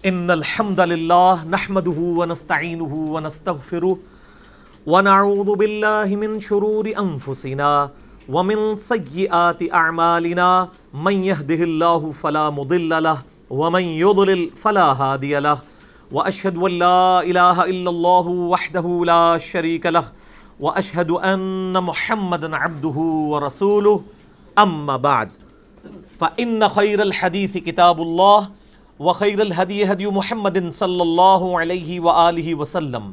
ان الحمد للہ نحمده ونستعینه ونستغفره ونعوذ باللہ من شرور انفسنا ومن سیئات اعمالنا من يهده اللہ فلا مضل له ومن يضلل فلا هادی له واشهد ان لا الہ الا اللہ وحدہ لا شریک له واشهد ان محمدا عبدہ ورسولہ اما بعد فان خیر الحدیث کتاب اللہ وخیر الہدی ہدی محمد صلی اللہ علیہ وآلہ وسلم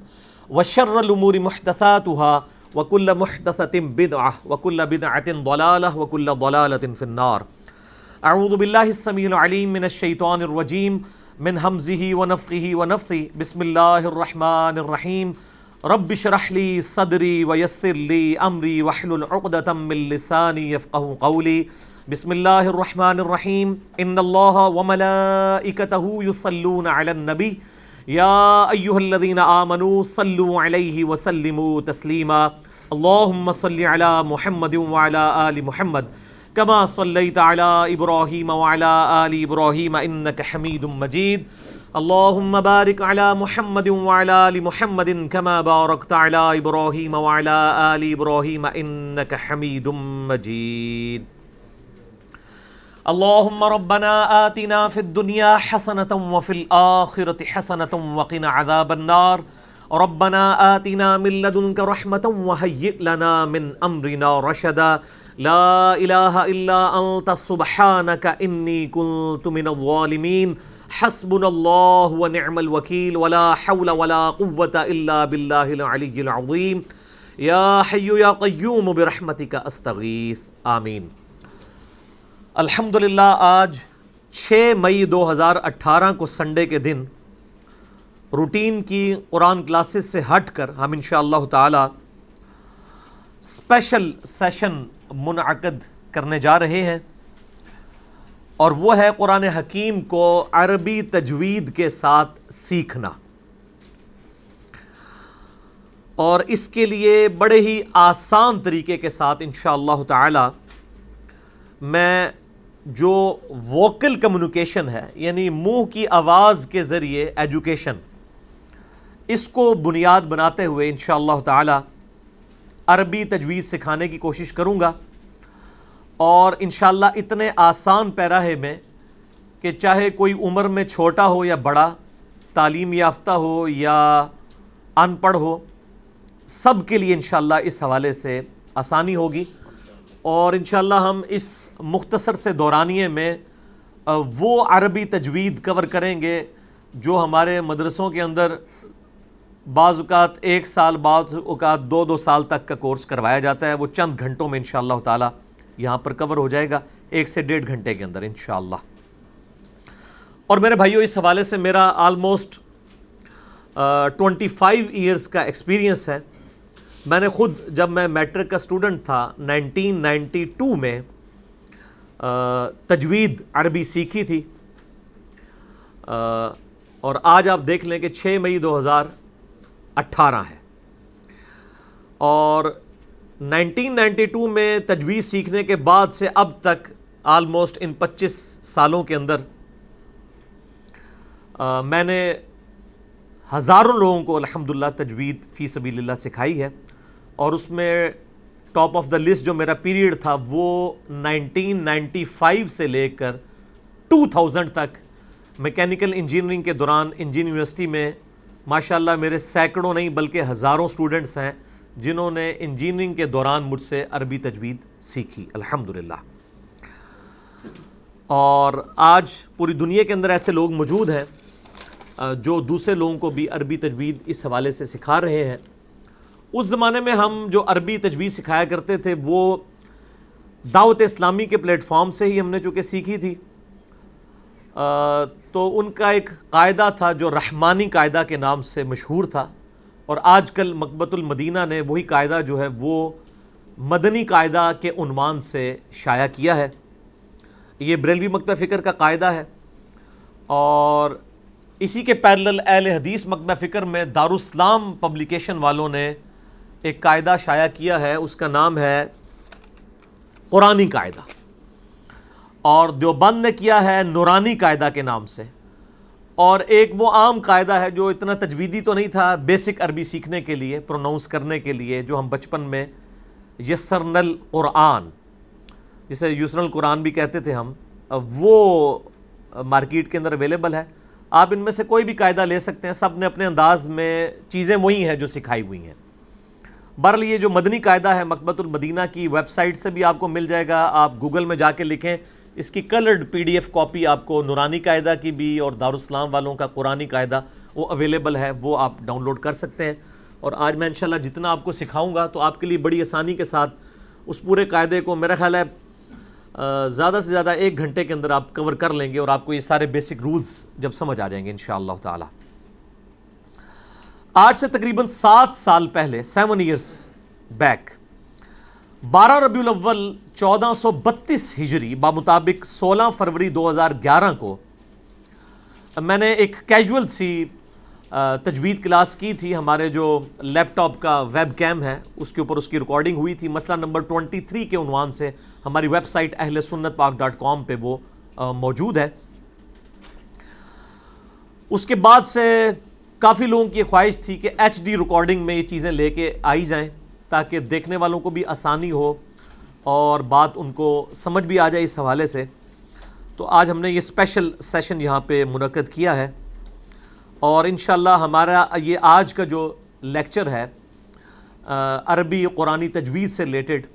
وشر الامور محدثاتها وکل محدثۃ بدعہ وکل بدعۃ ضلالہ وکل ضلالۃ فی النار۔ اعوذ باللہ السمیع العلیم من الشیطان الرجیم من ہمزہ ونفخہ ونفثہ بسم اللہ الرحمن الرحیم رب اشرح لی صدری ویسر لی امری واحلل عقدۃ من لسانی یفقہوا قولی۔ بسم اللہ الرحمن الرحیم ان اللہ وملائکتہ یصلون علی النبی یا ایہا الذین آمنوا صلوا علیہ وسلموا تسلیما اللہم صل علی محمد وعلی آل محمد کما صلیت علی ابراہیم وعلی آل ابراہیم انک حمید مجید اللہم بارک علی محمد وعلی آل محمد کما بارکت علی ابراہیم وعلی آل ابراہیم انک حمید مجید۔ اللہم ربنا آتنا فی الدنیا حسنة وفی الآخرة حسنة وقنا عذاب النار ربنا آتنا من لدنک رحمة وہیئ لنا من امرنا رشدا لا الہ الا انت سبحانک انی کنت من الظالمین حسبنا اللہ ونعم الوکیل ولا حول ولا قوة الا باللہ العلی العظیم یا حی یا قیوم برحمتک استغیث آمین۔ الحمدللہ آج 6 مئی 2018 کو سنڈے کے دن روٹین کی قرآن کلاسز سے ہٹ کر ہم انشاءاللہ تعالی اسپیشل سیشن منعقد کرنے جا رہے ہیں، اور وہ ہے قرآن حکیم کو عربی تجوید کے ساتھ سیکھنا۔ اور اس کے لیے بڑے ہی آسان طریقے کے ساتھ انشاءاللہ تعالی میں جو ووکل کمیونیکیشن ہے، یعنی منہ کی آواز کے ذریعے ایجوکیشن، اس کو بنیاد بناتے ہوئے انشاءاللہ تعالی عربی تجوید سکھانے کی کوشش کروں گا، اور انشاءاللہ اتنے آسان پیراہے میں کہ چاہے کوئی عمر میں چھوٹا ہو یا بڑا، تعلیم یافتہ ہو یا ان پڑھ ہو، سب کے لیے انشاءاللہ اس حوالے سے آسانی ہوگی۔ اور انشاءاللہ ہم اس مختصر سے دورانیے میں وہ عربی تجوید کور کریں گے جو ہمارے مدرسوں کے اندر بعض اوقات 1 سال، بعض اوقات 2 سال تک کا کورس کروایا جاتا ہے، وہ چند گھنٹوں میں انشاءاللہ تعالی یہاں پر کور ہو جائے گا، 1 سے 1.5 گھنٹے کے اندر انشاءاللہ۔ اور میرے بھائیوں، اس حوالے سے میرا آلموسٹ 25 ایئرز کا ایکسپیرینس ہے۔ میں نے خود جب میں میٹرک کا اسٹوڈنٹ تھا 1992 میں تجوید عربی سیکھی تھی، اور آج آپ دیکھ لیں کہ 6 مئی 2018 ہے، اور 1992 میں تجوید سیکھنے کے بعد سے اب تک آلموسٹ ان 25 سالوں کے اندر میں نے ہزاروں لوگوں کو الحمدللہ تجوید فی سبیل اللہ سکھائی ہے، اور اس میں ٹاپ آف دا لسٹ جو میرا پیریڈ تھا وہ 1995 سے لے کر 2000 تک میکینیکل انجینئرنگ کے دوران انجینئرنگ یونیورسٹی میں ماشاءاللہ میرے سینکڑوں نہیں بلکہ ہزاروں سٹوڈنٹس ہیں جنہوں نے انجینئرنگ کے دوران مجھ سے عربی تجوید سیکھی الحمدللہ۔ اور آج پوری دنیا کے اندر ایسے لوگ موجود ہیں جو دوسرے لوگوں کو بھی عربی تجوید اس حوالے سے سکھا رہے ہیں۔ اس زمانے میں ہم جو عربی تجوید سکھایا کرتے تھے وہ دعوت اسلامی کے پلیٹ فارم سے ہی ہم نے چونکہ سیکھی تھی، تو ان کا ایک قاعدہ تھا جو رحمانی قاعدہ کے نام سے مشہور تھا، اور آج کل مکتبۃ المدینہ نے وہی قاعدہ جو ہے وہ مدنی قاعدہ کے عنوان سے شائع کیا ہے۔ یہ بریلوی مکتبہ فکر کا قاعدہ ہے، اور اسی کے پیرلل اہل حدیث مکتبہ فکر میں دارالاسلام پبلیکیشن والوں نے ایک قاعدہ شائع کیا ہے، اس کا نام ہے قرآنی قاعدہ، اور دیوبند نے کیا ہے نورانی قاعدہ کے نام سے، اور ایک وہ عام قاعدہ ہے جو اتنا تجویدی تو نہیں تھا، بیسک عربی سیکھنے کے لیے، پروناؤنس کرنے کے لیے، جو ہم بچپن میں یسرن القرآن، جسے یسرن القرآن بھی کہتے تھے ہم، وہ مارکیٹ کے اندر اویلیبل ہے. آپ ان میں سے کوئی بھی قاعدہ لے سکتے ہیں، سب نے اپنے انداز میں چیزیں وہی ہیں جو سکھائی ہوئی ہیں. بہرحال یہ جو مدنی قاعدہ ہے مکتبۃ المدینہ کی ویب سائٹ سے بھی آپ کو مل جائے گا. آپ گوگل میں جا کے لکھیں، اس کی کلرڈ PDF کاپی آپ کو نورانی قاعدہ کی بھی اور دارالاسلام والوں کا قرآنی قاعدہ وہ اویلیبل ہے، وہ آپ ڈاؤن لوڈ کر سکتے ہیں. اور آج میں انشاءاللہ جتنا آپ کو سکھاؤں گا تو آپ کے لیے بڑی آسانی کے ساتھ اس پورے قاعدے کو میرا خیال ہے زیادہ سے زیادہ 1 گھنٹے کے اندر آپ کور کر لیں گے، اور آپ کو یہ سارے بیسک رولز جب سمجھ آ جائیں گے انشاءاللہ تعالی. آج سے تقریباً 7 سال پہلے، 7 ایئرس بیک، 12 ربیع الاول 1432 ہجری بمطابق 16 فروری 2011 کو میں نے ایک کیجول سی تجوید کلاس کی تھی. ہمارے جو لیپ ٹاپ کا ویب کیم ہے اس کے اوپر اس کی ریکارڈنگ ہوئی تھی. مسئلہ نمبر 23 کے عنوان سے ہماری ویب سائٹ ahlsunnatpak.com پہ وہ موجود ہے. اس کے بعد سے کافی لوگوں کی خواہش تھی کہ HD ریکارڈنگ میں یہ چیزیں لے کے آئی جائیں تاکہ دیکھنے والوں کو بھی آسانی ہو اور بات ان کو سمجھ بھی آ جائے اس حوالے سے. تو آج ہم نے یہ اسپیشل سیشن یہاں پہ منعقد کیا ہے، اور انشاءاللہ ہمارا یہ آج کا جو لیکچر ہے عربی قرآنی تجوید سے ریلیٹڈ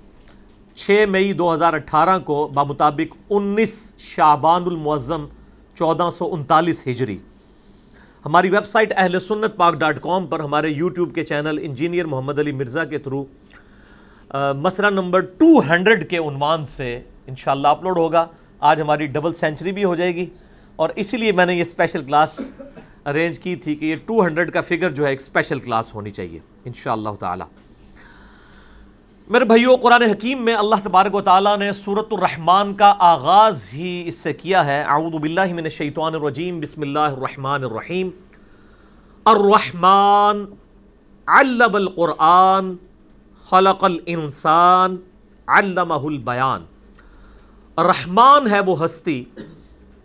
6 مئی 2018 کو بمطابق 19 شعبان المعظم 1439 ہجری ہماری ویب سائٹ ahlsunnatpak.com پر ہمارے یوٹیوب کے چینل انجینئر محمد علی مرزا کے تھرو مسئلہ نمبر 200 کے عنوان سے انشاءاللہ اپلوڈ ہوگا. آج ہماری ڈبل سینچری بھی ہو جائے گی، اور اسی لیے میں نے یہ اسپیشل کلاس ارینج کی تھی کہ یہ 200 کا فگر جو ہے ایک اسپیشل کلاس ہونی چاہیے انشاءاللہ تعالی. میرے بھائیو، قرآن حکیم میں اللہ تبارک و تعالیٰ نے سورۃ الرحمن کا آغاز ہی اس سے کیا ہے. اعوذ باللہ من الشیطان الرجیم، بسم اللہ الرحمن الرحیم. الرحمن علم القرآن خلق الانسان علمہ البیان. رحمان ہے وہ ہستی،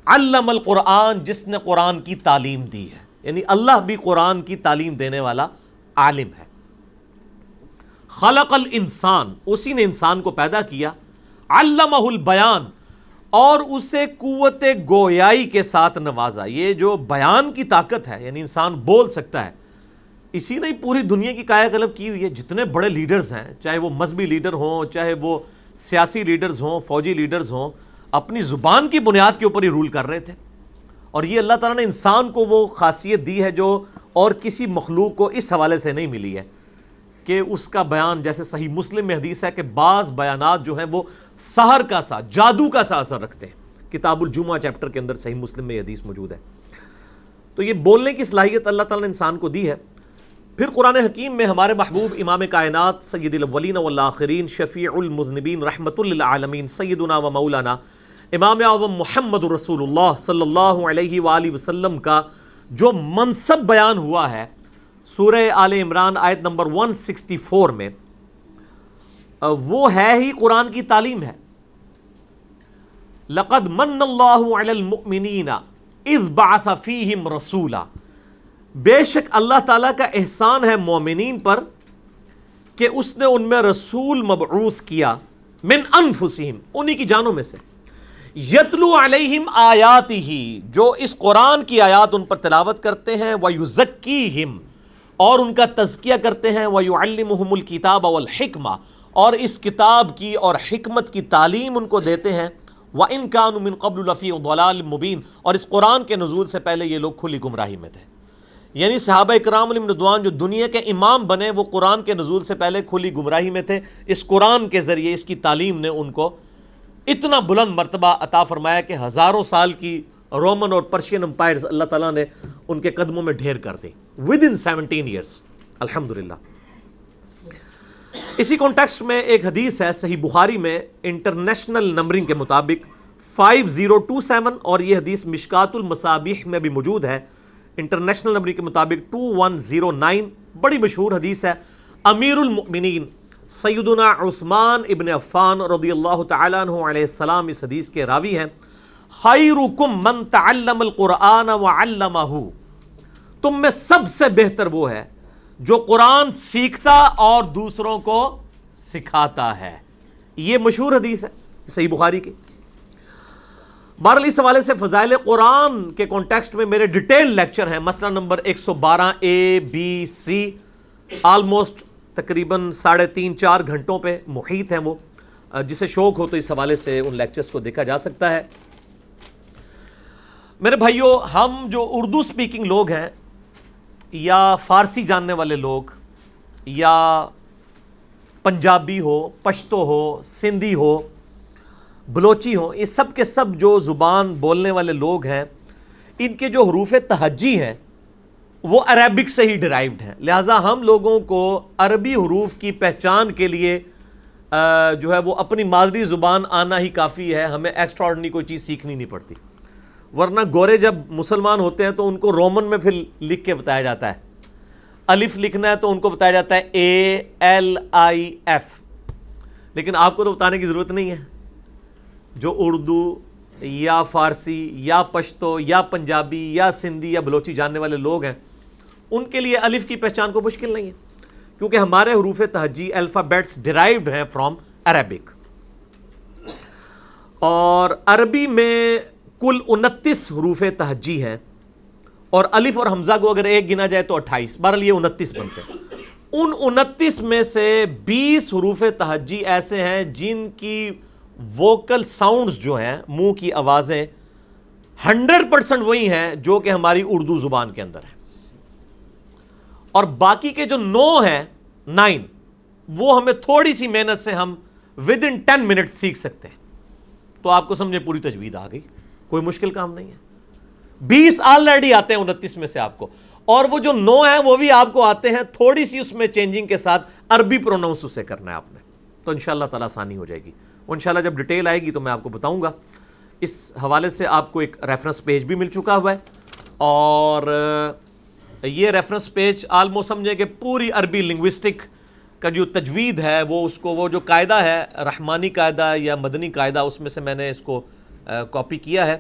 علم القرآن جس نے قرآن کی تعلیم دی ہے، یعنی اللہ بھی قرآن کی تعلیم دینے والا عالم ہے. خلق الانسان، اسی نے انسان کو پیدا کیا، علمہ البیان، اور اسے قوت گویائی کے ساتھ نوازا. یہ جو بیان کی طاقت ہے، یعنی انسان بول سکتا ہے، اسی نے پوری دنیا کی کایا کلب کی ہوئی ہے. جتنے بڑے لیڈرز ہیں، چاہے وہ مذہبی لیڈر ہوں، چاہے وہ سیاسی لیڈرز ہوں، فوجی لیڈرز ہوں، اپنی زبان کی بنیاد کے اوپر ہی رول کر رہے تھے. اور یہ اللہ تعالیٰ نے انسان کو وہ خاصیت دی ہے جو اور کسی مخلوق کو اس حوالے سے نہیں ملی ہے کہ اس کا بیان، جیسے صحیح مسلم میں حدیث ہے کہ بعض بیانات جو ہیں وہ سحر کا سا، جادو کا سا اثر رکھتے ہیں. کتاب الجمعہ چیپٹر کے اندر صحیح مسلم میں یہ حدیث موجود ہے. تو یہ بولنے کی صلاحیت اللہ تعالیٰ نے انسان کو دی ہے. پھر قرآن حکیم میں ہمارے محبوب امام کائنات سید الاولین والآخرین شفیع المذنبین رحمۃ للعالمین سیدنا و مولانا امام اعظم محمد رسول اللہ صلی اللہ علیہ وآلہ وسلم کا جو منصب بیان ہوا ہے سورہ آل عمران آیت نمبر 164 میں، وہ ہے ہی قرآن کی تعلیم ہے. لقد من اللہ علی المؤمنین اذ بعث فیہم رسولا، بے شک اللہ تعالیٰ کا احسان ہے مومنین پر کہ اس نے ان میں رسول مبعوث کیا، من انفسہم، انہی کی جانوں میں سے، یتلو علیہم آیاتہ، جو اس قرآن کی آیات ان پر تلاوت کرتے ہیں، ویزکیہم، اور ان کا تزکیہ کرتے ہیں، ویعلمہم الکتاب والحکمہ، اور اس کتاب کی اور حکمت کی تعلیم ان کو دیتے ہیں. وَإِن كَانُوا مِن قَبْلُ لَفِي ضَلَالٍ مُبِينٍ، اور اس قرآن کے نزول سے پہلے یہ لوگ کھلی گمراہی میں تھے. یعنی صحابہ اکرام علیہم رضوان جو دنیا کے امام بنے وہ قرآن کے نزول سے پہلے کھلی گمراہی میں تھے. اس قرآن کے ذریعے، اس کی تعلیم نے ان کو اتنا بلند مرتبہ عطا فرمایا کہ ہزاروں سال کی رومن اور پرشین امپائرز اللہ تعالیٰ نے ان کے قدموں میں ڈھیر کر دی within 17 years. الحمدللہ. اسی کانٹیکسٹ میں ایک حدیث ہے صحیح بخاری میں انٹرنیشنل نمبرنگ کے مطابق 5027، اور یہ حدیث مشکات المصابیح میں بھی موجود ہے انٹرنیشنل نمبرنگ کے مطابق 2109. بڑی مشہور حدیث ہے. امیر المؤمنین سیدنا عثمان ابن عفان رضی اللہ تعالیٰ عنہ علیہ السلام اس حدیث کے راوی ہیں. خیرکم من تعلم القرآن وعلمہ، تم میں سب سے بہتر وہ ہے جو قرآن سیکھتا اور دوسروں کو سکھاتا ہے. یہ مشہور حدیث ہے صحیح بخاری کی. بہرحال اس حوالے سے فضائل قرآن کے کانٹیکسٹ میں میرے ڈیٹیل لیکچر ہیں، مسئلہ نمبر 112 ABC، آلموسٹ تقریباً 3.5-4 گھنٹوں پہ محیط ہیں وہ. جسے شوق ہو تو اس حوالے سے ان لیکچرز کو دیکھا جا سکتا ہے. میرے بھائیوں، ہم جو اردو سپیکنگ لوگ ہیں یا فارسی جاننے والے لوگ یا پنجابی ہو، پشتو ہو، سندھی ہو، بلوچی ہو، یہ سب کے سب جو زبان بولنے والے لوگ ہیں، ان کے جو حروف تہجی ہیں وہ عربک سے ہی ڈرائیوڈ ہیں. لہٰذا ہم لوگوں کو عربی حروف کی پہچان کے لیے جو ہے وہ اپنی مادری زبان آنا ہی کافی ہے، ہمیں ایکسٹرا آرڈنری کوئی چیز سیکھنی نہیں پڑتی. ورنہ گورے جب مسلمان ہوتے ہیں تو ان کو رومن میں پھر لکھ کے بتایا جاتا ہے. الف لکھنا ہے تو ان کو بتایا جاتا ہے ALIF، لیکن آپ کو تو بتانے کی ضرورت نہیں ہے. جو اردو یا فارسی یا پشتو یا پنجابی یا سندھی یا بلوچی جاننے والے لوگ ہیں، ان کے لیے الف کی پہچان کو مشکل نہیں ہے، کیونکہ ہمارے حروف تہجی الفابیٹس ڈرائیوڈ ہیں فرام عربک. اور عربی میں کل 29 حروف تہجی ہیں، اور الف اور حمزہ کو اگر ایک گنا جائے تو 28، بہرحال یہ 29 بنتے ہیں. ان 29 میں سے 20 حروف تہجی ایسے ہیں جن کی ووکل ساؤنڈز جو ہیں، منہ کی آوازیں 100% وہی ہیں جو کہ ہماری اردو زبان کے اندر ہیں. اور باقی کے جو 9 وہ ہمیں تھوڑی سی محنت سے ہم within 10 منٹ سیکھ سکتے ہیں. تو آپ کو سمجھے پوری تجوید آ گئی، کوئی مشکل کام نہیں ہے. 20 آلریڈی آتے ہیں 29 میں سے آپ کو، اور وہ جو 9 ہیں وہ بھی آپ کو آتے ہیں، تھوڑی سی اس میں چینجنگ کے ساتھ عربی پروناؤنس اسے کرنا ہے آپ نے. تو انشاءاللہ تعالیٰ آسانی ہو جائے گی. انشاءاللہ جب ڈیٹیل آئے گی تو میں آپ کو بتاؤں گا. اس حوالے سے آپ کو ایک ریفرنس پیج بھی مل چکا ہوا ہے، اور یہ ریفرنس پیج آلموسٹ سمجھے کہ پوری عربی لنگوسٹک کا جو تجوید ہے وہ جو قاعدہ ہے، رحمانی قاعدہ یا مدنی قاعدہ، اس میں سے میں نے اس کو کاپی کیا ہے.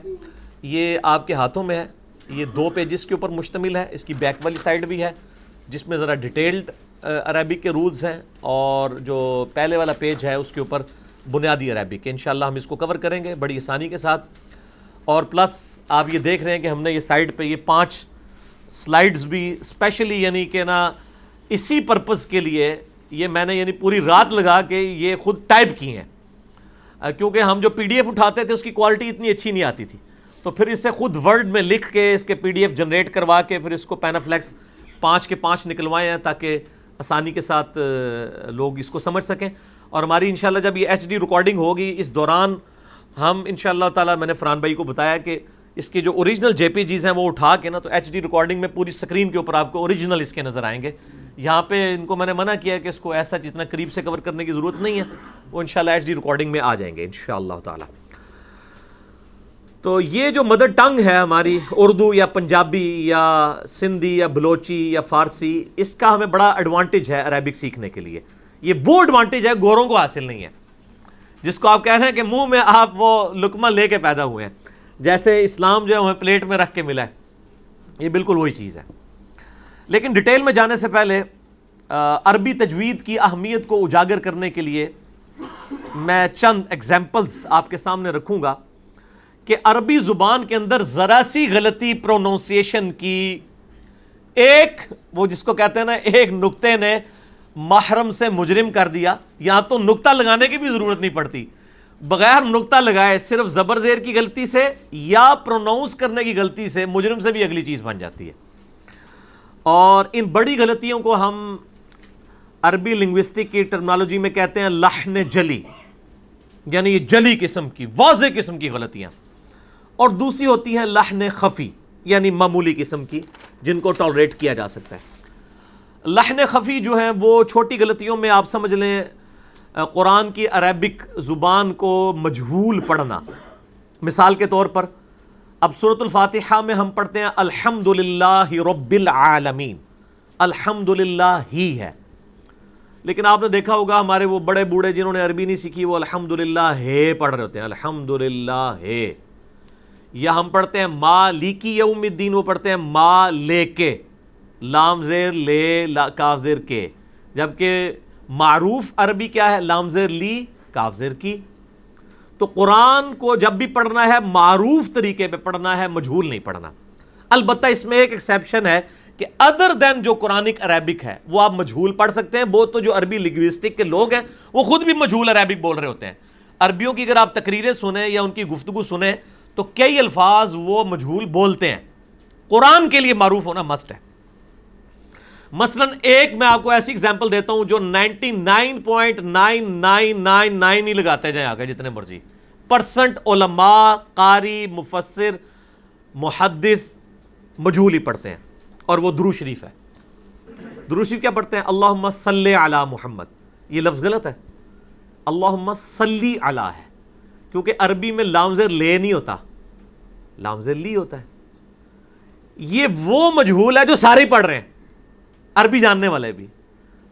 یہ آپ کے ہاتھوں میں ہے. یہ 2 پیجز کے اوپر مشتمل ہے. اس کی بیک والی سائڈ بھی ہے جس میں ذرا ڈیٹیلڈ عربک کے رولز ہیں، اور جو پہلے والا پیج ہے اس کے اوپر بنیادی عربک. انشاءاللہ ہم اس کو کور کریں گے بڑی آسانی کے ساتھ. اور پلس آپ یہ دیکھ رہے ہیں کہ ہم نے یہ سائڈ پہ یہ 5 سلائڈز بھی اسپیشلی یعنی کہ نا اسی پرپس کے لیے یہ میں نے یعنی پوری رات لگا کے یہ خود ٹائپ کی ہیں، کیونکہ ہم جو PDF اٹھاتے تھے اس کی کوالٹی اتنی اچھی نہیں آتی تھی. تو پھر اسے خود ورڈ میں لکھ کے اس کے PDF جنریٹ کروا کے پھر اس کو پینافلیکس 5 کے 5 نکلوائے ہیں تاکہ آسانی کے ساتھ لوگ اس کو سمجھ سکیں. اور ہماری انشاءاللہ جب یہ HD ریکارڈنگ ہوگی اس دوران ہم انشاءاللہ تعالی، میں نے فرحان بھائی کو بتایا کہ اس کے جو اوریجنل JPGs ہیں وہ اٹھا کے نا تو HD ریکارڈنگ میں پوری سکرین کے اوپر آپ کو اوریجنل اس کے نظر آئیں گے. یہاں پہ ان کو میں نے منع کیا کہ اس کو ایسا جتنا قریب سے کور کرنے کی ضرورت نہیں ہے، وہ انشاءاللہ HD ریکارڈنگ میں آ جائیں گے انشاءاللہ تعالی. تو یہ جو مدر ٹنگ ہے ہماری اردو یا پنجابی یا سندھی یا بلوچی یا فارسی، اس کا ہمیں بڑا ایڈوانٹیج ہے عربک سیکھنے کے لیے. یہ وہ ایڈوانٹیج ہے گوروں کو حاصل نہیں ہے، جس کو آپ کہہ رہے ہیں کہ منہ میں آپ وہ لقمہ لے کے پیدا ہوئے ہیں، جیسے اسلام جو ہے ہمیں پلیٹ میں رکھ کے ملا ہے. یہ بالکل وہی چیز ہے. لیکن ڈیٹیل میں جانے سے پہلے عربی تجوید کی اہمیت کو اجاگر کرنے کے لیے میں چند ایگزامپلز آپ کے سامنے رکھوں گا کہ عربی زبان کے اندر ذرا سی غلطی پروننسیشن کی، ایک وہ جس کو کہتے ہیں نا ایک نقطے نے محرم سے مجرم کر دیا. یہاں تو نقطہ لگانے کی بھی ضرورت نہیں پڑتی، بغیر نقطہ لگائے صرف زبر زیر کی غلطی سے یا پروناؤنس کرنے کی غلطی سے مجرم سے بھی اگلی چیز بن جاتی ہے. اور ان بڑی غلطیوں کو ہم عربی لنگوسٹک کی ٹرمنالوجی میں کہتے ہیں لحن جلی، یعنی یہ جلی قسم کی واضح قسم کی غلطیاں. اور دوسری ہوتی ہیں لحن خفی، یعنی معمولی قسم کی جن کو ٹالریٹ کیا جا سکتا ہے. لحن خفی جو ہیں وہ چھوٹی غلطیوں میں آپ سمجھ لیں قرآن کی عربک زبان کو مجہول پڑھنا. مثال کے طور پر اب سورۃ الفاتحہ میں ہم پڑھتے ہیں الحمدللہ رب العالمین، الحمدللہ ہی ہے، لیکن آپ نے دیکھا ہوگا ہمارے وہ بڑے بوڑھے جنہوں نے عربی نہیں سیکھی وہ الحمدللہ ہے پڑھ رہے ہوتے ہیں، الحمدللہ ہے. یا ہم پڑھتے ہیں مالکی یوم الدین، وہ پڑھتے ہیں ما لے کے، لام زیر لے کاف زیر کے، جبکہ معروف عربی کیا ہے؟ لام زیر لی کاف زیر کی۔ تو قرآن کو جب بھی پڑھنا ہے معروف طریقے پہ پڑھنا ہے، مجہول نہیں پڑھنا۔ البتہ اس میں ایک ایکسیپشن ہے کہ ادر دین جو قرآنک عربک ہے وہ آپ مجہول پڑھ سکتے ہیں۔ وہ تو جو عربی لنگوسٹک کے لوگ ہیں وہ خود بھی مجہول عربک بول رہے ہوتے ہیں۔ عربیوں کی اگر آپ تقریریں سنیں یا ان کی گفتگو سنیں تو کئی الفاظ وہ مجہول بولتے ہیں۔ قرآن کے لیے معروف ہونا مسٹ ہے۔ مثلا ایک میں آپ کو ایسی اگزامپل دیتا ہوں جو 99.9999 ہی لگاتے جائیں آگے جتنے مرضی پرسنٹ علماء، قاری، مفسر، محدث مجہول ہی پڑھتے ہیں، اور وہ درود شریف ہے۔ درود شریف کیا پڑھتے ہیں؟ اللہم صلی علی محمد۔ یہ لفظ غلط ہے، اللہم صلی علی ہے، کیونکہ عربی میں لام زیر لے نہیں ہوتا، لام زیر لی ہوتا ہے۔ یہ وہ مجہول ہے جو سارے ہی پڑھ رہے ہیں، عربی جاننے والے بھی۔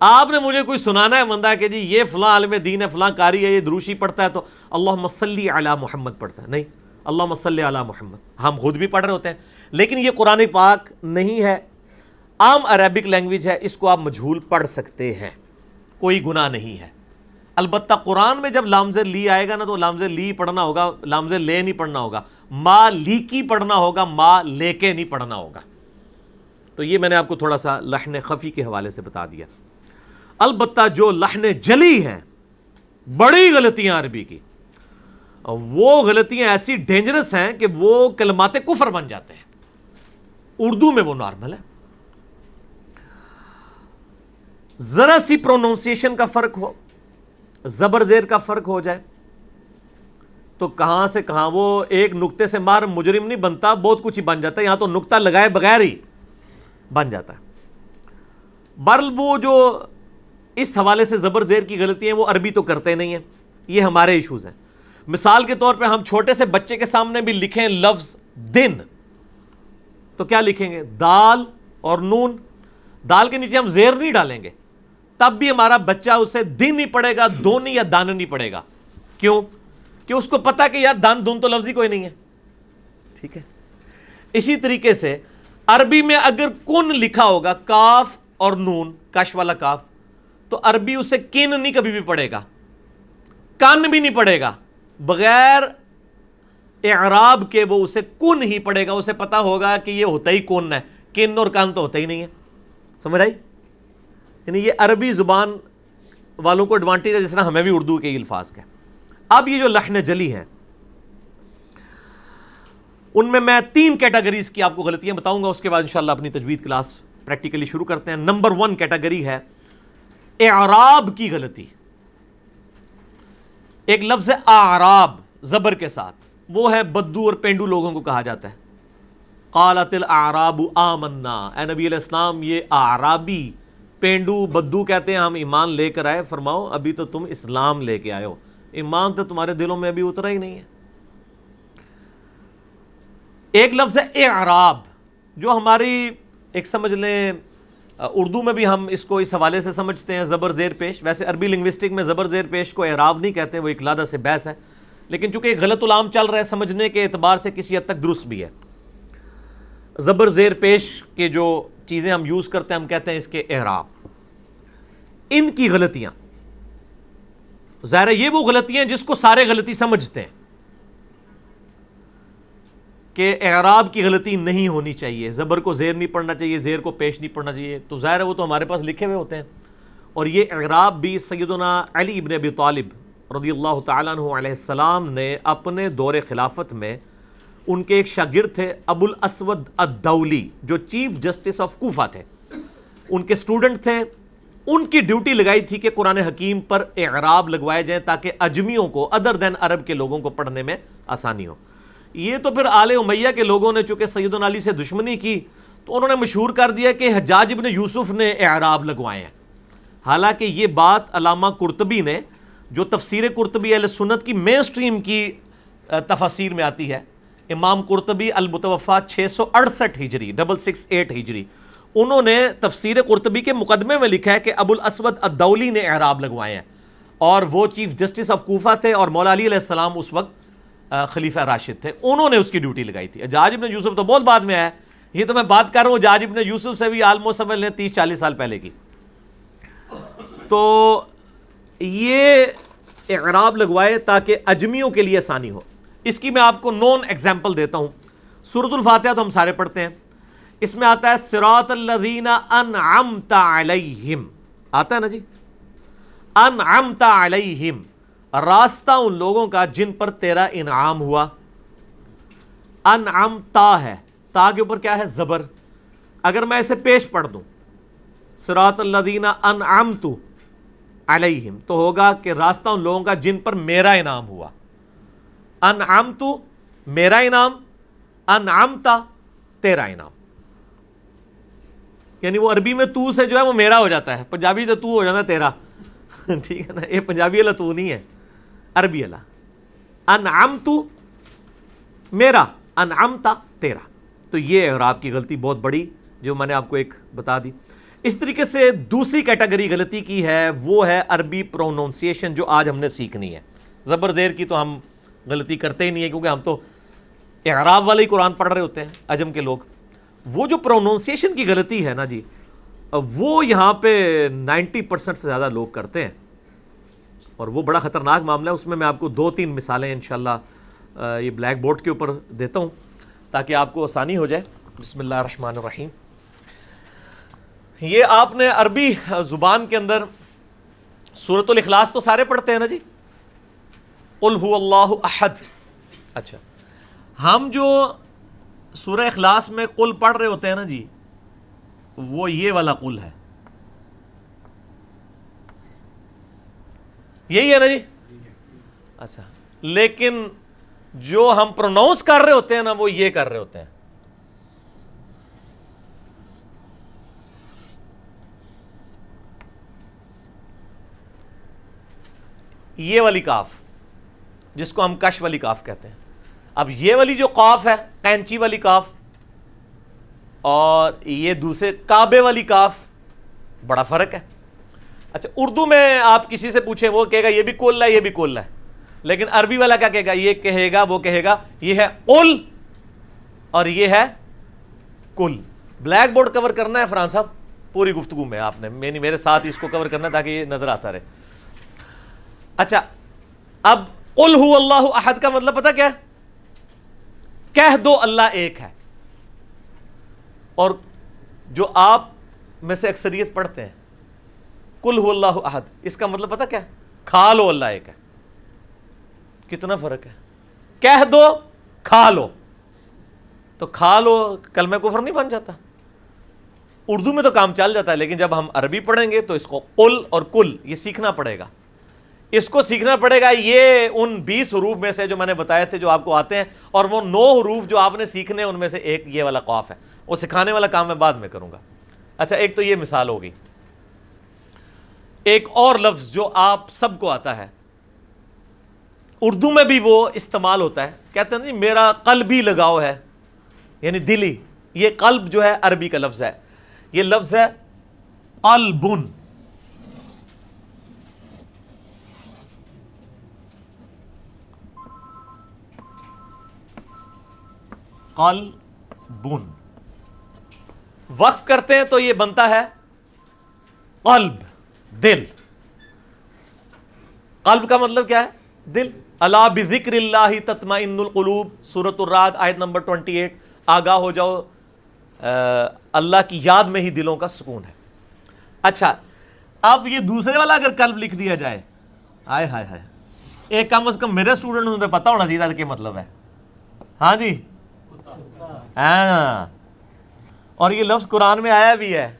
آپ نے مجھے کوئی سنانا ہے بندہ کہ جی یہ فلاں عالم دین ہے، فلاں قاری ہے، یہ دروشی پڑھتا ہے تو اللہم صلی علی محمد پڑھتا ہے، نہیں، اللہم صلی علی محمد ہم خود بھی پڑھ رہے ہوتے ہیں، لیکن یہ قرآن پاک نہیں ہے، عام عربک لینگویج ہے، اس کو آپ مجہول پڑھ سکتے ہیں، کوئی گناہ نہیں ہے۔ البتہ قرآن میں جب لام زیر لی آئے گا نا تو لام زیر لی پڑھنا ہوگا، لام زیر لے نہیں پڑھنا ہوگا، ما لی کی پڑھنا ہوگا، ما لے کے نہیں پڑھنا ہوگا۔ تو یہ میں نے آپ کو تھوڑا سا لحن خفی کے حوالے سے بتا دیا۔ البتہ جو لحن جلی ہیں، بڑی غلطیاں عربی کی، وہ غلطیاں ایسی ڈینجرس ہیں کہ وہ کلمات کفر بن جاتے ہیں۔ اردو میں وہ نارمل ہے، ذرا سی پروننسیشن کا فرق ہو، زبر زیر کا فرق ہو جائے تو کہاں سے کہاں وہ ایک نقطے سے مار مجرم نہیں بنتا، بہت کچھ ہی بن جاتا ہے، یہاں تو نقطہ لگائے بغیر ہی بن جاتا ہے۔ برل وہ جو اس حوالے سے زبر زیر کی غلطی ہیں وہ عربی تو کرتے نہیں ہیں، یہ ہمارے ایشوز ہیں۔ مثال کے طور پہ ہم چھوٹے سے بچے کے سامنے بھی لکھیں لفظ دن تو کیا لکھیں گے؟ دال اور نون، دال کے نیچے ہم زیر نہیں ڈالیں گے، تب بھی ہمارا بچہ اسے دن نہیں پڑھے گا، دون یا دان نہیں پڑھے گا۔ کیوں؟ کہ اس کو پتا کہ یار دان دون تو لفظ ہی کوئی نہیں ہے، ٹھیک ہے۔ اسی طریقے سے عربی میں اگر کن لکھا ہوگا، کاف اور نون، کش والا کاف، تو عربی اسے کن نہیں کبھی بھی پڑھے گا، کن بھی نہیں پڑھے گا، بغیر اعراب کے وہ اسے کن ہی پڑھے گا، اسے پتا ہوگا کہ یہ ہوتا ہی کن ہے، کن اور کن تو ہوتا ہی نہیں ہے۔ سمجھ آئی؟ یعنی یہ عربی زبان والوں کو ایڈوانٹیج ہے، جس طرح ہمیں بھی اردو کے الفاظ کا۔ اب یہ جو لحن جلی ہیں ان میں 3 کیٹیگریز کی آپ کو غلطیاں بتاؤں گا، اس کے بعد انشاءاللہ اپنی تجوید کلاس پریکٹیکلی شروع کرتے ہیں۔ نمبر 1 کیٹیگری ہے اعراب کی غلطی۔ ایک لفظ ہے اعراب زبر کے ساتھ، وہ ہے بدو اور پینڈو لوگوں کو کہا جاتا ہے۔ قالت الاعراب آمنا، اے نبی علیہ السلام یہ اعرابی، پینڈو بدو کہتے ہیں ہم ایمان لے کر آئے، فرماؤ ابھی تو تم اسلام لے کے آئے ہو، ایمان تو تمہارے دلوں میں ابھی اترا ہی نہیں ہے۔ ایک لفظ ہے اعراب، جو ہماری ایک سمجھ لیں اردو میں بھی ہم اس کو اس حوالے سے سمجھتے ہیں زبر زیر پیش، ویسے عربی لنگوسٹک میں زبر زیر پیش کو اعراب نہیں کہتے، وہ ایک علیحدہ سے بحث ہے، لیکن چونکہ ایک غلط العام چل رہا ہے سمجھنے کے اعتبار سے کسی حد تک درست بھی ہے۔ زبر زیر پیش کے جو چیزیں ہم یوز کرتے ہیں ہم کہتے ہیں اس کے اعراب۔ ان کی غلطیاں ظاہر ہے یہ وہ غلطیاں جس کو سارے غلطی سمجھتے ہیں کہ اعراب کی غلطی نہیں ہونی چاہیے، زبر کو زیر نہیں پڑھنا چاہیے، زیر کو پیش نہیں پڑھنا چاہیے، تو ظاہر ہے وہ تو ہمارے پاس لکھے ہوئے ہوتے ہیں۔ اور یہ اعراب بھی سیدنا علی ابن ابی طالب رضی اللہ تعالیٰ عنہ علیہ السلام نے اپنے دور خلافت میں، ان کے ایک شاگرد تھے ابو الاسود الدولی جو چیف جسٹس آف کوفہ تھے، ان کے سٹوڈنٹ تھے، ان کی ڈیوٹی لگائی تھی کہ قرآن حکیم پر اعراب لگوائے جائیں تاکہ اجمیوں کو ادر دین عرب کے لوگوں کو پڑھنے میں آسانی ہو۔ یہ تو پھر آل امیہ کے لوگوں نے چونکہ سیدنا علی سے دشمنی کی تو انہوں نے مشہور کر دیا کہ حجاج ابن یوسف نے اعراب لگوائے ہیں، حالانکہ یہ بات علامہ قرطبی نے، جو تفسیر قرطبی اہل سنت کی مین سٹریم کی تفاسیر میں آتی ہے، امام قرطبی المتوفا 668 ہجری 668 ہجری، انہوں نے تفسیر قرطبی کے مقدمے میں لکھا ہے کہ ابو الاسود الدولی نے اعراب لگوائے ہیں، اور وہ چیف جسٹس آف کوفہ تھے اور مولا علی علیہ السلام اس وقت خلیفہ راشد تھے، انہوں نے اس کی ڈیوٹی لگائی تھی۔ حجاج ابن یوسف تو بہت بعد میں آیا، یہ تو میں بات کر رہا ہوں حجاج ابن یوسف سے بھی آلموسٹ سمجھ لیں 30-40 سال پہلے کی۔ تو یہ اعراب لگوائے تاکہ اجمیوں کے لیے آسانی ہو۔ اس کی میں آپ کو نون ایگزامپل دیتا ہوں۔ سورۃ الفاتحہ تو ہم سارے پڑھتے ہیں، اس میں آتا ہے صراط الذین انعمت علیہم، آتا ہے نا جی، انعمت علیہم، راستہ ان لوگوں کا جن پر تیرا انعام ہوا۔ انعمتا ہے، تا کے اوپر کیا ہے؟ زبر۔ اگر میں اسے پیش پڑھ دوں صراط الذین انعمت علیہم تو ہوگا کہ راستہ ان لوگوں کا جن پر میرا انعام ہوا۔ انعمت میرا انعام، انعمتا تیرا انعام، یعنی وہ عربی میں تو سے جو ہے وہ میرا ہو جاتا ہے، پنجابی سے تو ہو جاتا ہے تیرا، ٹھیک ہے نا؟ یہ پنجابی والا تو نہیں ہے، عربی والا۔ انعمت میرا، انعمتا تیرا۔ تو یہ اعراب کی غلطی بہت بڑی جو میں نے آپ کو ایک بتا دی۔ اس طریقے سے دوسری کیٹیگری غلطی کی ہے، وہ ہے عربی پروننسیشن، جو آج ہم نے سیکھنی ہے۔ زبر زیر کی تو ہم غلطی کرتے ہی نہیں ہے، کیونکہ ہم تو اعراب والے ہی قرآن پڑھ رہے ہوتے ہیں عجم کے لوگ۔ وہ جو پروننسیشن کی غلطی ہے نا جی، وہ یہاں پہ 90% سے زیادہ لوگ کرتے ہیں، اور وہ بڑا خطرناک معاملہ ہے۔ اس میں آپ کو 2-3 مثالیں انشاءاللہ یہ بلیک بورڈ کے اوپر دیتا ہوں تاکہ آپ کو آسانی ہو جائے۔ بسم اللہ الرحمن الرحیم۔ یہ آپ نے عربی زبان کے اندر سورۃ الاخلاص تو سارے پڑھتے ہیں نا جی، قل هو اللہ احد۔ اچھا، ہم جو سورہ اخلاص میں قل پڑھ رہے ہوتے ہیں نا جی، وہ یہ والا قل ہے، یہی ہے نا جی؟ اچھا، لیکن جو ہم پروناؤنس کر رہے ہوتے ہیں نا، وہ یہ کر رہے ہوتے ہیں۔ یہ والی کاف جس کو ہم کش والی کاف کہتے ہیں۔ اب یہ والی جو قاف ہے، قینچی والی کاف، اور یہ دوسرے کعبے والی کاف، بڑا فرق ہے۔ اچھا، اردو میں آپ کسی سے پوچھیں وہ کہے گا یہ بھی کل ہے، یہ بھی کل ہے، لیکن عربی والا کیا کہے گا؟ یہ کہے گا، وہ کہے گا یہ ہے قل اور یہ ہے کل۔ بلیک بورڈ کور کرنا ہے فرحان صاحب پوری گفتگو میں، آپ نے میرے ساتھ اس کو کور کرنا ہے تاکہ یہ نظر آتا رہے۔ اچھا، اب قل هو اللہ احد کا مطلب پتہ کیا ہے؟ کہہ دو اللہ ایک ہے۔ اور جو آپ میں سے اکثریت پڑھتے ہیں قل هو اللہ احد، اس کا مطلب پتہ کیا ہے؟ کھا لو اللہ ایک ہے۔ کتنا فرق ہے؟ کہہ دو، کھا لو۔ تو کھا لو کلمہ کفر نہیں بن جاتا؟ اردو میں تو کام چل جاتا ہے، لیکن جب ہم عربی پڑھیں گے تو اس کو قل اور کل یہ سیکھنا پڑے گا، اس کو سیکھنا پڑے گا۔ یہ ان 20 حروف میں سے جو میں نے بتائے تھے جو آپ کو آتے ہیں، اور وہ 9 حروف جو آپ نے سیکھنے ان میں سے ایک یہ والا قاف ہے، وہ سکھانے والا کام میں بعد میں کروں گا۔ اچھا، ایک تو یہ مثال ہوگی۔ ایک اور لفظ جو آپ سب کو آتا ہے، اردو میں بھی وہ استعمال ہوتا ہے، کہتے ہیں جی میرا قلبی لگاؤ ہے، یعنی دلی۔ یہ قلب جو ہے عربی کا لفظ ہے، یہ لفظ ہے قلبن۔ قلبن وقف کرتے ہیں تو یہ بنتا ہے قلب، دل۔ قلب کا مطلب کیا ہے؟ دل۔ الا بذکر اللہ تطمئن القلوب، سورۃ الرعد آیت نمبر 28۔ آگاہ ہو جاؤ، اللہ کی یاد میں ہی دلوں کا سکون ہے۔ اچھا، اب یہ دوسرے والا اگر قلب لکھ دیا جائے، ہائے ہائے ہائے، ایک کم از کم میرے اسٹوڈنٹ تو پتہ ہونا چاہیے کیا مطلب ہے۔ ہاں جی، ہاں، اور یہ لفظ قرآن میں آیا بھی ہے۔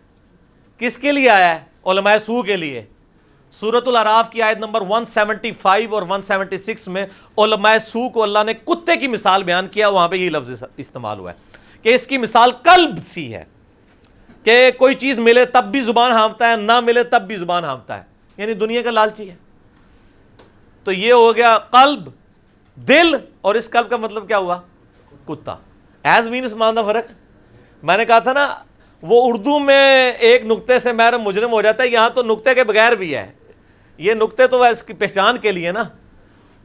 کس کے لیے آیا ہے؟ علماء سو کے لیے۔ سورۃ الاعراف کی آیت نمبر 175 اور 176 میں علماء سو کو اللہ نے کتے کی مثال بیان کیا، وہاں پہ یہ لفظ استعمال ہوا ہے کہ اس کی مثال قلب سی ہے، کہ کوئی چیز ملے تب بھی زبان ہانپتا ہے، نہ ملے تب بھی زبان ہانپتا ہے، یعنی دنیا کا لالچی ہے۔ تو یہ ہو گیا قلب، دل، اور اس قلب کا مطلب کیا ہوا؟ کتا۔ ایز مینس ماندہ فرق۔ میں نے کہا تھا نا، وہ اردو میں ایک نقطے سے محرم مجرم ہو جاتا ہے، یہاں تو نقطے کے بغیر بھی ہے۔ یہ نقطے تو اس کی پہچان کے لیے نا،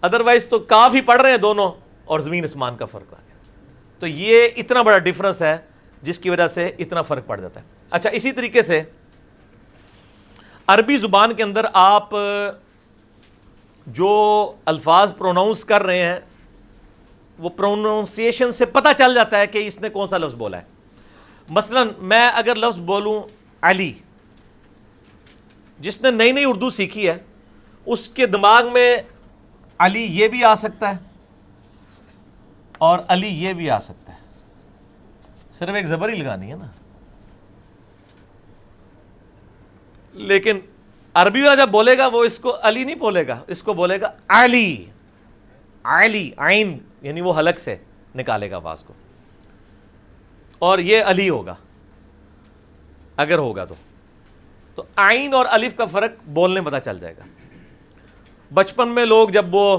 ادروائز تو کاف ہی پڑھ رہے ہیں دونوں، اور زمین اسمان کا فرق آ گیا. تو یہ اتنا بڑا ڈفرنس ہے جس کی وجہ سے اتنا فرق پڑ جاتا ہے. اچھا اسی طریقے سے عربی زبان کے اندر آپ جو الفاظ پروناؤنس کر رہے ہیں وہ پروناؤنسیشن سے پتہ چل جاتا ہے کہ اس نے کون سا لفظ بولا ہے. مثلا میں اگر لفظ بولوں علی، جس نے نئی نئی اردو سیکھی ہے اس کے دماغ میں علی یہ بھی آ سکتا ہے اور علی یہ بھی آ سکتا ہے، صرف ایک زبر ہی لگانی ہے نا. لیکن عربی والا جب بولے گا وہ اس کو علی نہیں بولے گا، اس کو بولے گا علی. علی عین یعنی وہ حلق سے نکالے گا آواز کو، اور یہ علی ہوگا اگر ہوگا تو عین اور الف کا فرق بولنے پتہ چل جائے گا. بچپن میں لوگ جب وہ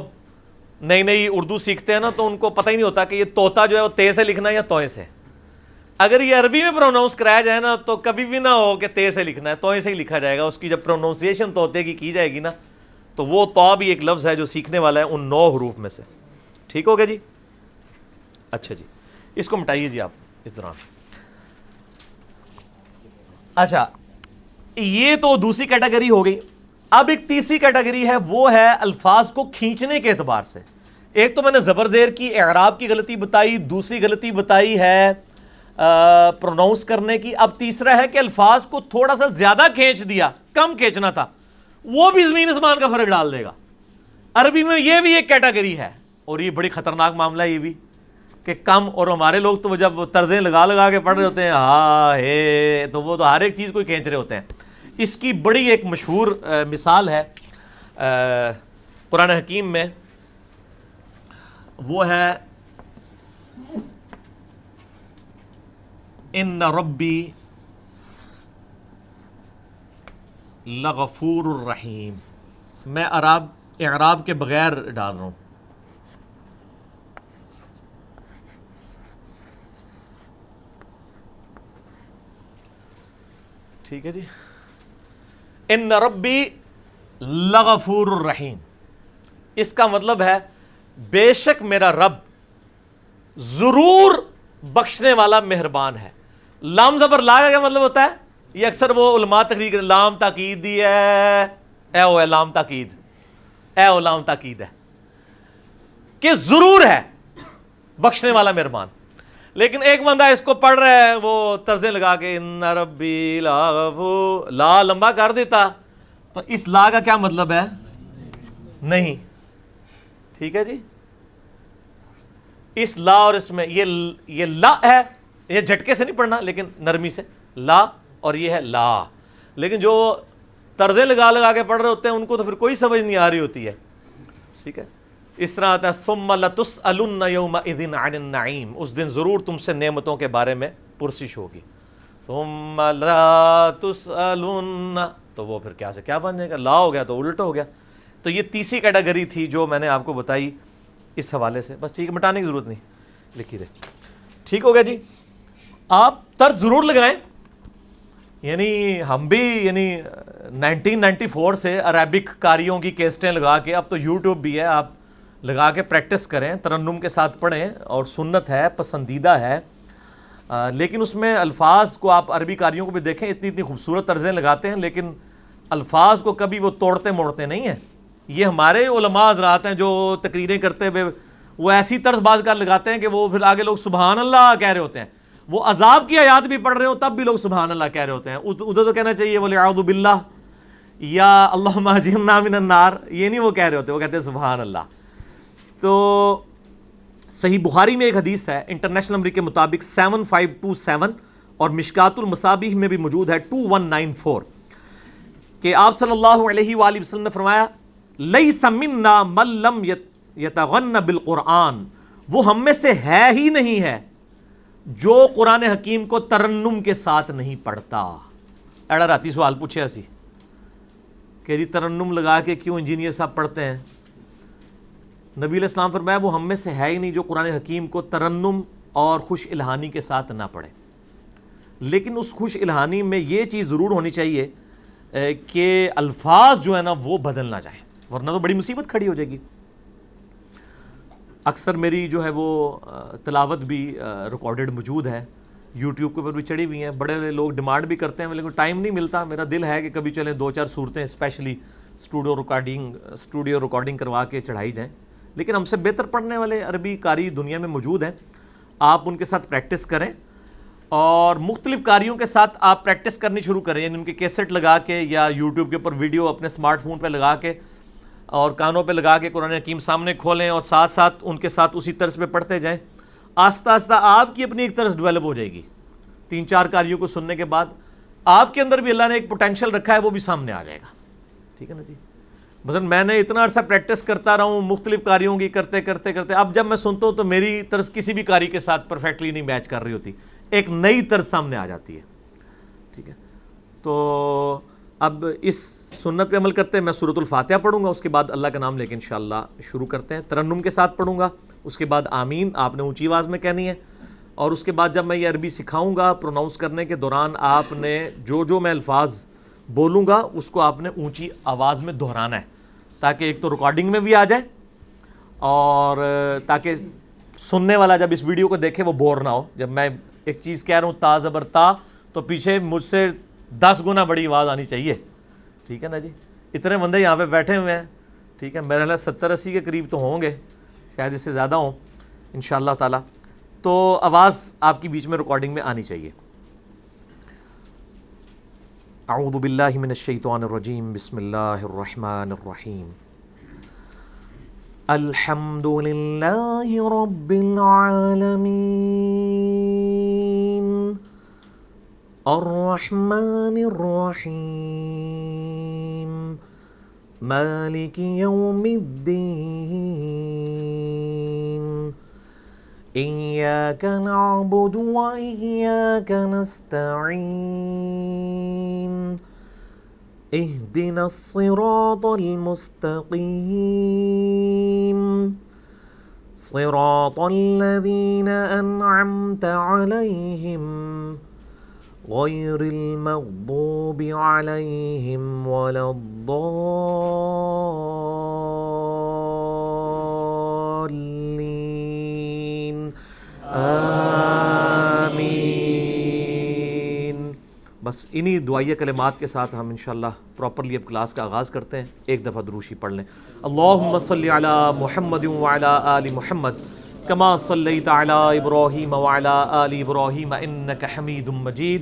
نئی نئی اردو سیکھتے ہیں نا تو ان کو پتہ ہی نہیں ہوتا کہ یہ طوطا جو ہے وہ تے سے لکھنا ہے یا توئے سے. اگر یہ عربی میں پروناؤنس کرایا جائے نا تو کبھی بھی نہ ہو کہ تے سے لکھنا ہے، توئے سے ہی لکھا جائے گا. اس کی جب پروناؤنسیشن طوطے کی جائے گی نا تو وہ تو بھی ایک لفظ ہے جو سیکھنے والا ہے ان 9 حروف میں سے. ٹھیک ہو گیا جی؟ اچھا جی اس کو مٹائیے جی آپ اس دوران. اچھا یہ تو دوسری کیٹیگری ہو گئی. اب ایک تیسری کیٹیگری ہے، وہ ہے الفاظ کو کھینچنے کے اعتبار سے. ایک تو میں نے زبر زیر کی اعراب کی غلطی بتائی، دوسری غلطی بتائی ہے پروناؤنس کرنے کی. اب تیسرا ہے کہ الفاظ کو تھوڑا سا زیادہ کھینچ دیا، کم کھینچنا تھا، وہ بھی زمین اسمان کا فرق ڈال دے گا. عربی میں یہ بھی ایک کیٹیگری ہے اور یہ بڑی خطرناک معاملہ ہے یہ بھی کہ کم. اور ہمارے لوگ تو جب طرزیں لگا کے پڑھ رہے ہوتے ہیں ہاں ہے تو وہ تو ہر ایک چیز کو ہی کھینچ رہے ہوتے ہیں. اس کی بڑی ایک مشہور مثال ہے قرآن حکیم میں، وہ ہے ان ربی لغفور الرحیم. میں اعراب کے بغیر ڈال رہا ہوں. ٹھیک ہے جی. ان ربی لغفور الرحیم، اس کا مطلب ہے بے شک میرا رب ضرور بخشنے والا مہربان ہے. لام زبر لا کا کیا مطلب ہوتا ہے؟ یہ اکثر وہ علماء تقریر لام تاکید دی ہے، اے او ہے لام تاکید، اے او لام تاکید ہے کہ ضرور ہے بخشنے والا مہربان. لیکن ایک بندہ اس کو پڑھ رہا ہے وہ طرزیں لگا کے ان ربی لا لا لمبا کر دیتا تو اس لا کا کیا مطلب ہے؟ نہیں. ٹھیک ہے جی. اس لا اور اس میں یہ لا ہے، یہ جھٹکے سے نہیں پڑھنا لیکن نرمی سے لا، اور یہ ہے لا. لیکن جو طرزیں لگا کے پڑھ رہے ہوتے ہیں ان کو تو پھر کوئی سمجھ نہیں آ رہی ہوتی ہے. ٹھیک ہے. اس طرح آتا ہے ثم لتسألن یومئذ عن النعیم، اس دن ضرور تم سے نعمتوں کے بارے میں پرسش ہوگی. ثم لا تسألن تو وہ پھر کیا سے کیا بن جائے گا، لا ہو گیا تو الٹ ہو گیا. تو یہ تیسری کیٹیگری تھی جو میں نے آپ کو بتائی اس حوالے سے. بس ٹھیک ہے، مٹانے کی ضرورت نہیں، لکھی رہے. ٹھیک ہو گیا جی. آپ طرز ضرور لگائیں. یعنی ہم بھی 1994 سے عربک قاریوں کی کیسٹیں لگا کے، اب تو یوٹیوب بھی ہے، آپ لگا کے پریکٹس کریں، ترنم کے ساتھ پڑھیں، اور سنت ہے، پسندیدہ ہے. لیکن اس میں الفاظ کو آپ عربی قاریوں کو بھی دیکھیں، اتنی خوبصورت طرزیں لگاتے ہیں لیکن الفاظ کو کبھی وہ توڑتے موڑتے نہیں ہیں. یہ ہمارے علماء حضرات ہیں جو تقریریں کرتے ہوئے وہ ایسی طرز باز کر لگاتے ہیں کہ وہ پھر آگے لوگ سبحان اللہ کہہ رہے ہوتے ہیں. وہ عذاب کی آیات بھی پڑھ رہے ہو تب بھی لوگ سبحان اللہ کہہ رہے ہوتے ہیں. ادھر تو کہنا چاہیے وَلِعَوْذُ بِاللَّهِ یا اللہم اجرنا من النار، یہ نہیں وہ کہہ رہے ہوتے، وہ کہتے ہیں سبحان اللہ. تو صحیح بخاری میں ایک حدیث ہے انٹرنیشنل نمبر کے مطابق 7527 اور مشکات المصابیح میں بھی موجود ہے 2194 کہ آپ صلی اللہ علیہ وآلہ وسلم نے فرمایا لیس منا من لم یتغن بالقرآن، وہ ہم میں سے ہے ہی نہیں ہے جو قرآن حکیم کو ترنم کے ساتھ نہیں پڑھتا. ایڑا راتی سوال پوچھے اسی کہ جی ترنم لگا کے کیوں انجینئر صاحب پڑھتے ہیں؟ نبی علیہ السلام فرمایا وہ ہم میں سے ہے ہی نہیں جو قرآن حکیم کو ترنم اور خوش الہانی کے ساتھ نہ پڑھے. لیکن اس خوش الہانی میں یہ چیز ضرور ہونی چاہیے کہ الفاظ جو ہے نا وہ بدل نہ جائیں، ورنہ تو بڑی مصیبت کھڑی ہو جائے گی. اکثر میری جو ہے وہ تلاوت بھی ریکارڈڈ موجود ہے، یوٹیوب کے اوپر بھی چڑھی ہوئی ہیں. بڑے لوگ ڈیمانڈ بھی کرتے ہیں لیکن ٹائم نہیں ملتا. میرا دل ہے کہ کبھی چلیں 2-4 صورتیں اسپیشلی اسٹوڈیو ریکارڈنگ کروا کے چڑھائی جائیں. لیکن ہم سے بہتر پڑھنے والے عربی قاری دنیا میں موجود ہیں. آپ ان کے ساتھ پریکٹس کریں اور مختلف قاریوں کے ساتھ آپ پریکٹس کرنی شروع کریں. یعنی ان کے کیسٹ لگا کے یا یوٹیوب کے اوپر ویڈیو اپنے اسمارٹ فون پہ لگا کے اور کانوں پہ لگا کے قرآن حکیم سامنے کھولیں اور ساتھ ساتھ ان کے ساتھ اسی طرز پہ پڑھتے جائیں. آہستہ آہستہ آپ کی اپنی ایک طرز ڈیولپ ہو جائے گی. 3-4 قاریوں کو سننے کے بعد آپ کے اندر بھی اللہ نے ایک پوٹینشیل رکھا ہے، وہ بھی سامنے آ جائے گا. ٹھیک ہے نا جی. مثلا میں نے اتنا عرصہ پریکٹس کرتا رہا ہوں مختلف قاریوں کی کرتے کرتے کرتے، اب جب میں سنتا ہوں تو میری طرز کسی بھی قاری کے ساتھ پرفیکٹلی نہیں میچ کر رہی ہوتی، ایک نئی طرز سامنے آ جاتی ہے. ٹھیک ہے. تو اب اس سنت پہ عمل کرتے ہیں. میں سورۃ الفاتحہ پڑھوں گا، اس کے بعد اللہ کا نام لے کے انشاءاللہ شروع کرتے ہیں. ترنم کے ساتھ پڑھوں گا، اس کے بعد آمین آپ نے اونچی آواز میں کہنی ہے. اور اس کے بعد جب میں یہ عربی سکھاؤں گا پروناؤنس کرنے کے دوران آپ نے جو میں الفاظ بولوں گا اس کو آپ نے اونچی آواز میں دہرانا ہے، تاکہ ایک تو ریکارڈنگ میں بھی آ جائے اور تاکہ سننے والا جب اس ویڈیو کو دیکھے وہ بور نہ ہو. جب میں ایک چیز کہہ رہا ہوں تا زبر تا، تو پیچھے مجھ سے 10 گنا بڑی آواز آنی چاہیے. ٹھیک ہے نا جی. اتنے بندے یہاں پہ بیٹھے ہوئے ہیں. ٹھیک ہے. میرے خیال 70-80 کے قریب تو ہوں گے، شاید اس سے زیادہ ہوں انشاءاللہ تعالی. تو آواز آپ کی بیچ میں ریکارڈنگ میں آنی چاہیے. اعوذ باللہ من الشیطان الرجیم، بسم اللہ الرحمن الرحیم. الحمد للہ رب العالمین الرحمن الرحیم مالک یوم الدین إياك نعبد وإياك نستعين اهدنا الصراط المستقيم صراط الذين أنعمت عليهم غير المغضوب عليهم ولا الضالين آمین. بس انہی دعائیہ کلمات کے ساتھ ہم انشاءاللہ پراپرلی اب کلاس کا آغاز کرتے ہیں. ایک دفعہ دروشی پڑھ لیں. اللہم صلی علی محمد وعلی آل محمد کما صلیت علی ابراہیم وعلی آل ابراہیم انک حمید مجید.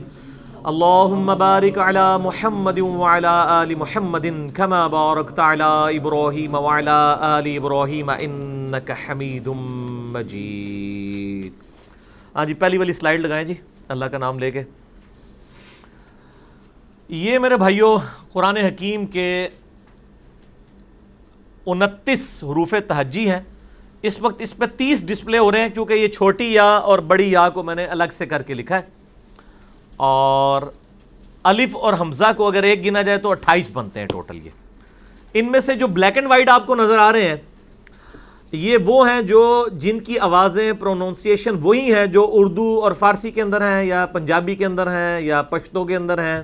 اللہم بارک علی محمد وعلی آل محمد کما بارکت علی ابراہیم وعلی آل ابراہیم انک حمید مجید. ہاں جی پہلی والی سلائیڈ لگائیں جی اللہ کا نام لے کے. یہ میرے بھائیوں قرآن حکیم کے 29 حروف تہجی ہیں. اس وقت اس پہ 30 ڈسپلے ہو رہے ہیں کیونکہ یہ چھوٹی یا اور بڑی یا کو میں نے الگ سے کر کے لکھا ہے. اور الف اور حمزہ کو اگر ایک گنا جائے تو 28 بنتے ہیں ٹوٹل. یہ ان میں سے جو بلیک اینڈ وائٹ آپ کو نظر آ رہے ہیں یہ وہ ہیں جو جن کی آوازیں پروننسیشن وہی ہیں جو اردو اور فارسی کے اندر ہیں یا پنجابی کے اندر ہیں یا پشتو کے اندر ہیں.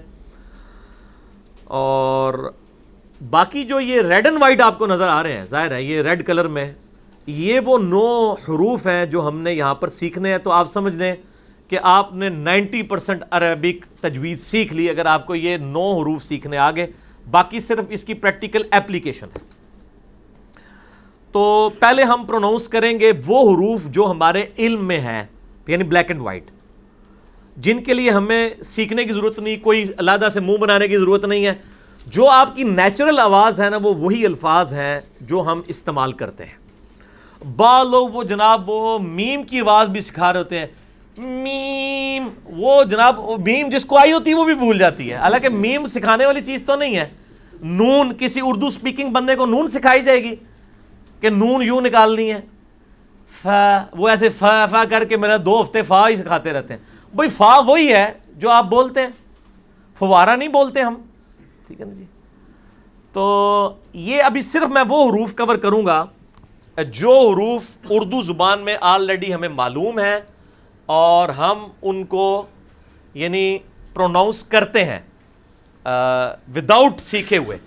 اور باقی جو یہ ریڈ اینڈ وائٹ آپ کو نظر آ رہے ہیں ظاہر ہے یہ ریڈ کلر میں یہ وہ 9 حروف ہیں جو ہم نے یہاں پر سیکھنے ہیں. تو آپ سمجھ لیں کہ آپ نے 90% عربک تجوید سیکھ لی اگر آپ کو یہ 9 حروف سیکھنے آگے. باقی صرف اس کی پریکٹیکل ایپلیکیشن ہے. تو پہلے ہم پروناؤنس کریں گے وہ حروف جو ہمارے علم میں ہیں یعنی بلیک اینڈ وائٹ، جن کے لیے ہمیں سیکھنے کی ضرورت نہیں، کوئی علیحدہ سے منہ بنانے کی ضرورت نہیں ہے. جو آپ کی نیچرل آواز ہے نا وہ وہی الفاظ ہیں جو ہم استعمال کرتے ہیں. بعض لوگ وہ جناب وہ میم کی آواز بھی سکھا رہے ہوتے ہیں. میم وہ جناب میم جس کو آئی ہوتی ہے وہ بھی بھول جاتی ہے. حالانکہ میم سکھانے والی چیز تو نہیں ہے. نون کسی اردو سپیکنگ بندے کو نون سکھائی جائے گی کہ نون یوں نکالنی ہے. فا وہ ایسے فا فا کر کے میرا 2 ہفتے فا ہی سکھاتے رہتے ہیں. بھائی فا وہی ہے جو آپ بولتے ہیں، فوارہ نہیں بولتے ہم. ٹھیک ہے نا جی. تو یہ ابھی صرف میں وہ حروف کور کروں گا جو حروف اردو زبان میں آلریڈی ہمیں معلوم ہیں اور ہم ان کو یعنی پروناؤنس کرتے ہیں وداؤٹ سیکھے ہوئے.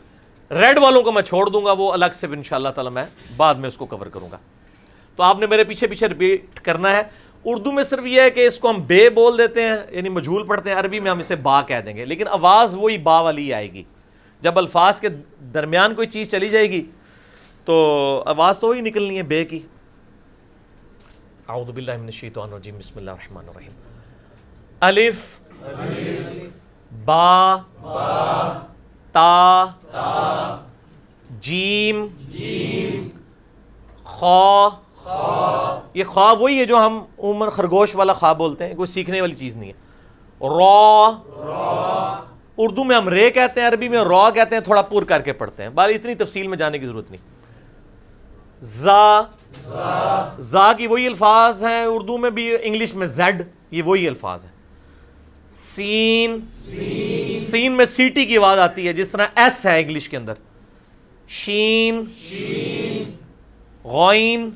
ریڈ والوں کو میں چھوڑ دوں گا، وہ الگ سے انشاءاللہ تعالی میں بعد میں اس کو کور کروں گا. تو آپ نے میرے پیچھے پیچھے ریپیٹ کرنا ہے. اردو میں صرف یہ ہے کہ اس کو ہم بے بول دیتے ہیں, یعنی مجھول پڑھتے ہیں, عربی میں ہم اسے با کہہ دیں گے, لیکن آواز وہی با والی آئے گی. جب الفاظ کے درمیان کوئی چیز چلی جائے گی تو آواز تو وہی نکلنی ہے بے کی. اعوذ باللہ من الشیطان الرجیم, بسم اللہ الرحمن الرحیم. الف با تا جیم خا. یہ خواہ وہی ہے جو ہم عموماً خرگوش والا خواہ بولتے ہیں, کوئی سیکھنے والی چیز نہیں ہے. را, اردو میں ہم رے کہتے ہیں, عربی میں را کہتے ہیں, تھوڑا پور کر کے پڑھتے ہیں, بال اتنی تفصیل میں جانے کی ضرورت نہیں. زا کی وہی الفاظ ہیں اردو میں بھی, انگلش میں زیڈ, یہ وہی الفاظ ہیں. سین میں سی ٹی کی آواز آتی ہے جس طرح ایس ہے انگلش کے اندر. شین غین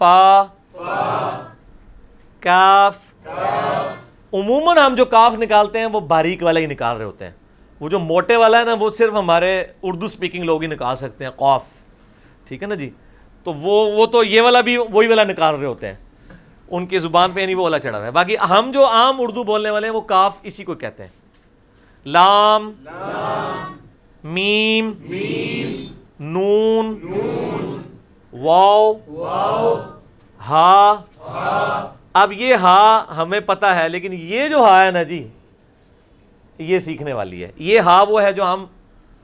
فا کاف. عموماً ہم جو کاف نکالتے ہیں وہ باریک والا ہی نکال رہے ہوتے ہیں, وہ جو موٹے والا ہے نا وہ صرف ہمارے اردو سپیکنگ لوگ ہی نکال سکتے ہیں, قاف, ٹھیک ہے نا جی. تو وہ تو یہ والا بھی وہی والا نکال رہے ہوتے ہیں, ان کی زبان پہ نہیں وہ والا چڑھا ہوا ہے. باقی ہم جو عام اردو بولنے والے ہیں وہ کاف اسی کو کہتے ہیں. لام میم نون واو ہا. اب یہ ہا ہمیں پتہ ہے, لیکن یہ جو ہا ہے نا جی یہ سیکھنے والی ہے. یہ ہا وہ ہے جو ہم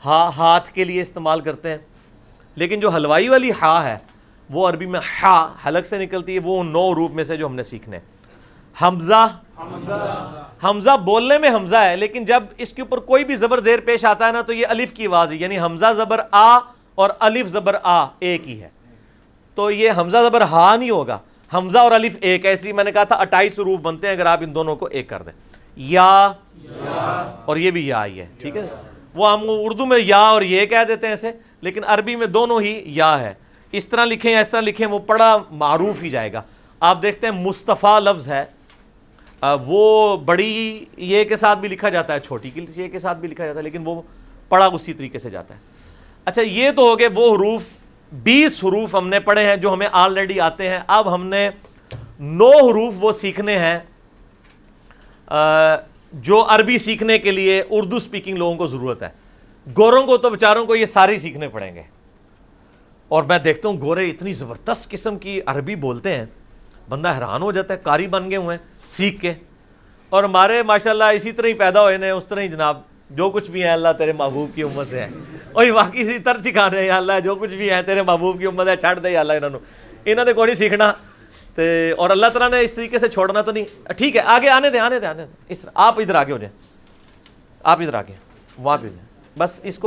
ہاتھ کے لیے استعمال کرتے ہیں, لیکن جو حلوائی والی ہا ہے وہ عربی میں ہا حلق سے نکلتی ہے, وہ 9 حروف میں سے جو ہم نے سیکھنے. حمزہ, حمزہ بولنے میں حمزہ ہے, لیکن جب اس کے اوپر کوئی بھی زبر زیر پیش آتا ہے نا تو یہ الف کی آواز ہے, یعنی حمزہ زبر آ اور الف زبر آ ایک ہی ہے. تو یہ حمزہ زبر ہا نہیں ہوگا, حمزہ اور الف ایک ہے, اس لیے میں نے کہا تھا 28 حروف بنتے ہیں اگر آپ ان دونوں کو ایک کر دیں. یا اور یہ بھی یا ہی ہے, ٹھیک ہے. وہ ہم اردو میں یا اور یہ کہہ دیتے ہیں ایسے, لیکن عربی میں دونوں ہی یا ہے. اس طرح لکھیں یا اس طرح لکھیں وہ بڑا معروف ہی جائے گا. آپ دیکھتے ہیں مصطفیٰ لفظ ہے, وہ بڑی یہ کے ساتھ بھی لکھا جاتا ہے, چھوٹی کی یہ کے ساتھ بھی لکھا جاتا ہے, لیکن وہ پڑھا اسی طریقے سے جاتا ہے. اچھا, یہ تو ہو گئے وہ حروف. 20 حروف ہم نے پڑھے ہیں جو ہمیں آلریڈی آتے ہیں. اب ہم نے 9 حروف وہ سیکھنے ہیں جو عربی سیکھنے کے لیے اردو سپیکنگ لوگوں کو ضرورت ہے. گوروں کو تو بیچاروں کو یہ سارے سیکھنے پڑیں گے, اور میں دیکھتا ہوں گورے اتنی زبردست قسم کی عربی بولتے ہیں, بندہ حیران ہو جاتا ہے, قاری بن گئے ہوئے ہیں سیکھ کے. اور ہمارے ماشاءاللہ اسی طرح ہی پیدا ہوئے ہیں, اس طرح ہی جناب جو کچھ بھی ہے اللہ تیرے محبوب کی امت سے ہے. اور واقعی اسی طرح سکھا رہے ہیں, یا اللہ جو کچھ بھی ہے تیرے محبوب کی امت ہے, چھڑ دے یا اللہ انہوں نے کوئی نہیں سیکھنا. اور اللہ تعالیٰ نے اس طریقے سے چھوڑنا تو نہیں. ٹھیک ہے, آگے آنے دیں اس طرح. آپ ادھر آگے ہو جائیں, آپ ادھر آگے وہاں پہ جائیں, بس اس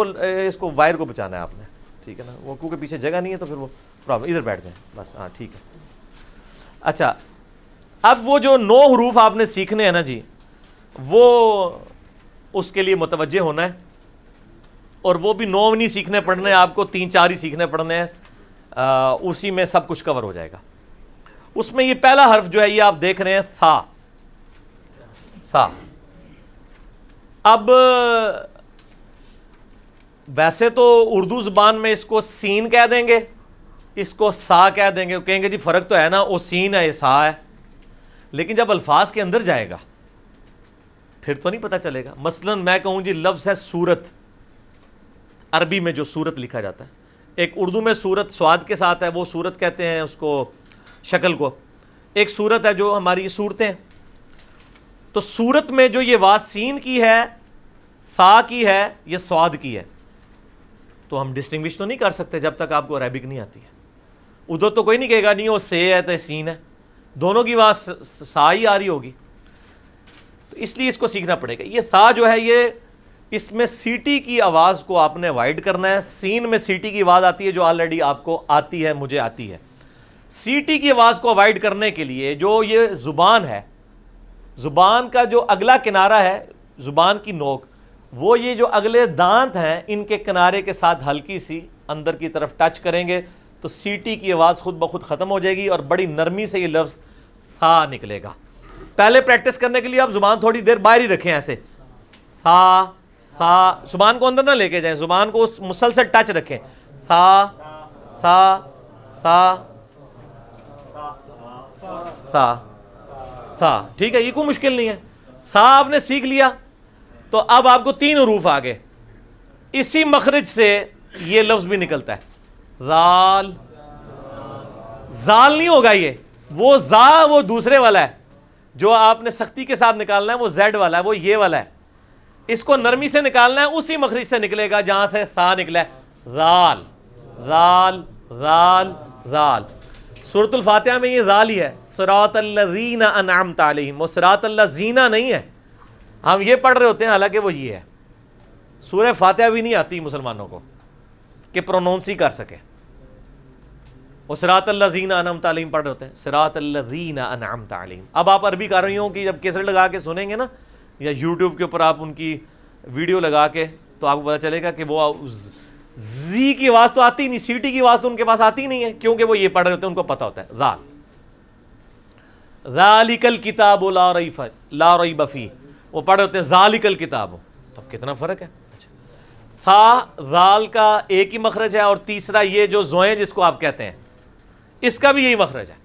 کو وائر کو بچانا ہے آپ نے, ٹھیک ہے نا. وہ کیونکہ پیچھے جگہ نہیں ہے تو پھر وہ پرابلم. ادھر بیٹھ جائیں بس, ہاں ٹھیک ہے. اچھا, اب وہ جو 9 حروف آپ نے سیکھنے ہیں نا جی, وہ اس کے لیے متوجہ ہونا ہے. اور وہ بھی 9 نہیں سیکھنے پڑھنے, آپ کو 3-4 ہی سیکھنے پڑھنے ہیں, اسی میں سب کچھ کور ہو جائے گا. اس میں یہ پہلا حرف جو ہے یہ آپ دیکھ رہے ہیں ثا. ثا. اب ویسے تو اردو زبان میں اس کو سین کہہ دیں گے, اس کو سا کہہ دیں گے, کہیں گے جی فرق تو ہے نا, وہ سین ہے یہ سا ہے. لیکن جب الفاظ کے اندر جائے گا پھر تو نہیں پتہ چلے گا. مثلا میں کہوں جی لفظ ہے سورت, عربی میں جو سورت لکھا جاتا ہے, ایک اردو میں سورت سواد کے ساتھ ہے, وہ سورت کہتے ہیں اس کو شکل کو. ایک سورت ہے جو ہماری صورتیں. تو سورت میں جو یہ واو سین کی ہے, سا کی ہے, یہ سواد کی ہے, تو ہم ڈسٹنگوش تو نہیں کر سکتے جب تک آپ کو عربک نہیں آتی ہے. ادھر تو کوئی نہیں کہے گا نہیں وہ سے ہے تو سین ہے, دونوں کی آواز سا ہی آ رہی ہوگی. تو اس لیے اس کو سیکھنا پڑے گا. یہ سا جو ہے یہ اس میں سیٹی کی آواز کو آپ نے اوائڈ کرنا ہے. سین میں سیٹی کی آواز آتی ہے جو آلریڈی آپ کو آتی ہے, مجھے آتی ہے. سیٹی کی آواز کو اوائڈ کرنے کے لیے جو یہ زبان ہے, زبان کا جو اگلا کنارہ ہے, زبان کی نوک, وہ یہ جو اگلے دانت ہیں ان کے کنارے کے ساتھ ہلکی سی اندر کی طرف ٹچ کریں گے تو سیٹی کی آواز خود بخود ختم ہو جائے گی اور بڑی نرمی سے یہ لفظ ثا نکلے گا. پہلے پریکٹس کرنے کے لیے آپ زبان تھوڑی دیر باہر ہی رکھیں ایسے, ثا ثا, زبان کو اندر نہ لے کے جائیں, زبان کو اس مسل سے ٹچ رکھیں. ثا ثا سا سا سا، ٹھیک ہے، یہ کوئی مشکل نہیں ہے. سا آپ نے سیکھ لیا تو اب آپ کو 3 حروف آگے اسی مخرج سے یہ لفظ بھی نکلتا ہے. زال، زال نہیں ہوگا یہ، وہ زا وہ دوسرے والا ہے جو آپ نے سختی کے ساتھ نکالنا ہے، وہ زیڈ والا ہے، وہ یہ والا ہے. اس کو نرمی سے نکالنا ہے، اسی مخرج سے نکلے گا جہاں سے سا نکلا ہے. زال زال زال زال. سورۃ الفاتحہ میں یہ زال ہی ہے، صراط الذین انعمت علیہم، وہ صراط الذین نہیں ہے. ہم یہ پڑھ رہے ہوتے ہیں حالانکہ وہ یہ ہے. سورہ فاتحہ بھی نہیں آتی مسلمانوں کو کہ پرونونس ہی کر سکے. وہ صراط الذین انعمت علیہم پڑھ رہے ہوتے ہیں، صراط الذین انعمت علیہم. اب آپ عربی کاریوں کی جب کیسٹ لگا کے سنیں گے نا، یا یوٹیوب کے اوپر آپ ان کی ویڈیو لگا کے، تو آپ کو پتہ چلے گا کہ وہ زی کی آواز تو آتی نہیں، سی ٹی کی آواز تو ان کے پاس آتی نہیں ہے، کیونکہ وہ یہ پڑھ رہے ہوتے ہیں، ان کو پتہ ہوتا ہے. زال، ذالک الکتاب لا ریب فیہ، وہ پڑھ رہے ہوتے ہیں ذالک الکتاب. تو کتنا فرق ہے. اچھا، تھا زال کا ایک ہی مخرج ہے، اور تیسرا یہ جو زوئیں جس کو آپ کہتے ہیں اس کا بھی یہی مخرج ہے،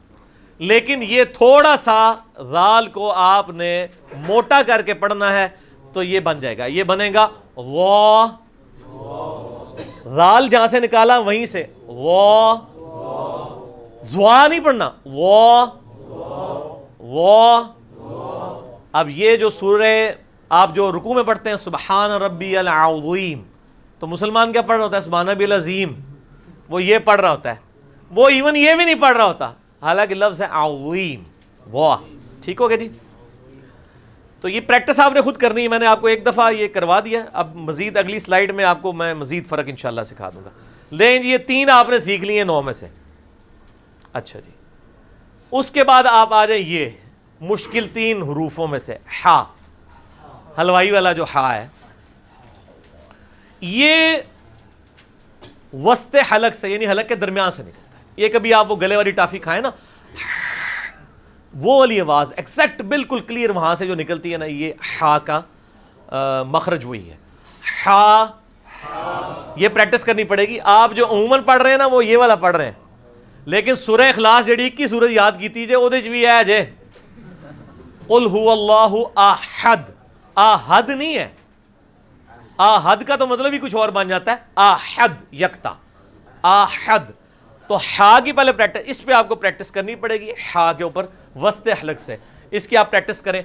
لیکن یہ تھوڑا سا زال کو آپ نے موٹا کر کے پڑھنا ہے تو یہ بن جائے گا، یہ بنے گا وا. زال جہاں سے نکالا وہیں سے وا، زوا نہیں پڑھنا، وا وا. اب یہ جو سورہ آپ جو رکوع میں پڑھتے ہیں سبحان ربی العظیم، تو مسلمان کیا پڑھ رہا ہوتا ہے؟ سبحان ربی العظیم. وہ یہ پڑھ رہا ہوتا ہے، وہ ایون یہ بھی نہیں پڑھ رہا ہوتا، حالانکہ لفظ ہے عظیم. واہ، ٹھیک ہو گیا جی. تو یہ پریکٹس آپ نے خود کرنی ہے، میں نے آپ کو ایک دفعہ یہ کروا دیا، اب مزید اگلی سلائیڈ میں آپ کو میں مزید فرق انشاءاللہ سکھا دوں گا. لیں جی، یہ 3 آپ نے سیکھ لی ہیں 9 میں سے. اچھا جی، اس کے بعد آپ آ جائیں یہ مشکل 3 حروفوں میں سے ہا، حلوائی والا جو ہا ہے، یہ وسط حلق سے یعنی حلق کے درمیان سے نکلتا ہے. یہ کبھی آپ وہ گلے والی ٹافی کھائیں نا، وہ والی آواز ایکزیکٹ بالکل کلیئر وہاں سے جو نکلتی ہے نا، یہ ہا کا مخرج وہی ہے. ہا، یہ پریکٹس کرنی پڑے گی. آپ جو عموماً پڑھ رہے ہیں نا وہ یہ والا پڑھ رہے ہیں، لیکن سورہ اخلاص جڑی 21 سورج یاد کیتی جے اودے چ بھی ہے جے قل هو اللہ احد. احد نہیں ہے، احد کا تو مطلب ہی کچھ اور بن جاتا ہے، احد یکتا، احد. تو ہا کی پہلے پریکٹس، اس پہ آپ کو پریکٹس کرنی پڑے گی ہا کے اوپر وسط حلق سے. اس کی آپ پریکٹس کریں،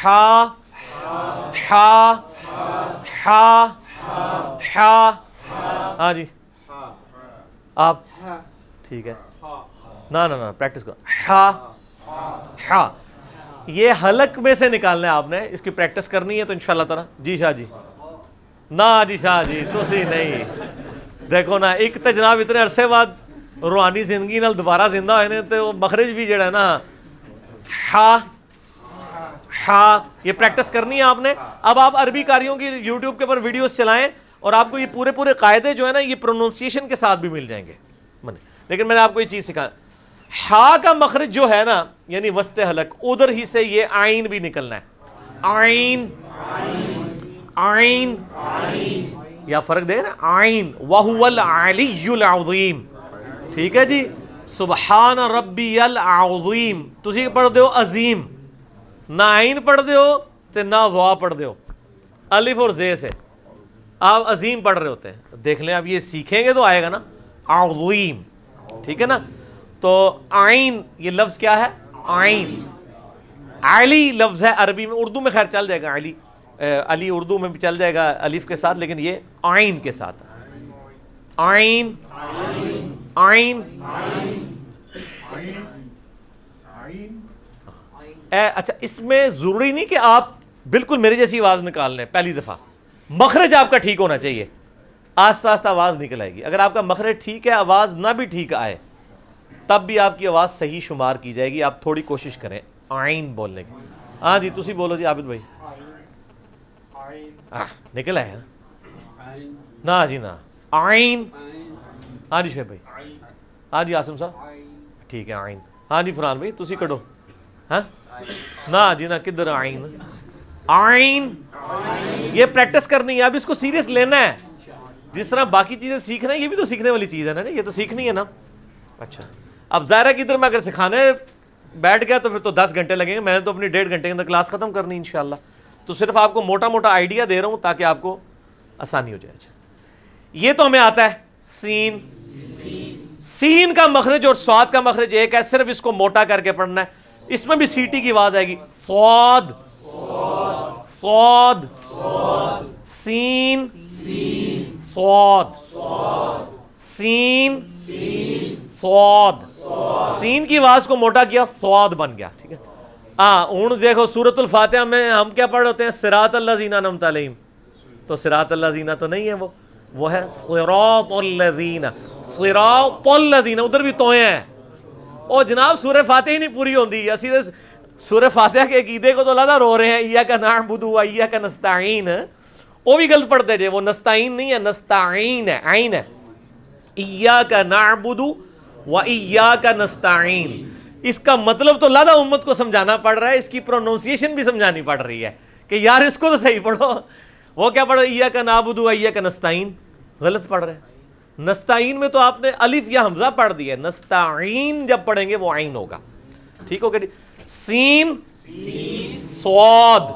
ہا ہا ہا ہا. ہاں جی آپ ٹھیک ہے، نہ پریکٹس کرو. ہا ہا، یہ حلق میں سے نکالنا ہے آپ نے، اس کی پریکٹس کرنی ہے تو انشاءاللہ تعالی. جی شاہ جی، نہ جی شاہ جی تسی نہیں، دیکھو نا ایک تو جناب اتنے عرصے بعد روحانی زندگی نال دوبارہ زندہ ہوئے نے، تو مخرج بھی جڑا ہے نا ہا ہا، یہ پریکٹس کرنی ہے آپ نے. اب آپ عربی کاریوں کی یوٹیوب کے اوپر ویڈیوز چلائیں اور آپ کو یہ پورے قاعدے جو ہے نا یہ پروننسیشن کے ساتھ بھی مل جائیں گے. لیکن میں نے آپ کو یہ چیز سکھا، ہا کا مخرج جو ہے نا یعنی وسط حلق، ادھر ہی سے یہ آئین بھی نکلنا ہے. آئین آئین، یا فرق دے نا، آئین وَهُوَ الْعَلِيُّ الْعَظِيمُ. ٹھیک ہے جی، سبحان ربی العظیم. تسی پڑھ دیو عظیم، نہ آئین پڑھ دیو تے نہ وا پڑھ دیو، الف اور زے سے آپ عظیم پڑھ رہے ہوتے ہیں. دیکھ لیں آپ یہ سیکھیں گے تو آئے گا نا عظیم. ٹھیک ہے نا. تو آئین یہ لفظ کیا ہے؟ آئین. علی لفظ ہے عربی میں، اردو میں خیر چل جائے گا علی، علی اردو میں بھی چل جائے گا الف کے ساتھ، لیکن یہ آئین کے ساتھ. آئین آئین. اچھا، اس میں ضروری نہیں کہ آپ بالکل میری جیسی آواز نکال لیں پہلی دفعہ، مخرج آپ کا ٹھیک ہونا چاہیے، آہستہ آہستہ آواز نکل آئے گی. اگر آپ کا مخرج ٹھیک ہے، آواز نہ بھی ٹھیک آئے تب بھی آپ کی آواز صحیح شمار کی جائے گی. آپ تھوڑی کوشش کریں آئین بولنے کی. ہاں جی تسی بولو جی عابد بھائی. نکل آیا نا جی، نہ آئین. ہاں جی شعیب بھائی. ہاں جی عاصم صاحب ٹھیک ہے آئین. ہاں جی فرحان بھائی تسی کڈو. ہاں نہ جی نہ، کدھر آئین؟ آئین. یہ پریکٹس کرنی ہے، اب اس کو سیریس لینا ہے. جس طرح باقی چیزیں سیکھنا ہے، یہ بھی تو سیکھنے والی چیز ہے نا، یہ تو سیکھنی ہے نا. اچھا اب ظاہر ہے کہ ادھر میں اگر سکھانے بیٹھ گیا تو پھر تو 10 گھنٹے لگیں گے. میں نے تو اپنی 1.5 گھنٹے کے اندر کلاس ختم کرنی انشاءاللہ. تو صرف آپ کو موٹا موٹا آئیڈیا دے رہا ہوں تاکہ آپ کو آسانی ہو جائے. اچھا یہ تو ہمیں آتا ہے سین. سین کا مخرج اور سواد کا مخرج ایک ہے, صرف اس کو موٹا کر کے پڑھنا ہے. اس میں بھی سیٹی کی آواز آئے گی. سواد سواد سین سواد سین سواد. سین کی آواز کو موٹا کیا, سواد بن گیا. ٹھیک ہے. ہوں دیکھو سورۃ الفاتحہ میں ہم کیا پڑھ ہوتے ہیں, صراط الذین انعمت علیہم. تو صراط الذین تو نہیں ہے, وہ ہے صراط الذین. صراط الذین ادھر بھی توئیں ہیں. او جناب سورہ فاتحہ ہی نہیں پوری ہوندی. اسی سورہ فاتحہ کے عقیدے کو تو لادہ رو رہے ہیں, ایاک نعبد و ایاک نستعین. وہ بھی غلط پڑھتے جے, وہ نستعین نہیں ہے, نستعین ہے, عین ہے. ایاک نعبد و ایاک نستعین. اس کا مطلب تو لادہ امت کو سمجھانا پڑ رہا ہے, اس کی پروننسیشن بھی سمجھانی پڑ رہی ہے کہ یار اس کو تو صحیح پڑھو. وہ کیا پڑھ رہے, ایاک نعبد و ایاک نستعین, غلط پڑھ رہے ہیں. نستعین میں تو آپ نے الف یا حمزہ پڑھ دیا, نستعین جب پڑھیں گے وہ عین ہوگا. ٹھیک ہوگا جی. سین صاد,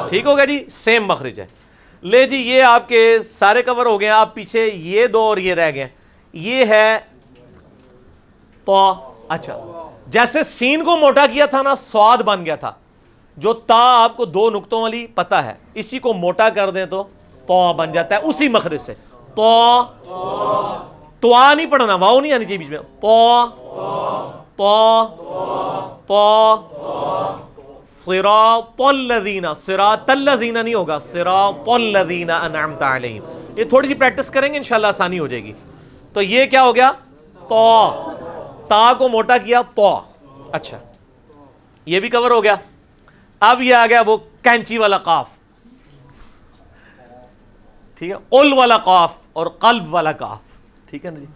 ٹھیک ہوگا جی, سیم مخرج ہے. لے جی یہ آپ کے سارے کور ہو گئے. آپ پیچھے یہ دو اور یہ رہ گئے. یہ ہے تو. اچھا جیسے سین کو موٹا کیا تھا نا, سواد بن گیا تھا. جو تا آپ کو 2 نقطوں والی پتہ ہے, اسی کو موٹا کر دیں تو تو بن جاتا ہے اسی مخرج سے. تو نہیں پڑھنا, واؤ نہیں آنی چاہیے بیچ میں. صراط الذین, صراط الذین نہیں ہوگا, صراط الذین انعمت علیہم. یہ تھوڑی سی پریکٹس کریں گے انشاءاللہ آسانی ہو جائے گی. تو یہ کیا ہو گیا, تو تا کو موٹا کیا تو. اچھا یہ بھی کور ہو گیا. اب یہ آ گیا وہ کینچی والا قاف. ٹھیک ہے, اول والا قاف اور قلب والا قاف. ٹھیک ہے نا جی.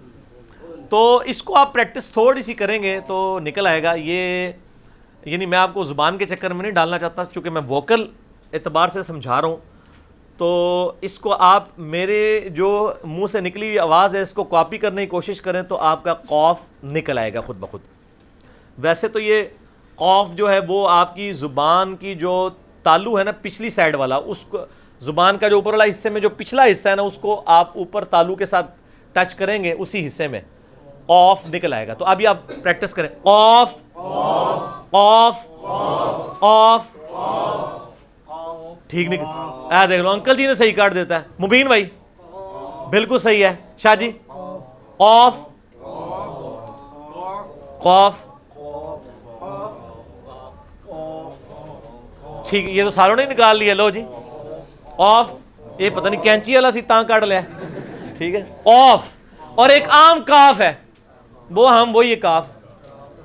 تو اس کو آپ پریکٹس تھوڑی سی کریں گے تو نکل آئے گا. یہ یعنی میں آپ کو زبان کے چکر میں نہیں ڈالنا چاہتا, چونکہ میں ووکل اعتبار سے سمجھا رہا ہوں. تو اس کو آپ میرے جو منہ سے نکلی ہوئی آواز ہے اس کو کاپی کرنے کی کوشش کریں تو آپ کا قاف نکل آئے گا خود بخود. ویسے تو یہ قاف جو ہے وہ آپ کی زبان کی جو تالو ہے نا پچھلی سائڈ والا, اس کو زبان کا جو اوپر والا حصے میں جو پچھلا حصہ ہے نا اس کو آپ اوپر تالو کے ساتھ ٹچ کریں گے, اسی حصے میں قاف نکل آئے گا. تو ابھی آپ پریکٹس کریں. قاف قاف قاف. ٹھیک نکل, دیکھ لو انکل جی نے صحیح کاٹ دیتا ہے. مبین بھائی بالکل صحیح ہے. شاہ جی قاف قاف. ٹھیک, یہ تو ساروں نے نکال لیا. لو جی قاف, یہ پتہ نہیں کینچی والا سی تاں کاٹ لیا. ٹھیک ہے قاف. اور ایک عام کاف ہے, وہ ہم وہی کاف.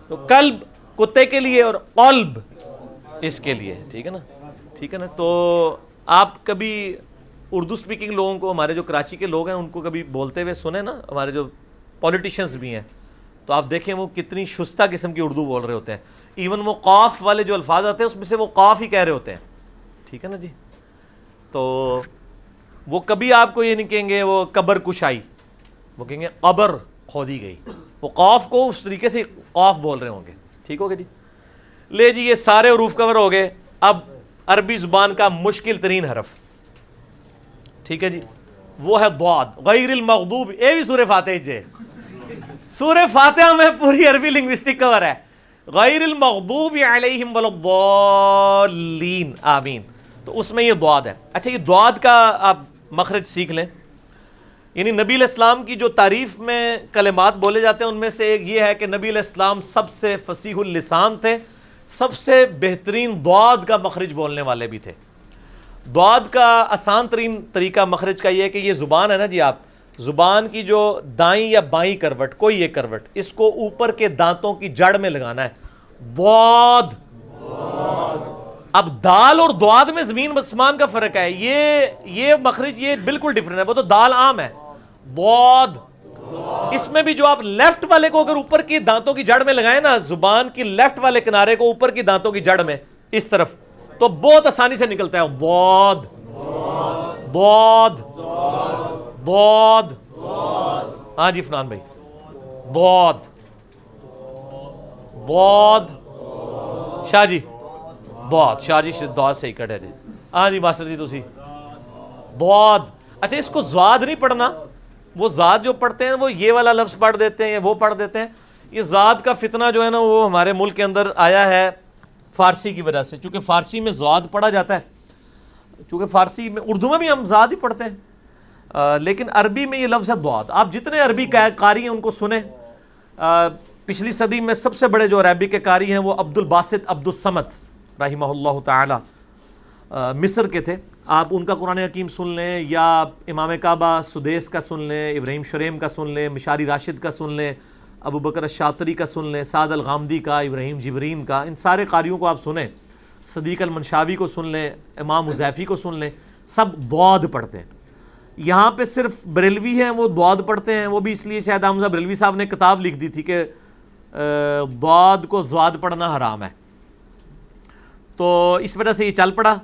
تو قلب کتے کے لیے اور قلب اس کے لیے. ٹھیک ہے نا, ٹھیک ہے نا. تو آپ کبھی اردو سپیکنگ لوگوں کو, ہمارے جو کراچی کے لوگ ہیں ان کو کبھی بولتے ہوئے سنیں نا, ہمارے جو پولیٹیشنز بھی ہیں, تو آپ دیکھیں وہ کتنی شستہ قسم کی اردو بول رہے ہوتے ہیں. ایون وہ قاف والے جو الفاظ آتے ہیں اس میں سے وہ قاف ہی کہہ رہے ہوتے ہیں. ٹھیک ہے نا جی. تو وہ کبھی آپ کو یہ نہیں کہیں گے وہ قبر کشائی, وہ کہیں گے قبر کھودی گئی. وہ قاف کو اس طریقے سے قاف بول رہے ہوں گے. ٹھیک ہو گیا جی. لے جی یہ سارے حروف کور ہو گئے. اب عربی زبان کا مشکل ترین حرف, ٹھیک ہے جی, وہ ہے ضاد. غیر المغضوب, یہ بھی سورہ فاتحہ جے, سورہ فاتحہ میں پوری عربی لنگوسٹک کور ہے. غیر المغضوب علیہم ولا الضالین آمین. تو اس میں یہ ضاد ہے. اچھا یہ ضاد کا آپ مخرج سیکھ لیں. یعنی نبی علیہ السلام کی جو تعریف میں کلمات بولے جاتے ہیں ان میں سے ایک یہ ہے کہ نبی علیہ السلام سب سے فصیح اللسان تھے, سب سے بہترین ضاد کا مخرج بولنے والے بھی تھے. ضاد کا آسان ترین طریقہ مخرج کا یہ ہے کہ یہ زبان ہے نا جی, آپ زبان کی جو دائیں یا بائیں کروٹ, کوئی ایک کروٹ, اس کو اوپر کے دانتوں کی جڑ میں لگانا ہے. ضاد. اب دال اور ضاد میں زمین آسمان کا فرق ہے. یہ مخرج یہ بالکل ڈیفرنٹ ہے. وہ تو دال عام ہے, ضاد. اس میں بھی جو آپ لیفٹ والے کو اگر اوپر کی دانتوں کی جڑ میں لگائیں نا, زبان کی لیفٹ والے کنارے کو اوپر کی دانتوں کی جڑ میں اس طرف, تو بہت آسانی سے نکلتا ہے ضاد ضاد ضاد. ہاں جی فنان بھائی, ضاد. ضاد شاہ جی ضاد شاہ جی ضاد صحیح کٹ ہے جی. ہاں جی ماسٹر جی تسی ضاد. اچھا اس کو زاد نہیں پڑھنا, وہ زاد جو پڑھتے ہیں وہ یہ والا لفظ پڑھ دیتے ہیں, وہ پڑھ دیتے ہیں. یہ زاد کا فتنہ جو ہے نا وہ ہمارے ملک کے اندر آیا ہے فارسی کی وجہ سے, چونکہ فارسی میں زاد پڑھا جاتا ہے, چونکہ فارسی میں, اردو میں بھی ہم زاد ہی پڑھتے ہیں, لیکن عربی میں یہ لفظ ہے ضاد. آپ جتنے عربی قاری ہیں ان کو سنیں. پچھلی صدی میں سب سے بڑے جو عربی کے قاری ہیں وہ عبد الباسط عبد الصمد رحمہ اللہ تعالی مصر کے تھے. آپ ان کا قرآن حکیم سن لیں, یا امام کعبہ سدیس کا سن لیں, ابراہیم شریم کا سن لیں, مشاری راشد کا سن لیں, ابو بکر الشاطری کا سن لیں, سعد الغامدی کا, ابراہیم جبرین کا, ان سارے قاریوں کو آپ سنیں. صدیق المنشاوی کو سن لیں, امام مزیفی کو سن لیں, سب ضاد پڑھتے ہیں. یہاں پہ صرف بریلوی ہیں وہ ضاد پڑھتے ہیں, وہ بھی اس لیے شاید حمزہ بریلوی صاحب نے کتاب لکھ دی تھی کہ ضاد کو زواد پڑھنا حرام ہے, تو اس وجہ سے یہ چل پڑا.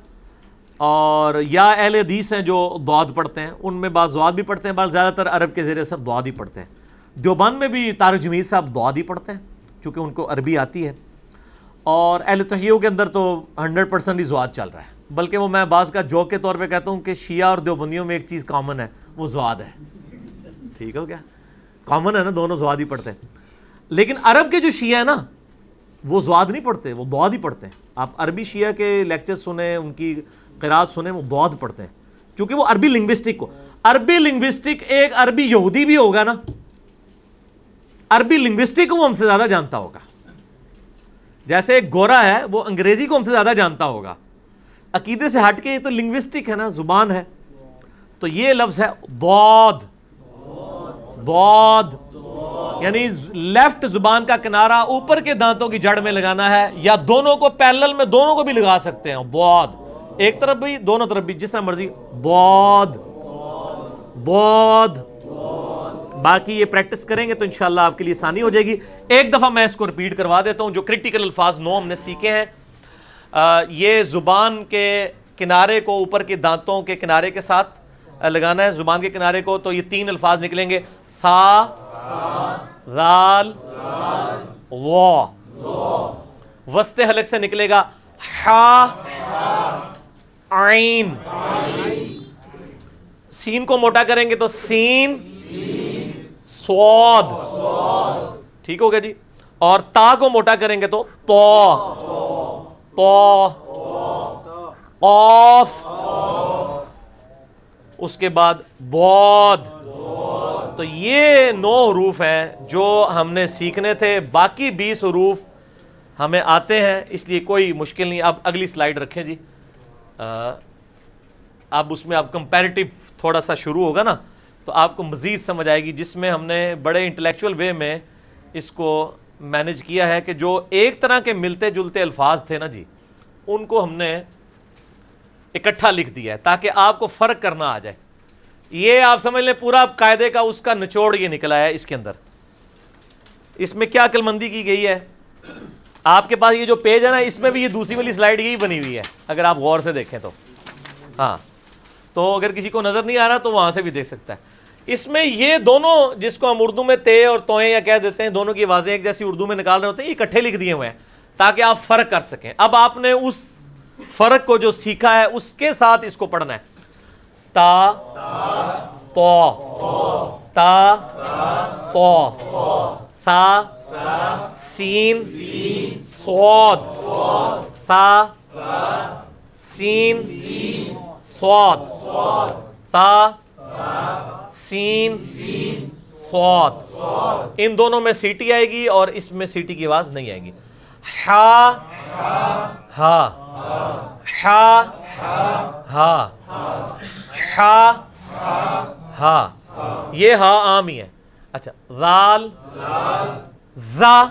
اور یا اہل حدیث ہیں جو ضاد پڑھتے ہیں, ان میں بعض ضاد بھی پڑھتے ہیں, بعض زیادہ تر عرب کے زیر اثر ضاد ہی پڑھتے ہیں. دیوبند میں بھی طارق جمیل صاحب ضاد ہی پڑھتے ہیں چونکہ ان کو عربی آتی ہے. اور اہل تحیہ کے اندر تو 100% ہی ضاد چل رہا ہے, بلکہ وہ میں بعض کا جوک کے طور پہ کہتا ہوں کہ شیعہ اور دیوبندیوں میں ایک چیز کامن ہے, وہ ضاد ہے. ٹھیک ہو گیا, کامن ہے نا, دونوں ضاد ہی پڑھتے ہیں. لیکن عرب کے جو شیعہ ہیں نا وہ ضاد نہیں پڑھتے, وہ ضاد ہی پڑھتے ہیں. آپ عربی شیعہ کے لیکچر سنیں, ان کی قرات سنیں, وہ ضاد پڑھتے ہیں کیونکہ وہ عربی لنگوسٹک کو, عربی لنگوسٹک ایک عربی یہودی بھی ہوگا نا, عربی لنگوسٹک کو وہ ہم سے زیادہ جانتا ہوگا. جیسے ایک گورا ہے وہ انگریزی کو ہم سے زیادہ جانتا ہوگا. عقیدے سے ہٹ کے یہ تو لنگوسٹک ہے نا, زبان ہے. تو یہ لفظ ہے ضاد. ضاد یعنی لیفٹ زبان کا کنارہ اوپر کے دانتوں کی جڑ میں لگانا ہے, یا دونوں کو پیرلل میں دونوں کو بھی لگا سکتے ہیں. ضاد ایک طرف بھی دونوں طرف بھی جس طرح مرضی. ضاد ضاد. باقی یہ پریکٹس کریں گے تو انشاءاللہ آپ کے لیے آسانی ہو جائے گی. ایک دفعہ میں اس کو ریپیٹ کروا دیتا ہوں جو کریٹیکل الفاظ 9 ہم نے سیکھے ہیں. یہ زبان کے کنارے کو اوپر کے دانتوں کے کنارے کے ساتھ لگانا ہے, زبان کے کنارے کو. تو یہ 3 الفاظ نکلیں گے, ثا, ذال, وا. وسط حلق سے نکلے گا حا, عین. سین کو موٹا کریں گے تو سین, صاد. ٹھیک ہو گیا جی. اور تا کو موٹا کریں گے تو تو, قاف. اس کے بعد بعد. تو یہ 9 حروف ہیں جو ہم نے سیکھنے تھے. باقی 20 حروف ہمیں آتے ہیں, اس لیے کوئی مشکل نہیں. اب اگلی سلائیڈ رکھیں جی. اب اس میں اب کمپیریٹیو تھوڑا سا شروع ہوگا نا تو آپ کو مزید سمجھ آئے گی, جس میں ہم نے بڑے انٹلیکچوئل وے میں اس کو مینج کیا ہے کہ جو ایک طرح کے ملتے جلتے الفاظ تھے نا جی, ان کو ہم نے اکٹھا لکھ دیا ہے تاکہ آپ کو فرق کرنا آ جائے. یہ آپ سمجھ لیں پورا قاعدے کا اس کا نچوڑ یہ نکلا ہے اس کے اندر. اس میں کیا عقل مندی کی گئی ہے, آپ کے پاس یہ جو پیج ہے نا اس میں بھی یہ دوسری والی سلائیڈ یہی بنی ہوئی ہے اگر آپ غور سے دیکھیں تو. ہاں تو اگر کسی کو نظر نہیں آ رہا تو وہاں سے بھی دیکھ سکتا ہے. اس میں یہ دونوں جس کو ہم اردو میں تے اور توئیں یا کہہ دیتے ہیں, دونوں کی آوازیں ایک جیسی اردو میں نکال رہے ہوتے ہیں, یہ اکٹھے لکھ دیے ہوئے ہیں تاکہ آپ فرق کر سکیں. اب آپ نے اس فرق کو جو سیکھا ہے اس کے ساتھ اس کو پڑھنا ہے. تا, تو, تا, تو, ثا, سین, صاد, ثا, سین, صاد, تا, سین, صاد. ان دونوں میں سیٹی آئے گی اور اس میں سیٹی کی آواز نہیں آئے گی. ہا, ہا, ہا, ہا, ہا, ہا. یہ ہا عام ہی ہے. اچھا ذال, زا,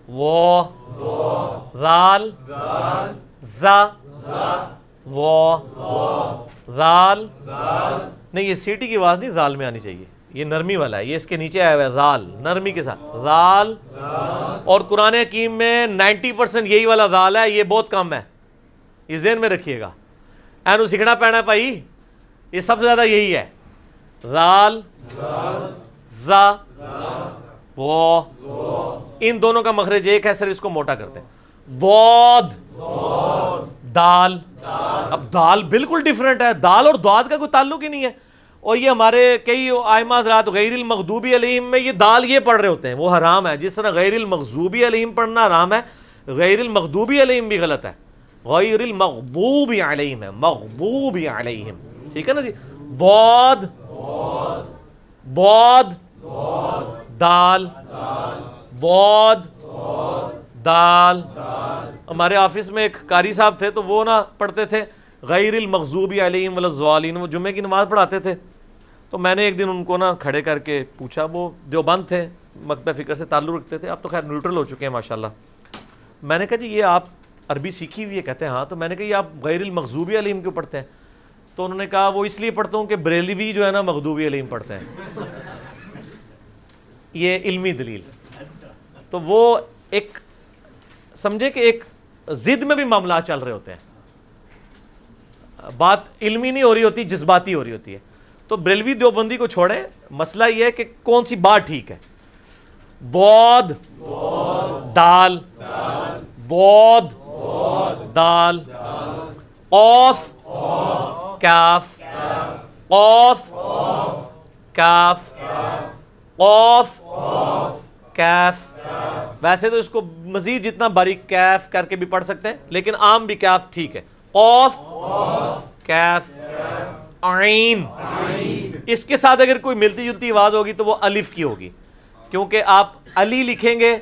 وہ, ذال, زا, وہ, ذال. نہیں یہ سیٹی کی آواز نہیں ذال میں آنی چاہیے, یہ نرمی والا ہے, یہ اس کے نیچے آیا ہوا ہے ذال, نرمی کے ساتھ ذال. اور قرآن حکیم میں 90% یہی والا ذال ہے, یہ بہت کم ہے, یہ ذہن میں رکھیے گا. اینو سیکھنا پینا بھائی, یہ سب سے زیادہ یہی ہے. ذال, زا, وہ ان دونوں کا مخرج ایک ہے، صرف اس کو موٹا کرتے ہیں. بود دال. اب دال بالکل ڈیفرنٹ ہے، دال اور دعات کا کوئی تعلق ہی نہیں ہے. اور یہ ہمارے کئی ائمہ حضرات غیر المغضوبی علیہم میں یہ دال یہ پڑھ رہے ہوتے ہیں، وہ حرام ہے. جس طرح غیر المغضوبی علیہم پڑھنا حرام ہے، غیر المغضوبی علیہم بھی غلط ہے. غیر المغضوب علیہم ہے، مغضوب علیہم. ٹھیک ہے نا جی. بود بود دال بود دال. ہمارے آفس میں ایک قاری صاحب تھے تو وہ نا پڑھتے تھے غیر المغضوب علیہم ولا الضالین. وہ جمعے کی نماز پڑھاتے تھے تو میں نے ایک دن ان کو نا کھڑے کر کے پوچھا، وہ دیوبند تھے، مکتبہ فکر سے تعلق رکھتے تھے، اب تو خیر نیوٹرل ہو چکے ہیں ماشاءاللہ. میں نے کہا جی یہ آپ عربی سیکھی ہوئی ہے؟ کہتے ہیں ہاں. تو میں نے کہا یہ آپ غیر المغضوبی علیہم کیوں پڑھتے ہیں؟ تو انہوں نے کہا وہ اس لیے پڑھتا ہوں کہ بریلوی جو ہے نا مغضوبی علیہم پڑھتے ہیں. یہ علمی دلیل. تو وہ ایک سمجھے کہ ایک ضد میں بھی معاملات چل رہے ہوتے ہیں، بات علمی نہیں ہو رہی ہوتی، جذباتی ہو رہی ہوتی ہے. تو بریلوی دیوبندی کو چھوڑیں، مسئلہ یہ ہے کہ کون سی بات ٹھیک ہے. بود دال بود دال. قوف کاف قوف کاف قوف کیف. ویسے تو اس کو مزید جتنا باریک کیف کر کے بھی پڑھ سکتے ہیں، لیکن عام بھی کیف ٹھیک ہے. قوف کیف عین. اس کے ساتھ اگر کوئی ملتی جلتی آواز ہوگی تو وہ الف کی ہوگی، کیونکہ آپ علی لکھیں گے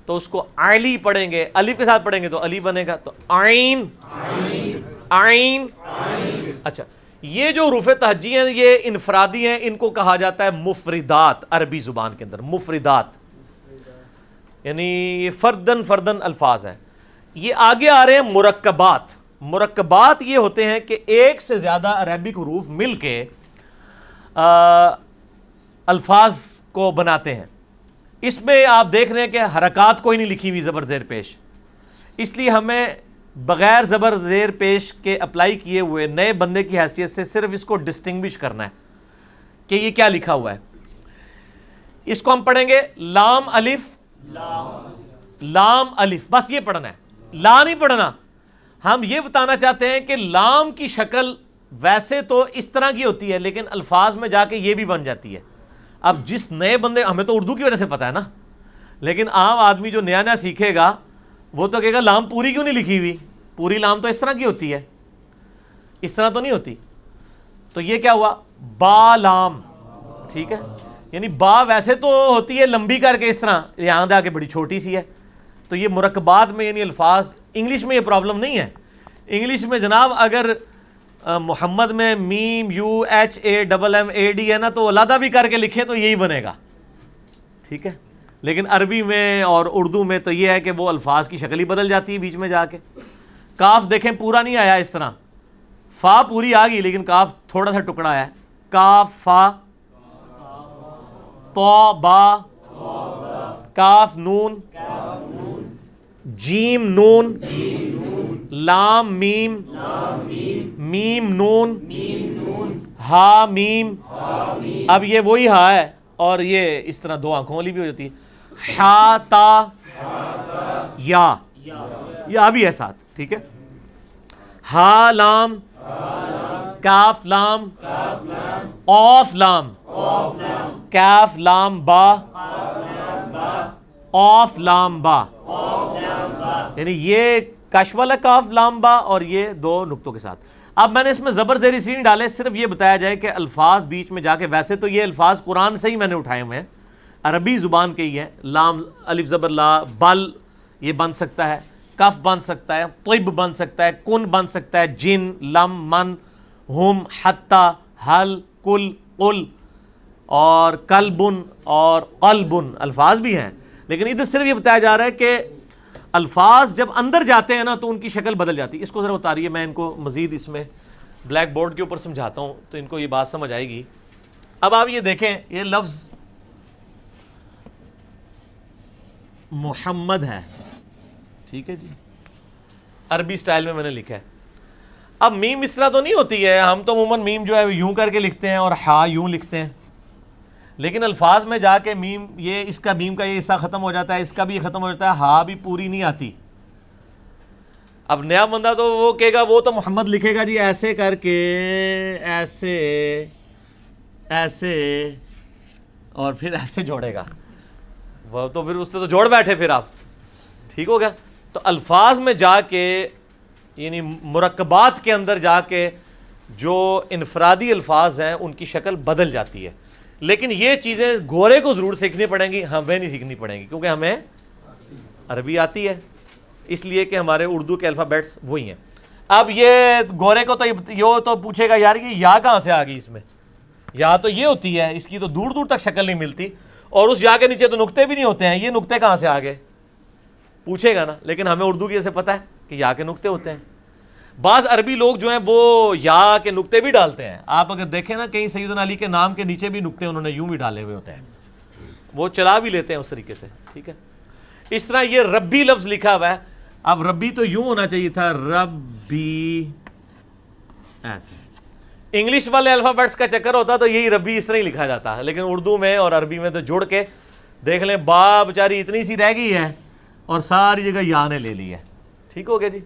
تو اس کو علی پڑھیں گے، الف کے ساتھ پڑھیں گے تو علی بنے گا. تو عین عین. اچھا، یہ جو حروف تہجی ہیں یہ انفرادی ہیں، ان کو کہا جاتا ہے مفردات. عربی زبان کے اندر مفردات یعنی یہ فردن فردن الفاظ ہیں. یہ آگے آ رہے ہیں مرکبات. مرکبات یہ ہوتے ہیں کہ ایک سے زیادہ عربک حروف مل کے الفاظ کو بناتے ہیں. اس میں آپ دیکھ رہے ہیں کہ حرکات کوئی نہیں لکھی ہوئی زبر زیر پیش، اس لیے ہمیں بغیر زبر زیر پیش کے اپلائی کیے ہوئے نئے بندے کی حیثیت سے صرف اس کو ڈسٹنگوش کرنا ہے کہ یہ کیا لکھا ہوا ہے. اس کو ہم پڑھیں گے لام الف لام الف، بس یہ پڑھنا ہے، لا نہیں پڑھنا. ہم یہ بتانا چاہتے ہیں کہ لام کی شکل ویسے تو اس طرح کی ہوتی ہے لیکن الفاظ میں جا کے یہ بھی بن جاتی ہے. اب جس نئے بندے، ہمیں تو اردو کی وجہ سے پتا ہے نا، لیکن عام آدمی جو نیا نیا سیکھے گا وہ تو کہے گا لام پوری کیوں نہیں لکھی ہوئی؟ پوری لام تو اس طرح کی ہوتی ہے، اس طرح تو نہیں ہوتی. تو یہ کیا ہوا؟ با لام. ٹھیک ہے، یعنی با ویسے تو ہوتی ہے لمبی کر کے اس طرح، یہاں دے آ کے بڑی چھوٹی سی ہے. تو یہ مرکبات میں یعنی الفاظ، انگلش میں یہ پرابلم نہیں ہے. انگلش میں جناب اگر محمد میں میم U H A double M A D ہے نا تو علیحدہ بھی کر کے لکھیں تو یہی بنے گا. ٹھیک ہے، لیکن عربی میں اور اردو میں تو یہ ہے کہ وہ الفاظ کی شکل ہی بدل جاتی ہے بیچ میں جا کے. کاف دیکھیں پورا نہیں آیا اس طرح، فا پوری آ گئی لیکن کاف تھوڑا سا ٹکڑا ہے. کاف فا تو با کاف نون جیم نون لام میم میم نون ہا میم. اب یہ وہی ہا ہے اور یہ اس طرح دو آنکھوں والی بھی ہو جاتی ہے. ہا تا یا بھی ہے ساتھ. ٹھیک ہے، ہا لام کاف لام قاف لام کاف لام با قاف لام با. یعنی یہ کش والا کاف لام با اور یہ دو نقطوں کے ساتھ. اب میں نے اس میں زبر زیر سین ڈالے صرف یہ بتایا جائے کہ الفاظ بیچ میں جا کے، ویسے تو یہ الفاظ قرآن سے ہی میں نے اٹھائے ہوئے ہیں، عربی زبان کے ہی ہیں. لام الف زبر لا، بل یہ بن سکتا ہے، کف بن سکتا ہے، طب بن سکتا ہے، کن بن سکتا ہے، جن لم من ہم حتی حل کل قل اور کلبن اور قلبن الفاظ بھی ہیں. لیکن ادھر صرف یہ بتایا جا رہا ہے کہ الفاظ جب اندر جاتے ہیں نا تو ان کی شکل بدل جاتی ہے. اس کو ذرا اتاریے، میں ان کو مزید اس میں بلیک بورڈ کے اوپر سمجھاتا ہوں تو ان کو یہ بات سمجھ آئے گی. اب آپ یہ دیکھیں، یہ لفظ محمد ہے، ٹھیک ہے جی، عربی سٹائل میں نے لکھا ہے. اب میم اس طرح تو نہیں ہوتی ہے، ہم تو عموماً میم جو ہے یوں کر کے لکھتے ہیں اور ہا یوں لکھتے ہیں، لیکن الفاظ میں جا کے میم یہ اس کا میم کا یہ حصہ ختم ہو جاتا ہے، اس کا بھی ختم ہو جاتا ہے، ہاں بھی پوری نہیں آتی. اب نیا بندہ تو وہ کہے گا وہ تو محمد لکھے گا جی ایسے کر کے، ایسے ایسے اور پھر ایسے جوڑے گا، وہ تو پھر اس سے تو جوڑ بیٹھے پھر آپ. ٹھیک ہو گیا. تو الفاظ میں جا کے یعنی مرکبات کے اندر جا کے جو انفرادی الفاظ ہیں ان کی شکل بدل جاتی ہے. لیکن یہ چیزیں گورے کو ضرور سیکھنی پڑیں گی، ہمیں نہیں سیکھنی پڑیں گی کیونکہ ہمیں عربی آتی ہے، اس لیے کہ ہمارے اردو کے الفابیٹس وہی ہیں. اب یہ گورے کو تو یہ تو پوچھے گا یار یہ یا کہاں سے آ گئی، اس میں یا تو یہ ہوتی ہے، اس کی تو دور دور تک شکل نہیں ملتی، اور اس یا کے نیچے تو نقطے بھی نہیں ہوتے ہیں، یہ نقطے کہاں سے آ گئے پوچھے گا نا. لیکن ہمیں اردو کی جیسے پتہ ہے کہ یا کے نقطے ہوتے ہیں. بعض عربی لوگ جو ہیں وہ یا کے نقطے بھی ڈالتے ہیں. آپ اگر دیکھیں نا کہیں سیدنا علی کے نام کے نیچے بھی نقطے انہوں نے یوں بھی ڈالے ہوئے ہوتے ہیں، وہ چلا بھی لیتے ہیں اس طریقے سے. ٹھیک ہے. اس طرح یہ ربی لفظ لکھا ہوا ہے. اب ربی تو یوں ہونا چاہیے تھا، ربی ایسے. انگلش والے الفابیٹس کا چکر ہوتا تو یہی ربی اس طرح ہی لکھا جاتا ہے، لیکن اردو میں اور عربی میں تو جوڑ کے دیکھ لیں، با بیچاری اتنی سی رہ گئی ہے اور ساری جگہ یا نے لے لی ہے. ٹھیک ہو گیا جی.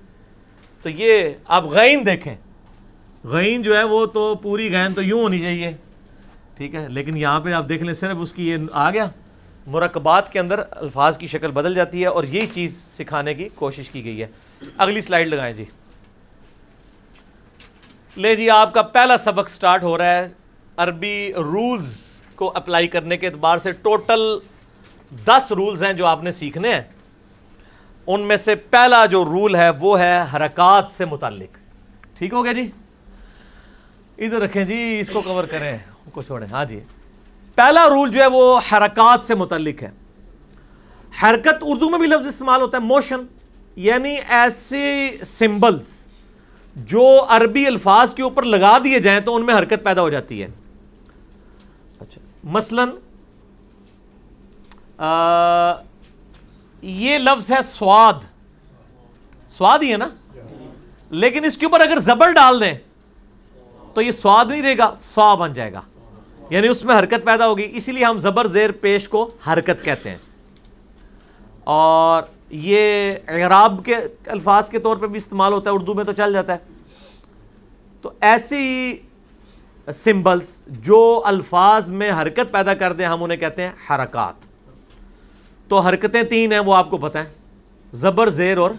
تو یہ آپ غین دیکھیں، غین جو ہے وہ تو پوری غین تو یوں ہونی چاہیے. ٹھیک ہے. لیکن یہاں پہ آپ دیکھ لیں صرف اس کی یہ آ گیا، مرکبات کے اندر الفاظ کی شکل بدل جاتی ہے، اور یہی چیز سکھانے کی کوشش کی گئی ہے. اگلی سلائیڈ لگائیں جی. لے جی آپ کا پہلا سبق سٹارٹ ہو رہا ہے. عربی رولز کو اپلائی کرنے کے اعتبار سے ٹوٹل 10 رولز ہیں جو آپ نے سیکھنے ہیں. ان میں سے پہلا جو رول ہے وہ ہے حرکات سے متعلق. ٹھیک ہو گیا جی. ادھر رکھیں جی، اس کو کور کریں، ان کو چھوڑیں. ہاں جی. پہلا رول جو ہے وہ حرکات سے متعلق ہے. حرکت اردو میں بھی لفظ استعمال ہوتا ہے، موشن، یعنی ایسے سمبلز جو عربی الفاظ کے اوپر لگا دیے جائیں تو ان میں حرکت پیدا ہو جاتی ہے. اچھا مثلا یہ لفظ ہے سواد، سواد ہی ہے نا، لیکن اس کے اوپر اگر زبر ڈال دیں تو یہ سواد نہیں رہے گا، سوا بن جائے گا، یعنی اس میں حرکت پیدا ہوگی. اسی لیے ہم زبر زیر پیش کو حرکت کہتے ہیں. اور یہ اعراب کے الفاظ کے طور پہ بھی استعمال ہوتا ہے، اردو میں تو چل جاتا ہے. تو ایسی سمبلز جو الفاظ میں حرکت پیدا کر دیں ہم انہیں کہتے ہیں حرکات. تو حرکتیں 3 ہیں، وہ آپ کو پتہ ہے، زبر زیر اور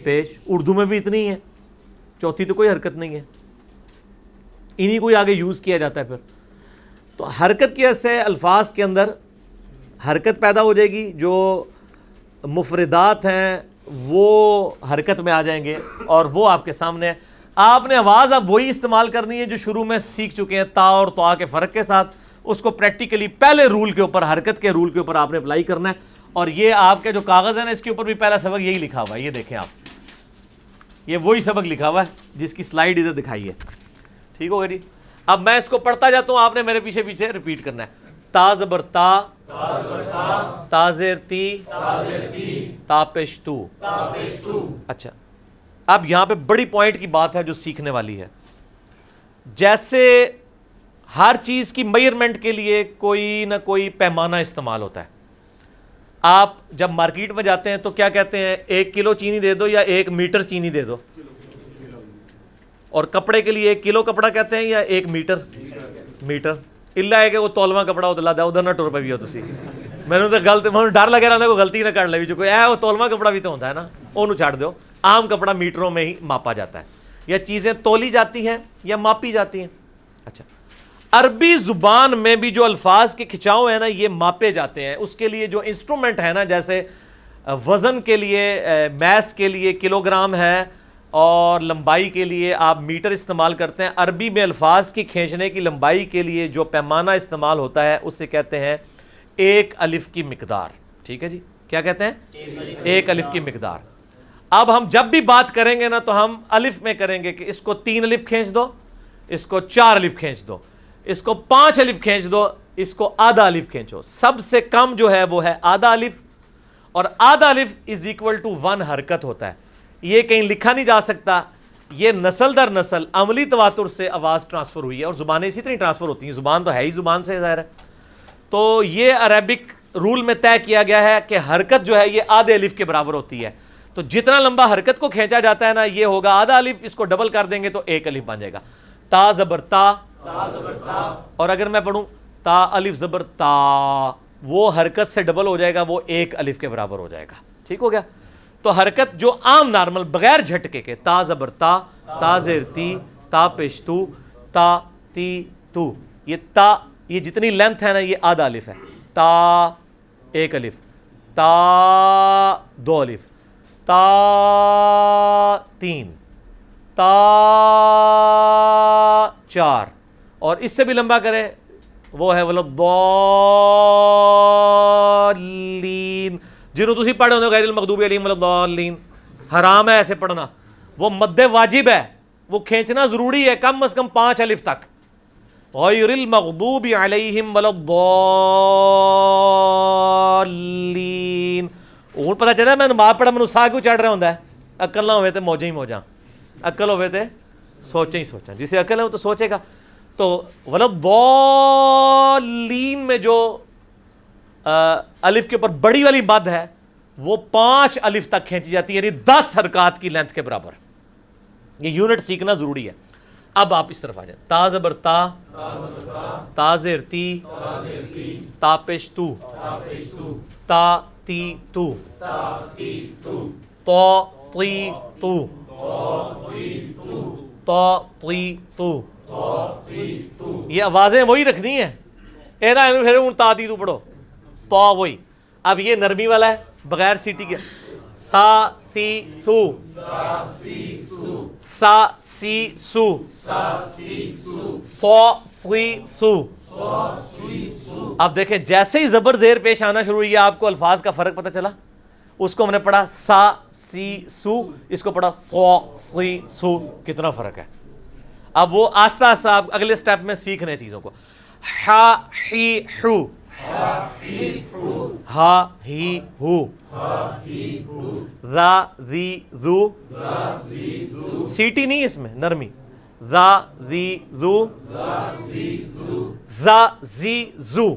پیش. اردو میں بھی اتنی ہیں، چوتھی تو کوئی حرکت نہیں ہے، انہی کوئی آگے یوز کیا جاتا ہے. پھر تو حرکت کی وجہ سے الفاظ کے اندر حرکت پیدا ہو جائے گی، جو مفردات ہیں وہ حرکت میں آ جائیں گے، اور وہ آپ کے سامنے ہے. آپ نے آواز اب وہی استعمال کرنی ہے جو شروع میں سیکھ چکے ہیں، تا اور طا کے فرق کے ساتھ. اس کو پریکٹیکلی پہلے رول کے اوپر، حرکت کے رول کے اوپر آپ نے اپلائی کرنا ہے. اور یہ آپ کے جو کاغذ ہے نا، اس کے اوپر بھی پہلا سبق یہی لکھا ہوا ہے. یہ دیکھیں آپ، یہ وہی سبق لکھا ہوا ہے جس کی سلائیڈ ادھر دکھائی ہے. ٹھیک ہوگا جی. اب میں اس کو پڑھتا جاتا ہوں، آپ نے میرے پیچھے پیچھے ریپیٹ کرنا ہے. تا زبر تا، تا زیر تی، تا پیش تو. اچھا اب یہاں پہ بڑی پوائنٹ کی بات ہے جو سیکھنے والی ہے. جیسے ہر چیز کی میئرمنٹ کے لیے کوئی نہ کوئی پیمانہ استعمال ہوتا ہے. آپ جب مارکیٹ میں جاتے ہیں تو کیا کہتے ہیں، 1 کلو چینی دے دو یا 1 میٹر چینی دے دو. اور کپڑے کے لیے 1 کلو کپڑا کہتے ہیں یا 1 میٹر میٹر. اللہ ہے کہ وہ تولواں کپڑا ہوتا ہے ادھر نہ ٹور پہ بھی ہو تسی. میں نے تو غلط ڈر لگا رہا کوئی غلطی نہ کر لے جو کوئی وہ تولواں کپڑا بھی تو ہوتا ہے نا، انہوں چھاڑ دو. عام کپڑا میٹروں میں ہی ماپا جاتا ہے، یا چیزیں تولی جاتی ہیں یا ماپی جاتی ہیں. اچھا عربی زبان میں بھی جو الفاظ کے کھچاؤ ہیں نا یہ ماپے جاتے ہیں. اس کے لیے جو انسٹرومنٹ ہے نا، جیسے وزن کے لیے میس کے لیے کلو گرام ہے، اور لمبائی کے لیے آپ میٹر استعمال کرتے ہیں. عربی میں الفاظ کی کھینچنے کی لمبائی کے لیے جو پیمانہ استعمال ہوتا ہے اسے کہتے ہیں 1 الف کی مقدار. ٹھیک ہے جی. کیا کہتے ہیں؟ 1 الف کی مقدار. اب ہم جب بھی بات کریں گے نا تو ہم الف میں کریں گے کہ اس کو 3 الف کھینچ دو، اس کو 4 الف کھینچ دو، اس کو 5 الف کھینچ دو، اس کو آدھا الف کھینچو. سب سے کم جو ہے وہ ہے آدھا الف، اور آدھا الف از اکول ٹو 1 حرکت ہوتا ہے. یہ کہیں لکھا نہیں جا سکتا، یہ نسل در نسل عملی تواتر سے آواز ٹرانسفر ہوئی ہے، اور زبانیں اسی طرح ٹرانسفر ہوتی ہیں. زبان تو ہے ہی زبان سے ظاہر ہے. تو یہ عربک رول میں طے کیا گیا ہے کہ حرکت جو ہے یہ آدھے الف کے برابر ہوتی ہے. تو جتنا لمبا حرکت کو کھینچا جاتا ہے نا یہ ہوگا آدھا الف, اس کو ڈبل کر دیں گے تو ایک الف بن جائے گا. تا زبر تا, اور اگر میں پڑھوں تا الف زبر تا, وہ حرکت سے ڈبل ہو جائے گا, وہ ایک الف کے برابر ہو جائے گا. ٹھیک ہو گیا. تو حرکت جو عام نارمل بغیر جھٹکے کے تا زبر تا, تا زیر تی, تا پیش تو, تا تی تو, یہ تا یہ جتنی لینتھ ہے نا یہ آدھا الف ہے. تا ایک الف, تا دو الف, تا تین, تا چار, اور اس سے بھی لمبا کریں وہ ہے ولضالین, جنہوں تسی پڑھے ہونے غیر المغضوب علیہم ولضالین. حرام ہے ایسے پڑھنا, وہ مد واجب ہے, وہ کھینچنا ضروری ہے کم از کم 5 الف تک. غیر المغضوب علیہم ولضالین. ہوں پتہ چلا میں نماز پڑھا مینوں ساہ کیوں چڑھ رہا ہوندا ہے. عقل نہ ہوئے تے موجاں ہی موجاں, عقل ہوئے تے سوچیں ہی سوچاں. جسے عقل ہے وہ تو سوچے گا. تو ولضالین میں جو الف کے اوپر بڑی والی مد ہے وہ 5 الف تک کھینچی جاتی ہے, یعنی 10 حرکات کی لینتھ کے برابر. یہ یونٹ سیکھنا ضروری ہے. اب آپ اس طرف آ جائیں. تا زبر تا, تا زیر تی, تا پیش تو, تا تی تو, تو تی تو, تو تی تو. یہ آوازیں وہی رکھنی ہیں, اے نا پھر تا تی تو پڑھو, تو وہی. اب یہ نرمی والا ہے بغیر سیٹی کے. سا سی سو, سا سی سو, سو سی سو. اب دیکھیں جیسے ہی زبر زیر پیش آنا شروع ہوئی آپ کو الفاظ کا فرق پتہ چلا. اس کو ہم نے پڑھا سا سی سو, اس کو پڑھا سو سی سو, کتنا فرق ہے. اب وہ آہستہ آہستہ آپ اگلے سٹیپ میں سیکھ رہے ہیں چیزوں کو. ہا ہی ہو, ہا ہی ہو, ذا ذی ذو, سیٹی نہیں اس میں نرمی. ذا ذی ذو, ذا زی زو,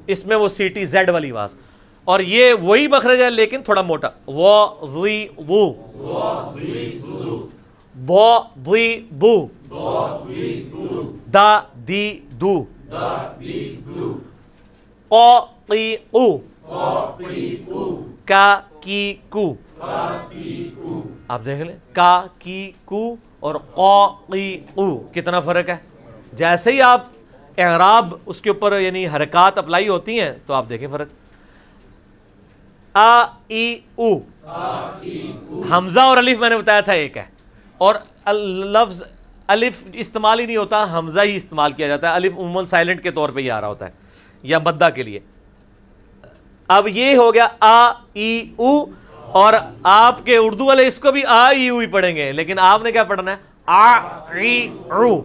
اس میں وہ سیٹی زیڈ والی آواز. اور یہ وہی مخرج ہے لیکن تھوڑا موٹا. وہ ذی وو, بو ذی بو, دا دی دو, قو قی قو, کا کی کو. آپ دیکھ لیں کا کی کو اور قو قی قو کتنا فرق ہے. جیسے ہی آپ اعراب اس کے اوپر یعنی حرکات اپلائی ہوتی ہیں تو آپ دیکھیں فرق. آ ای او, حمزہ اور الف میں نے بتایا تھا ایک ہے, اور لفظ الف استعمال ہی نہیں ہوتا, حمزہ ہی استعمال کیا جاتا ہے. الف عموماً سائلنٹ کے طور پہ ہی آ رہا ہوتا ہے یا مدہ کے لیے. اب یہ ہو گیا آ ای او, اور آپ کے اردو والے اس کو بھی آ ای او ہی پڑھیں گے, لیکن آپ نے کیا پڑھنا ہے آ ای او,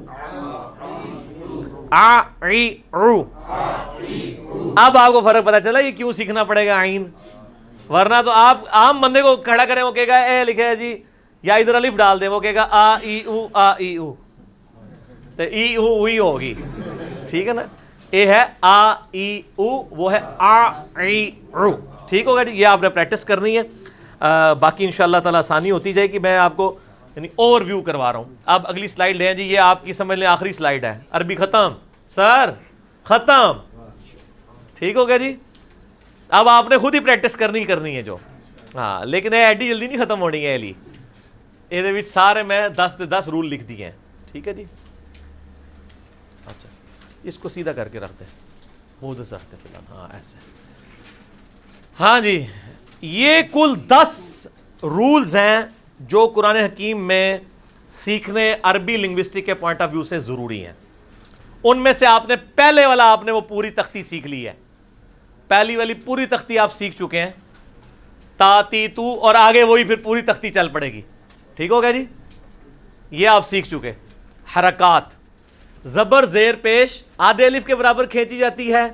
آ ای او. اب آپ کو فرق پتہ چلا یہ کیوں سیکھنا پڑے گا عین, ورنہ تو آپ عام بندے کو کھڑا کریں وہ کہے گا اے لکھے ہے جی, یا ادھر الف ڈال دیں وہ کہے گا آ ای او, آ ای او, تو ای او وہی ہوگی. ٹھیک ہے نا. اے ہے آ ای او, وہ ہے آ ای او. ٹھیک ہوگا جی. یہ آپ نے پریکٹس کرنی ہے. باقی انشاءاللہ تعالی آسانی ہوتی جائے گی. میں آپ کو یعنی اوور ویو کروا رہا ہوں. اب اگلی سلائیڈ لیں جی, یہ آپ کی سمجھ لیں آخری سلائیڈ ہے. عربی ختم سر, ختم. ٹھیک ہوگا جی. اب آپ نے خود ہی پریکٹس کرنی ہے جو. ہاں لیکن یہ ایڈی جلدی نہیں ختم ہونی ہے. یہ سارے میں 10 رول لکھ دیے ہیں. ٹھیک ہے جی. اچھا اس کو سیدھا کر کے رکھتے ہیں, وہ ادھر سے رکھتے ہیں فی الحال. ہاں ایسے. ہاں جی, یہ کل 10 رولز ہیں جو قرآن حکیم میں سیکھنے عربی لنگوسٹک کے پوائنٹ آف ویو سے ضروری ہیں. ان میں سے آپ نے پہلے والا آپ نے وہ پوری تختی سیکھ لی ہے. پہلی والی پوری تختی آپ سیکھ چکے ہیں, تا تی تو, اور آگے وہی پھر پوری تختی چل پڑے گی. ٹھیک ہو گیا جی. یہ آپ سیکھ چکے. حرکات, زبر زیر پیش آدھے الف کے برابر کھینچی جاتی ہے,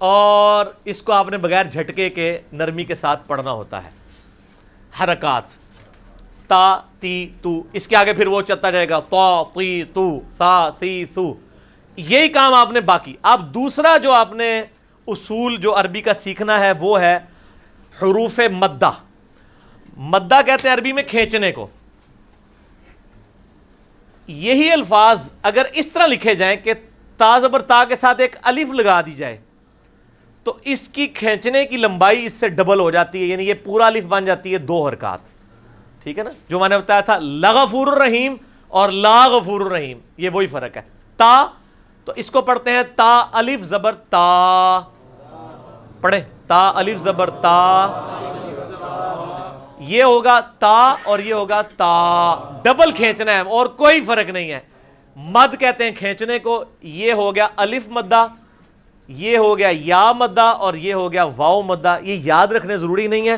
اور اس کو آپ نے بغیر جھٹکے کے نرمی کے ساتھ پڑھنا ہوتا ہے. حرکات تا تی تو, اس کے آگے پھر وہ چلتا جائے گا تو تی تو, سا سی سو. یہی کام آپ نے باقی. اب دوسرا جو آپ نے اصول جو عربی کا سیکھنا ہے وہ ہے حروف مدہ. مدہ کہتے ہیں عربی میں کھینچنے کو. یہی الفاظ اگر اس طرح لکھے جائیں کہ تا زبر تا کے ساتھ ایک الف لگا دی جائے تو اس کی کھینچنے کی لمبائی اس سے ڈبل ہو جاتی ہے, یعنی یہ پورا الف بن جاتی ہے 2 حرکات. ٹھیک ہے نا, جو میں نے بتایا تھا لغفور الرحیم اور لا غفور الرحیم, یہ وہی فرق ہے. تا تو اس کو پڑھتے ہیں تا الف زبر تا, پڑھیں تا الف زبر تا, یہ ہوگا تا اور یہ ہوگا تا, ڈبل کھینچنا ہے اور کوئی فرق نہیں ہے. مد کہتے ہیں کھینچنے کو. یہ ہو گیا الف مدہ, یہ ہو گیا یا مدہ اور یہ ہو گیا واو مدہ. یہ یاد رکھنے ضروری نہیں ہے,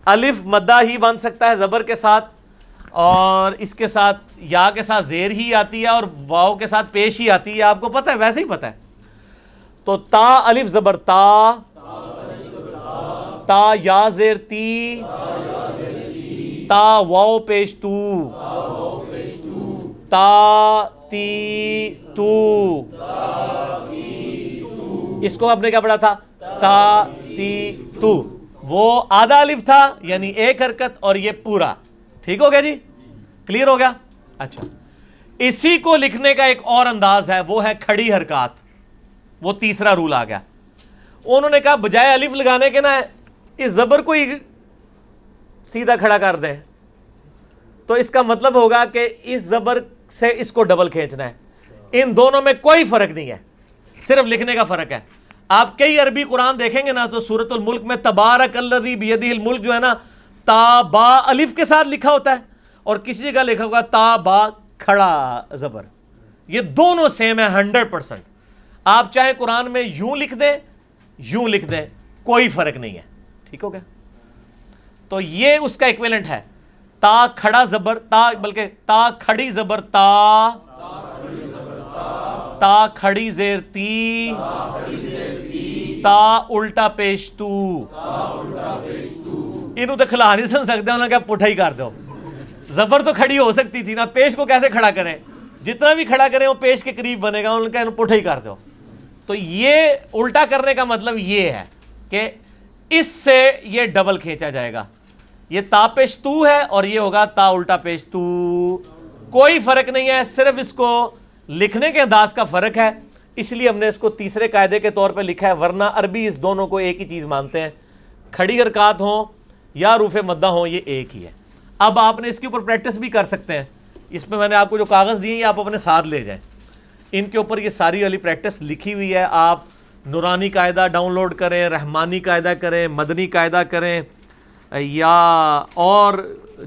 الف مدہ ہی بن سکتا ہے زبر کے ساتھ, اور اس کے ساتھ یا کے ساتھ زیر ہی آتی ہے اور واو کے ساتھ پیش ہی آتی ہے. آپ کو پتہ ہے, ویسے ہی پتہ ہے. تو تا الف زبر تا, تا یا زیر تی, تا واو پیش تو, تا تی تو. اس کو آپ نے کیا پڑھا تھا, تا تی تو. وہ آدھا الف تھا یعنی ایک حرکت, اور یہ پورا. ٹھیک ہو گیا جی, کلیئر ہو گیا. اچھا, اسی کو لکھنے کا ایک اور انداز ہے, وہ ہے کھڑی حرکات. وہ تیسرا رول آ گیا. انہوں نے کہا بجائے الف لگانے کے نا اس زبر کو ہی سیدھا کھڑا کر دیں, تو اس کا مطلب ہوگا کہ اس زبر سے اس کو ڈبل کھینچنا ہے. ان دونوں میں کوئی فرق نہیں ہے, صرف لکھنے کا فرق ہے. آپ کئی عربی قرآن دیکھیں گے نا, تو سورۃ الملک میں تبارک الذی بیدہ الملک جو ہے نا, تا با الف کے ساتھ لکھا ہوتا ہے, اور کسی جگہ لکھا ہوگا تا با کھڑا زبر. یہ دونوں سیم ہے 100%. آپ چاہے قرآن میں یوں لکھ دیں یوں لکھ دیں, کوئی فرق نہیں ہے. ٹھیک ہو گیا. تو یہ اس کا ایکویلنٹ ہے, تا کھڑا زبر تا, بلکہ تا کھڑی زبر تا, تا کھڑی زیر تی, تا الٹا پیش تو. انہوں تو کھلا نہیں سن سکتے, انہوں نے کہا پٹھا ہی کر دو. زبر تو کھڑی ہو سکتی تھی نا, پیش کو کیسے کھڑا کریں, جتنا بھی کھڑا کریں وہ پیش کے قریب بنے گا. انہوں نے کہا پٹھا ہی کر دو. تو یہ الٹا کرنے کا مطلب یہ ہے کہ اس سے یہ ڈبل کھینچا جائے گا. یہ تا پیش تو ہے اور یہ ہوگا تا الٹا پیش تو. کوئی فرق نہیں ہے, صرف اس کو لکھنے کے انداز کا فرق ہے. اس لیے ہم نے اس کو تیسرے قاعدے کے طور پہ لکھا ہے, ورنہ عربی اس دونوں کو ایک ہی چیز مانتے ہیں. کھڑی حرکات ہوں یا حروف مدہ ہوں, یہ ایک ہی ہے. اب آپ نے اس کے اوپر پریکٹس بھی کر سکتے ہیں. اس میں نے آپ کو جو کاغذ دیے ہیں آپ اپنے ساتھ لے جائیں, ان کے اوپر یہ ساری والی پریکٹس لکھی ہوئی ہے. آپ نورانی قاعدہ ڈاؤن لوڈ کریں, رحمانی قاعدہ کریں, مدنی قاعدہ کریں, یا اور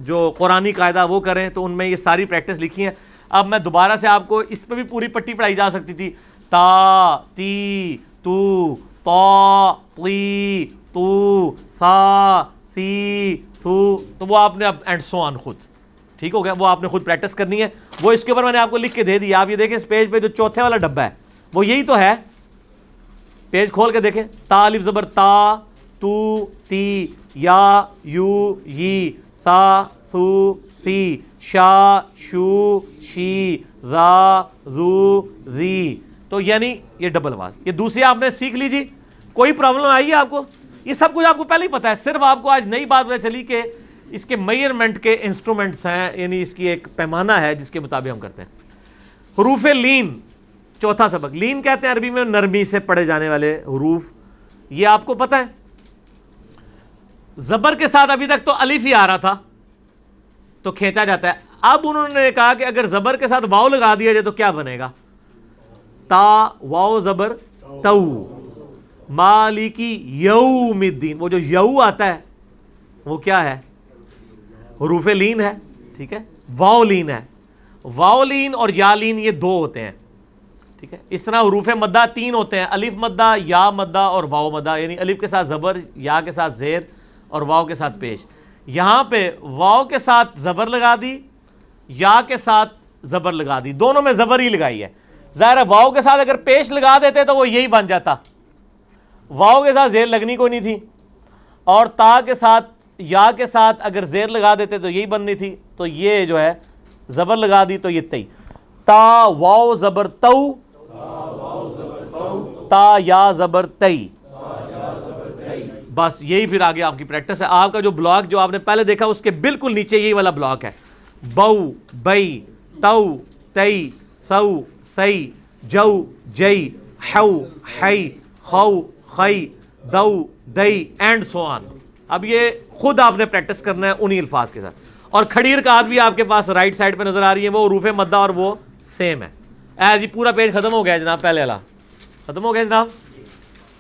جو قرآنی قاعدہ وہ کریں, تو ان میں یہ ساری پریکٹس لکھی ہیں. اب میں دوبارہ سے آپ کو اس پہ بھی پوری پٹی پڑھائی جا سکتی تھی, تا تی تو, تا تی تو, سا سی سو, تو وہ آپ نے اب اینڈ سو آن خود. ٹھیک ہو گیا, وہ آپ نے خود پریکٹس کرنی ہے. وہ اس کے اوپر میں نے آپ کو لکھ کے دے دی. آپ یہ دیکھیں اس پیج پہ جو چوتھے والا ڈبہ ہے وہ یہی تو ہے. پیج کھول کے دیکھیں, تا الف زبر تا, تو تی, یا یو یی, سا سو سی, شا شو شی, را زو زی. تو یعنی یہ ڈبل آواز. یہ دوسری آپ نے سیکھ لیجی. کوئی پرابلم آئی ہے آپ کو؟ یہ سب کچھ آپ کو پہلے ہی پتا ہے, صرف آپ کو آج نئی بات پتہ چلی کہ اس کے میئرمنٹ کے انسٹرومنٹس ہیں, یعنی اس کی ایک پیمانہ ہے جس کے مطابق ہم کرتے ہیں. حروف لین, چوتھا سبق. لین کہتے ہیں عربی میں نرمی سے پڑھے جانے والے حروف. یہ آپ کو پتہ ہے زبر کے ساتھ ابھی تک تو الف ہی آ رہا تھا تو کھینچا جاتا ہے. اب انہوں نے کہا کہ اگر زبر کے ساتھ واو لگا دیا جائے تو کیا بنے گا, تا واو زبر تو, مالکی یوم الدین. وہ جو یو آتا ہے وہ کیا ہے, حروف لین ہے. ٹھیک ہے, واو لین ہے. واو لین اور یا لین یہ دو ہوتے ہیں. ٹھیک ہے, اس طرح حروف مدہ 3 ہوتے ہیں, الف مدہ, یا مدہ اور واو مدہ, یعنی الف کے ساتھ زبر, یا کے ساتھ زیر اور واو کے ساتھ پیش. یہاں پہ واو کے ساتھ زبر لگا دی, یا کے ساتھ زبر لگا دی, دونوں میں زبر ہی لگائی ہے. ظاہر ہے واو کے ساتھ اگر پیش لگا دیتے تو وہ یہی بن جاتا, واو کے ساتھ زیر لگنی کوئی نہیں تھی, اور تا کے ساتھ یا کے ساتھ اگر زیر لگا دیتے تو یہی بننی تھی. تو یہ جو ہے زبر لگا دی تو یہ تی, تا واو زبر تو, تا یا زبر تئی. بس یہی پھر آگے آپ کی پریکٹس ہے. آپ کا جو بلاک جو آپ نے پہلے دیکھا اس کے بالکل نیچے یہی والا بلاک ہے. بو بئی تو تئی سو سی جو جئی ہو ہئی خو خئی دو دئی اینڈ سو آن. اب یہ خود آپ نے پریکٹس کرنا ہے انہی الفاظ کے ساتھ. اور کھڑی حرکات بھی آپ کے پاس رائٹ سائڈ پہ نظر آ رہی ہے, وہ حروف مدہ اور وہ سیم ہے. جی پورا پیج ختم ہو گیا جناب, پہلے والا ختم ہو گیا جناب.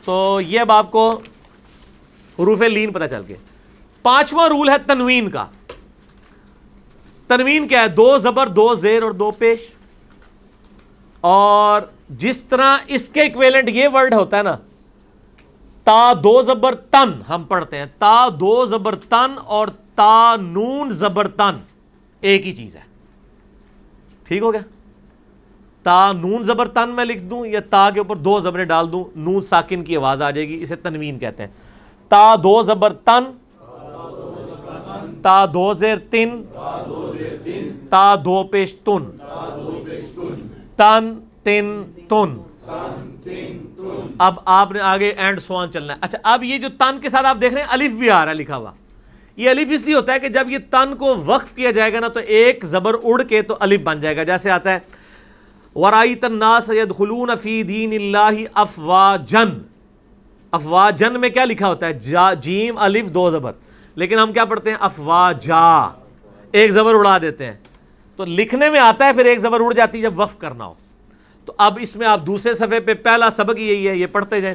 تو یہ اب آپ کو حروف لین پتہ چل گئے. پانچواں رول ہے تنوین کا. تنوین کیا ہے؟ 2 زبر 2 زیر اور 2 پیش. اور جس طرح اس کے ایکویلنٹ یہ ورڈ ہوتا ہے نا, تا 2 زبر تن ہم پڑھتے ہیں, تا 2 زبر تن اور تا نون زبر تن ایک ہی چیز ہے. ٹھیک ہو گیا؟ تا نون زبر تن میں لکھ دوں یا تا کے اوپر 2 زبریں ڈال دوں, نون ساکن کی آواز آ جائے گی, اسے تنوین کہتے ہیں. تا 2 زبر تن, تا 2 زیر تن, تا 2 پیش تن, تن تن تن. اب آپ نے آگے اینڈ سوان چلنا ہے. اچھا اب یہ جو تن کے ساتھ آپ دیکھ رہے ہیں الف بھی آ رہا ہے لکھا ہوا. یہ الف اس لیے ہوتا ہے کہ جب یہ تن کو وقف کیا جائے گا نا تو ایک زبر اڑ کے تو الف بن جائے گا. جیسے آتا ہے وَرَأَيْتَ النَّاسَ يَدْخُلُونَ فِي دِينِ اللَّهِ أَفْوَاجًا. افواجن میں کیا لکھا ہوتا ہے؟ جیم الف 2 زبر, لیکن ہم کیا پڑھتے ہیں؟ افواجا, ایک زبر اڑا دیتے ہیں. تو لکھنے میں آتا ہے پھر ایک زبر اڑ جاتی ہے جب وقف کرنا ہو. تو اب اس میں آپ دوسرے صفحے پہ پہلا سبق یہی ہے, یہ پڑھتے جائیں.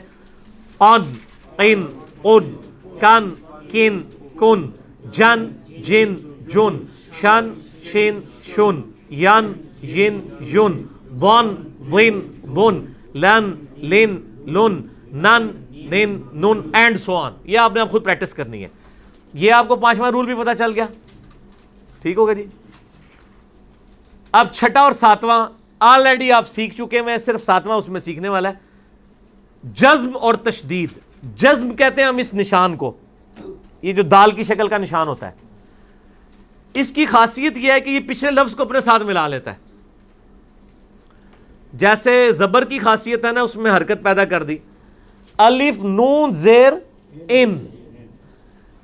ان ان ان کن کن کن جن جن جن شن شن شن ین ین یون ون ون ون لن لن لن نن نن نون اینڈ سو آن. یہ آپ نے اب خود پریکٹس کرنی ہے. یہ آپ کو 5واں رول بھی پتا چل گیا. ٹھیک ہوگا جی. اب چھٹا اور 7واں آلریڈی آپ سیکھ چکے ہیں, صرف 7واں اس میں سیکھنے والا ہے. جزم اور تشدید. جزم کہتے ہیں ہم اس نشان کو, یہ جو دال کی شکل کا نشان ہوتا ہے. اس کی خاصیت یہ ہے کہ یہ پچھلے لفظ کو اپنے ساتھ ملا لیتا ہے. جیسے زبر کی خاصیت ہے نا, اس میں حرکت پیدا کر دی. الف نون زیر ان,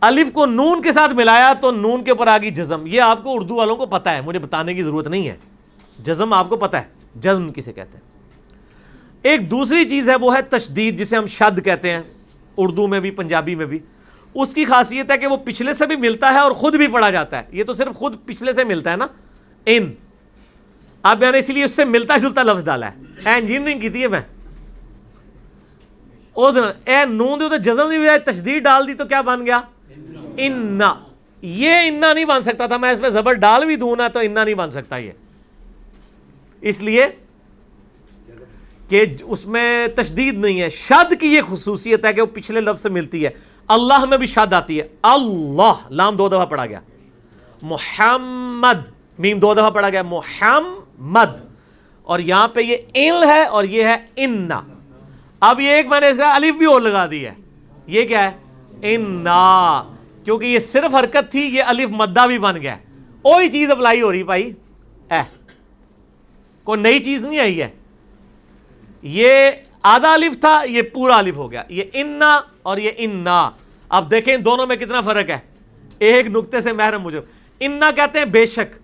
الف کو نون کے ساتھ ملایا تو نون کے اوپر آ گئی جزم. یہ آپ کو اردو والوں کو پتا ہے, مجھے بتانے کی ضرورت نہیں ہے. جزم آپ کو پتا ہے, جزم کسے کہتے ہیں. ایک دوسری چیز ہے وہ ہے تشدید, جسے ہم شد کہتے ہیں اردو میں بھی پنجابی میں بھی. اس کی خاصیت ہے کہ وہ پچھلے سے بھی ملتا ہے اور خود بھی پڑھا جاتا ہے. یہ تو صرف خود پچھلے سے ملتا ہے نا, ان. اب میں نے اسی لیے اس سے ملتا جلتا لفظ ڈالا ہے. انجینئرنگ کی تھی میں, اے نون دے تو جزم دی بجائے تشدید ڈال دی تو کیا بن گیا؟ انا. یہ انا نہیں بن سکتا تھا, میں اس میں زبر ڈال بھی دوں نا تو انا نہیں بن سکتا. یہ اس لیے کہ اس میں تشدید نہیں ہے. شد کی یہ خصوصیت ہے کہ وہ پچھلے لفظ سے ملتی ہے. اللہ میں بھی شد آتی ہے. اللہ لام 2 دفعہ پڑھا گیا. محمد میم 2 دفعہ پڑھا گیا. محمد. اور یہاں پہ یہ ان ہے اور یہ ہے انا. اب یہ ایک میں نے اس کا الف بھی اور لگا دی ہے. یہ کیا ہے؟ انا. کیونکہ یہ صرف حرکت تھی, یہ الف مدہ بھی بن گیا. وہی چیز اپلائی ہو رہی بھائی, کوئی نئی چیز نہیں آئی ہے. یہ آدھا الف تھا, یہ پورا الف ہو گیا. یہ انا اور یہ انا. اب دیکھیں دونوں میں کتنا فرق ہے. ایک نقطے سے محرم مجھے. انا کہتے ہیں بے شک,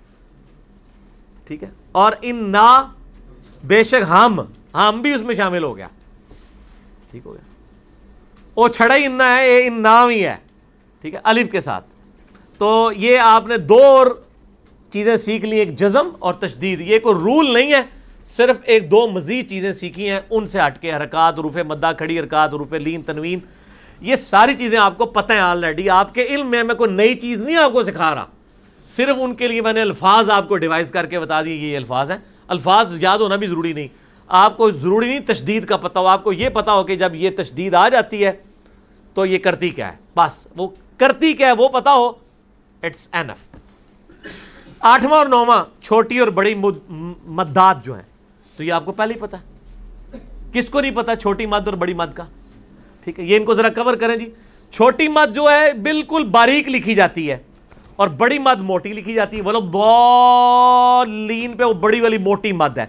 ٹھیک ہے, اور انا بے شک ہم بھی اس میں شامل ہو گیا. ٹھیک ہو گیا. وہ چھڑا ہی انا ہے, یہ انا ہی ہے, ٹھیک ہے, الف کے ساتھ. تو یہ آپ نے 2 اور چیزیں سیکھ لی, ایک جزم اور تشدید. یہ کوئی رول نہیں ہے, صرف ایک 2 مزید چیزیں سیکھی ہیں ان سے ہٹ کے. حرکات, حروف مدہ, کھڑی حرکات, حروف لین, تنوین, یہ ساری چیزیں آپ کو پتہ ہیں آلریڈی. آپ کے علم میں کوئی نئی چیز نہیں آپ کو سکھا رہا, صرف ان کے لیے میں نے الفاظ آپ کو ڈیوائز کر کے بتا دیے یہ الفاظ ہیں. الفاظ یاد ہونا بھی ضروری نہیں. آپ کو ضروری نہیں تشدید کا پتہ ہو, آپ کو یہ پتہ ہو کہ جب یہ تشدید آ جاتی ہے تو یہ کرتی کیا ہے, بس وہ کرتی کیا ہے وہ پتہ ہو, اٹس اینف. 8واں اور 9واں چھوٹی اور بڑی مدات جو ہیں, تو یہ آپ کو پہلے ہی پتہ ہے. کس کو نہیں پتہ چھوٹی مد اور بڑی مد کا؟ ٹھیک ہے, یہ ان کو ذرا کور کریں جی. چھوٹی مد جو ہے بالکل باریک لکھی جاتی ہے اور بڑی مد موٹی لکھی جاتی ہے. وہ ضالین پہ وہ بڑی والی موٹی مد ہے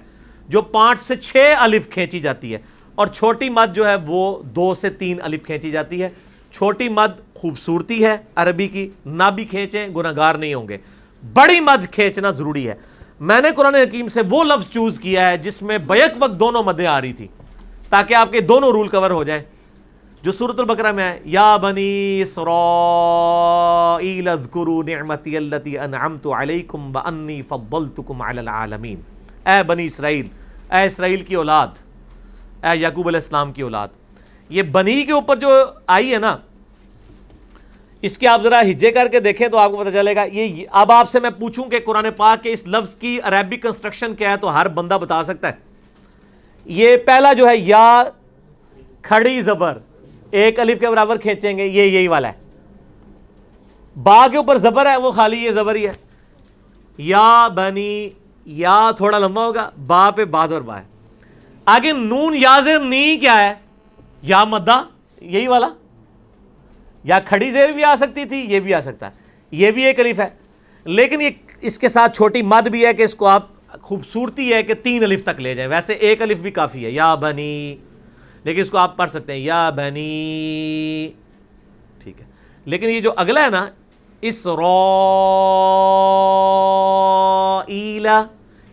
جو 5 سے 6 الف کھینچی جاتی ہے. اور چھوٹی مد جو ہے وہ 2 سے 3 الف کھینچی جاتی ہے. چھوٹی مد خوبصورتی ہے عربی کی, نہ بھی کھینچیں گناہگار نہیں ہوں گے. بڑی مد کھینچنا ضروری ہے. میں نے قرآن حکیم سے وہ لفظ چوز کیا ہے جس میں بیک وقت دونوں مدیں آ رہی تھی, تاکہ آپ کے دونوں رول کور ہو جائیں, جو سورۃ البقرہ میں ہے, یا بنی اسرائیل اذکروا نعمتی التی انعمت علیکم وانی فضلتکم علی العالمین. اے بنی اسرائیل, اے اسرائیل کی اولاد, اے یعقوب علیہ السلام کی اولاد. یہ بنی کے اوپر جو آئی ہے نا, اس کے آپ ذرا ہجے کر کے دیکھیں تو آپ کو پتہ چلے گا. یہ اب آپ سے میں پوچھوں کہ قرآن پاک کے اس لفظ کی عربی کنسٹرکشن کیا ہے تو ہر بندہ بتا سکتا ہے. یہ پہلا جو ہے یا کھڑی زبر, ایک الف کے برابر کھینچیں گے, یہ یہی والا ہے. با کے اوپر زبر ہے, وہ خالی یہ زبر ہی ہے. یا بنی, یا تھوڑا لمبا ہوگا, با پہ با زبر با ہے. آگے نون یا زیر نی کیا ہے, یا مدہ, یہی والا. یا کھڑی زیر بھی آ سکتی تھی, یہ بھی آ سکتا ہے, یہ بھی ایک الف ہے. لیکن یہ اس کے ساتھ چھوٹی مد بھی ہے کہ اس کو آپ خوبصورتی ہے کہ 3 الف تک لے جائیں. ویسے ایک الف بھی کافی ہے, یا بنی, لیکن اس کو آپ پڑھ سکتے ہیں یا بنی, ٹھیک ہے. لیکن یہ جو اگلا ہے نا, اسرائیل,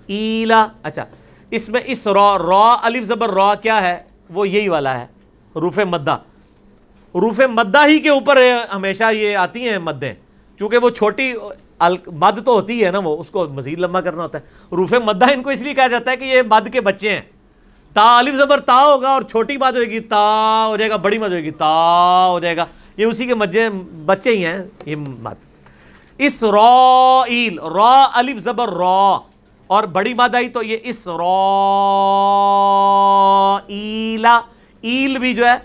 ایلا, اچھا اس میں اس را الف زبر را کیا ہے, وہ یہی والا ہے, حروف مدہ. حروف مدہ ہی کے اوپر ہمیشہ یہ آتی ہیں مدیں, کیونکہ وہ چھوٹی مد تو ہوتی ہے نا, وہ اس کو مزید لمبا کرنا ہوتا ہے. حروف مدہ ان کو اس لیے کہا جاتا ہے کہ یہ مد کے بچے ہیں. تا الف زبر تا ہوگا اور چھوٹی مد ہوئے گی تا ہو جائے گا, بڑی مد ہوئے گی تا ہو جائے گا. یہ اسی کے بچے ہی ہیں یہ مد. اسرائیل, را الف زبر را, اور بڑی مد آئی تو یہ اسرائیل. ایل بھی جو ہے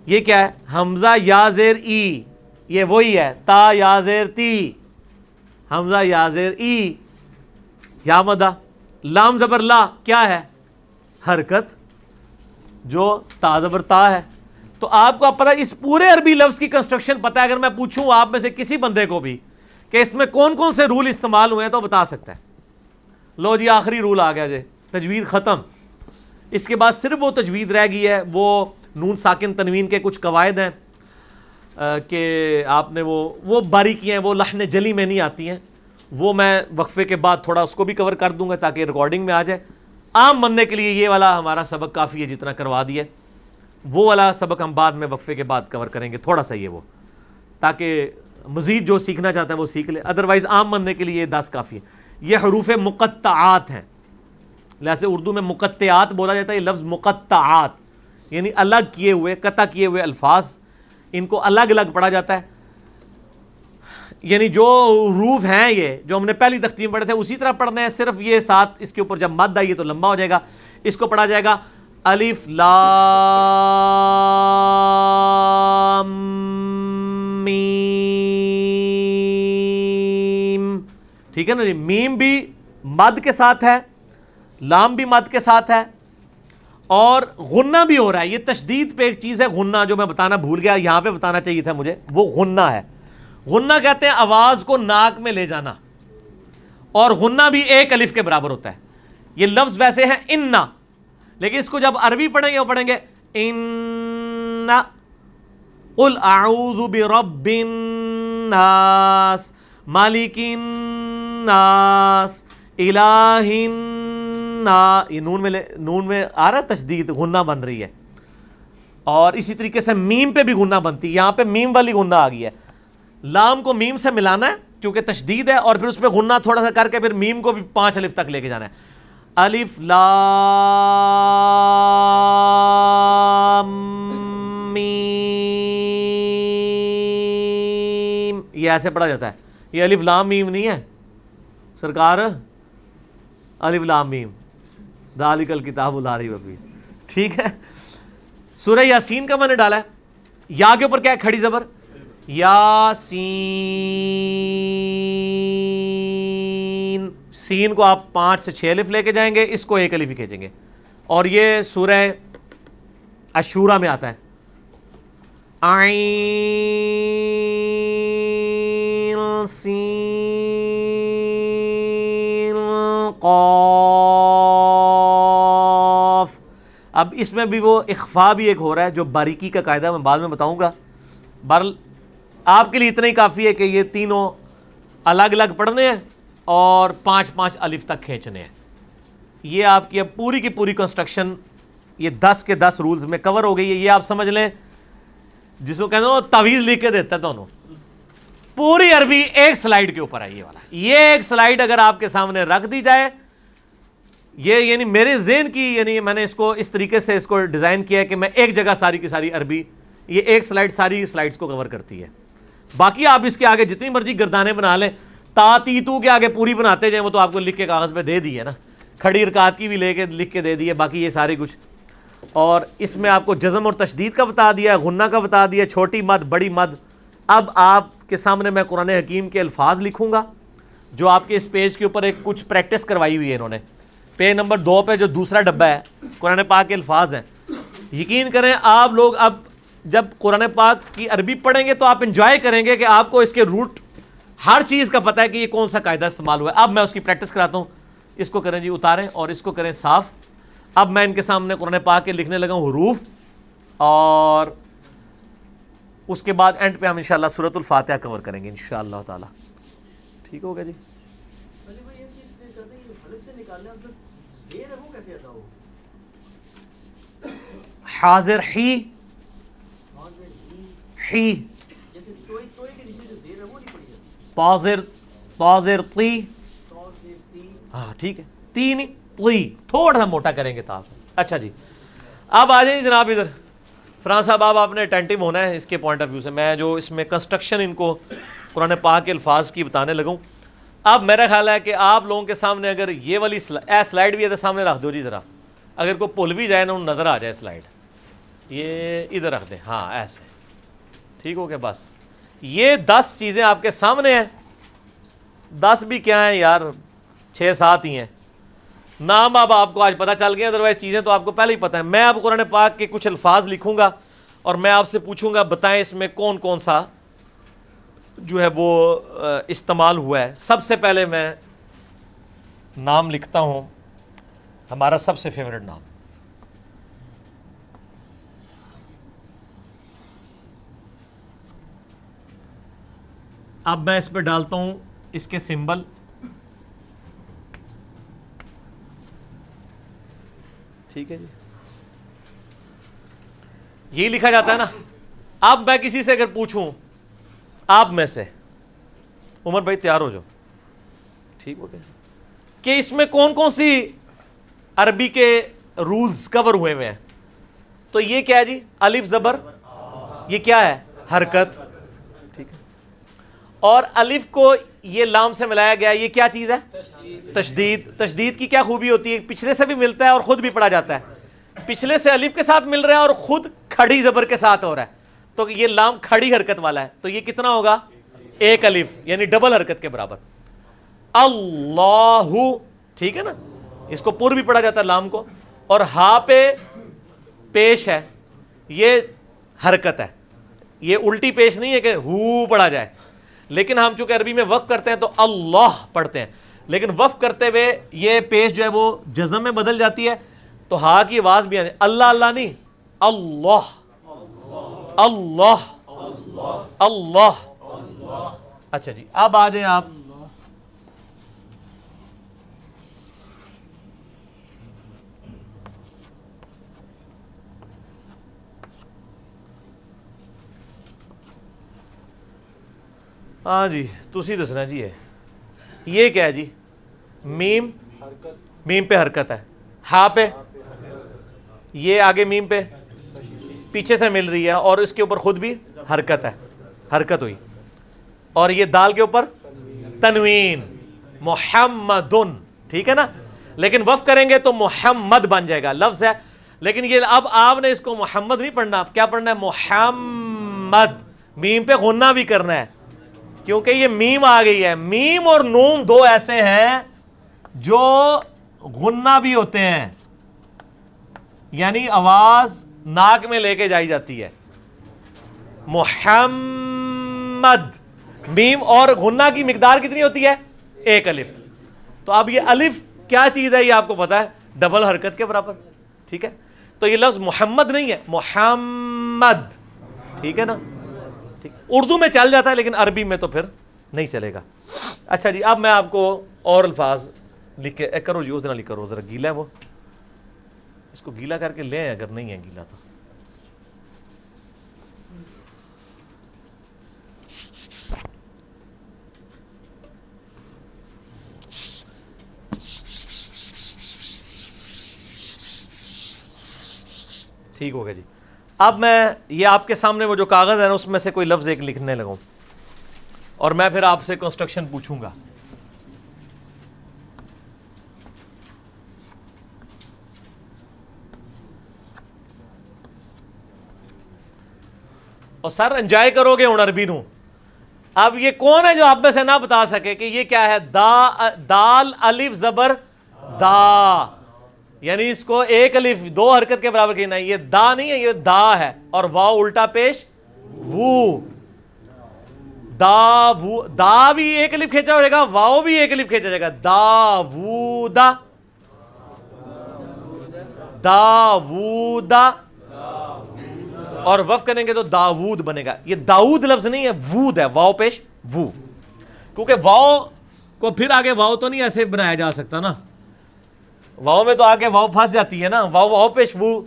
یہ کیا ہے, حمزہ یا زیر ای, یہ وہی ہے تا یا زیر تی, حمزہ یا زیر ای, یا مدہ. لام زبر لا کیا ہے, حرکت, جو تا زبر تا ہے. تو آپ کو پتہ, اس پورے عربی لفظ کی کنسٹرکشن پتہ ہے. اگر میں پوچھوں آپ میں سے کسی بندے کو بھی کہ اس میں کون کون سے رول استعمال ہوئے ہیں تو بتا سکتا ہے. لو جی آخری رول آ گیا جی, تجوید ختم. اس کے بعد صرف وہ تجوید رہ گئی ہے, وہ نون ساکن تنوین کے کچھ قواعد ہیں کہ آپ نے وہ باریکیاں ہیں, وہ لحن جلی میں نہیں آتی ہیں. وہ میں وقفے کے بعد تھوڑا اس کو بھی کور کر دوں گا تاکہ ریکارڈنگ میں آ جائے. عام بننے کے لیے یہ والا ہمارا سبق کافی ہے, جتنا کروا دیا. وہ والا سبق ہم بعد میں وقفے کے بعد کور کریں گے, تھوڑا سا یہ وہ, تاکہ مزید جو سیکھنا چاہتا ہے وہ سیکھ لے. ادروائز عام بننے کے لیے یہ 10 کافی ہے. یہ حروف مقطعات ہیں, جیسے اردو میں مقطعات بولا جاتا ہے, یہ لفظ مقطعات یعنی الگ کیے ہوئے, قطع کیے ہوئے الفاظ, ان کو الگ الگ پڑھا جاتا ہے. یعنی جو حروف ہیں یہ جو ہم نے پہلی تختی میں پڑھے تھے اسی طرح پڑھنا ہے, صرف یہ ساتھ اس کے اوپر جب مد آئیے تو لمبا ہو جائے گا. اس کو پڑھا جائے گا الف لام میم, ٹھیک ہے نا جی. میم بھی مد کے ساتھ ہے, لام بھی مد کے ساتھ ہے, اور غنہ بھی ہو رہا ہے. یہ تشدید پہ ایک چیز ہے غنہ, جو میں بتانا بھول گیا, یہاں پہ بتانا چاہیے تھا مجھے. وہ غنہ ہے. غنہ کہتے ہیں آواز کو ناک میں لے جانا, اور غنہ بھی ایک الف کے برابر ہوتا ہے. یہ لفظ ویسے ہے اننا, لیکن اس کو جب عربی پڑھیں گے وہ پڑھیں گے اننا قل اعوذ برب الناس مالک الناس الہ الناس. یہ نون میں آ رہا ہے تشدید, غنہ بن رہی ہے. اور اسی طریقے سے میم پہ بھی غنہ بنتی ہے, یہاں پہ میم والی غنہ آ گئی ہے. لام کو میم سے ملانا ہے کیونکہ تشدید ہے, اور پھر اس پہ غنہ تھوڑا سا کر کے پھر میم کو بھی 5 الف تک لے کے جانا ہے. الف لام میم, یہ ایسے پڑھا جاتا ہے. یہ الف لام میم نہیں ہے سرکار, الف لام میم ذالک الکتاب لا ریب فیہ, ٹھیک ہے. سورہ یاسین کا میں نے ڈالا ہے, یا کے اوپر کیا ہے, کھڑی زبر, یاسین. سین کو آپ 5 سے 6 الف لے کے جائیں گے, اس کو 1 الف ہی کھینچیں گے. اور یہ سورہ عشورہ میں آتا ہے, عین سین قاف. اب اس میں بھی وہ اخفا بھی ایک ہو رہا ہے جو باریکی کا قاعدہ میں بعد میں بتاؤں گا. بہرحال آپ کے لیے اتنا ہی کافی ہے کہ یہ تینوں الگ الگ پڑھنے ہیں اور 5 الف تک کھینچنے ہیں. یہ آپ کی اب پوری کی پوری کنسٹرکشن یہ 10 کے 10 رولز میں کور ہو گئی ہے. یہ آپ سمجھ لیں جس کو کہتے ہیں وہ تعویذ لکھ کے دیتا ہے دونوں. پوری عربی ایک سلائیڈ کے اوپر ہے. یہ والا یہ ایک سلائیڈ اگر آپ کے سامنے رکھ دی جائے, یہ یعنی میرے ذہن کی, یعنی میں نے اس کو اس طریقے سے اس کو ڈیزائن کیا ہے کہ میں ایک جگہ ساری کی ساری عربی, یہ ایک سلائیڈ ساری سلائیڈز کو کور کرتی ہے. باقی آپ اس کے آگے جتنی مرضی گردانے بنا لیں, تا تی تو کے آگے پوری بناتے جائیں, وہ تو آپ کو لکھ کے کاغذ پہ دے دی ہے نا, کھڑی رکعت کی بھی لے کے لکھ کے دے دی ہے, باقی یہ سارے کچھ. اور اس میں آپ کو جزم اور تشدید کا بتا دیا ہے, غنہ کا بتا دیا, چھوٹی مد بڑی مد. اب آپ کے سامنے میں قرآن حکیم کے الفاظ لکھوں گا جو آپ کے اس پیج کے اوپر ایک کچھ پریکٹس کروائی ہوئی ہے انہوں نے. پیج نمبر 2 پہ جو دوسرا ڈبہ ہے قرآن پاک کے الفاظ ہیں. یقین کریں آپ لوگ اب جب قرآن پاک کی عربی پڑھیں گے تو آپ انجوائے کریں گے کہ آپ کو اس کے روٹ ہر چیز کا پتہ ہے کہ یہ کون سا قاعدہ استعمال ہوا ہے. اب میں اس کی پریکٹس کراتا ہوں. اس کو کریں جی اتاریں اور اس کو کریں صاف. اب میں ان کے سامنے قرآن پاک کے لکھنے لگا ہوں حروف, اور اس کے بعد اینڈ پہ ہم انشاءاللہ سورۃ الفاتحہ کور کریں گے انشاءاللہ تعالی. ٹھیک ہوگا جی. حاضر ہی طاظر طاظر تی, ہاں ٹھیک ہے, تین تی تھوڑا سا موٹا کریں گے تھا. اچھا جی اب آ جائیں جناب ادھر. فرحان صاحب آپ نے اٹینٹو ہونا ہے اس کے پوائنٹ آف ویو سے. میں جو اس میں کنسٹرکشن ان کو قرآن پاک کے الفاظ کی بتانے لگوں. اب میرا خیال ہے کہ آپ لوگوں کے سامنے اگر یہ والی سلائڈ بھی ادھر سامنے رکھ دو جی ذرا, اگر کوئی بھول بھی جائے نا نظر آ جائے سلائڈ, یہ ادھر رکھ دیں, ہاں ایسے ٹھیک ہو گیا. بس یہ 10 چیزیں آپ کے سامنے ہیں. 10 بھی کیا ہیں یار, 6-7 ہی ہیں. نام اب آپ کو آج پتہ چل گیا, ادروائز چیزیں تو آپ کو پہلے ہی پتہ ہیں. میں اب قرآن پاک کے کچھ الفاظ لکھوں گا اور میں آپ سے پوچھوں گا بتائیں اس میں کون کون سا جو ہے وہ استعمال ہوا ہے. سب سے پہلے میں نام لکھتا ہوں ہمارا سب سے فیورٹ نام. اب میں اس پہ ڈالتا ہوں اس کے سمبل. ٹھیک ہے جی, یہی لکھا جاتا ہے نا. اب میں کسی سے اگر پوچھوں آپ میں سے, عمر بھائی تیار ہو جاؤ, ٹھیک ہو گیا, کہ اس میں کون کون سی عربی کے رولز کور ہوئے ہوئے ہیں, تو یہ کیا ہے جی, الف زبر, یہ کیا ہے حرکت, ٹھیک ہے. اور الف کو یہ لام سے ملایا گیا, یہ کیا چیز ہے تشدید. تشدید کی کیا خوبی ہوتی ہے, پچھلے سے بھی ملتا ہے اور خود بھی پڑھا جاتا ہے. پچھلے سے الف کے ساتھ مل رہا ہے اور خود کھڑی زبر کے ساتھ ہو رہا ہے, تو یہ لام کھڑی حرکت والا ہے, تو یہ کتنا ہوگا, ایک الف, یعنی ڈبل حرکت کے برابر. اللہ, ٹھیک ہے نا, اس کو پر بھی پڑھا جاتا ہے لام کو, اور ہا پہ پیش ہے, یہ حرکت ہے, یہ الٹی پیش نہیں ہے کہ ہو پڑھا جائے. لیکن ہم چونکہ عربی میں وقف کرتے ہیں تو اللہ پڑھتے ہیں, لیکن وقف کرتے ہوئے یہ پیش جو ہے وہ جزم میں بدل جاتی ہے, تو ہا کی آواز بھی آنے, اللہ اللہ نہیں, اللہ اللہ اللہ. اچھا جی اب آ جائیں آپ. ہاں جی تسی دسنا جی, یہ کیا ہے جی, میم, میم پہ حرکت ہے, ہا پہ, یہ آگے میم پہ پیچھے سے مل رہی ہے اور اس کے اوپر خود بھی حرکت ہے, حرکت ہوئی. اور یہ دال کے اوپر تنوین, محمدن, ٹھیک ہے نا. لیکن وقف کریں گے تو محمد بن جائے گا, لفظ ہے. لیکن یہ اب آپ نے اس کو محمد نہیں پڑھنا, کیا پڑھنا ہے, محمد. میم پہ غنہ بھی کرنا ہے کیونکہ یہ میم آ گئی ہے. میم اور نون دو ایسے ہیں جو غنہ بھی ہوتے ہیں, یعنی آواز ناک میں لے کے جائی جاتی ہے. محمد, میم اور غنہ کی مقدار کتنی ہوتی ہے, ایک الف. تو اب یہ الف کیا چیز ہے یہ آپ کو پتا ہے, ڈبل حرکت کے برابر, ٹھیک ہے. تو یہ لفظ محمد نہیں ہے، محمد، ٹھیک ہے نا؟ ٹھیک، اردو میں چل جاتا ہے لیکن عربی میں تو پھر نہیں چلے گا. اچھا جی، اب میں آپ کو اور الفاظ لکھ کے کرو جی، اس دن لکھ کرو، ذرا گیلا ہے وہ، اس کو گیلا کر کے لیں اگر نہیں ہے گیلا تو. ٹھیک ہو گیا جی. اب میں یہ آپ کے سامنے وہ جو کاغذ ہے نا، اس میں سے کوئی لفظ ایک لکھنے لگا اور میں پھر آپ سے کنسٹرکشن پوچھوں گا. اور سر انجوائے کرو گے ہوں عربی نو. اب یہ کون ہے جو آپ میں سے نہ بتا سکے کہ یہ کیا ہے؟ دال الف زبر دا، یعنی اس کو ایک الف دو حرکت کے برابر کہنا ہے. یہ دا نہیں ہے، یہ دا ہے، اور واو الٹا پیش وو. دا وو، دا بھی ایک الف کھینچا ہو جائے گا، واو بھی ایک الف کھینچا جائے گا. دا وو دا، دا وو دا، اور وف کریں گے تو داود بنے گا. یہ داؤد لفظ نہیں ہے، وود ہے، واو پیش وو. کیونکہ واو کو پھر آگے واو تو نہیں ایسے بنایا جا سکتا نا، واو میں تو آگے واو پھنس جاتی ہے نا. واو پیش وو،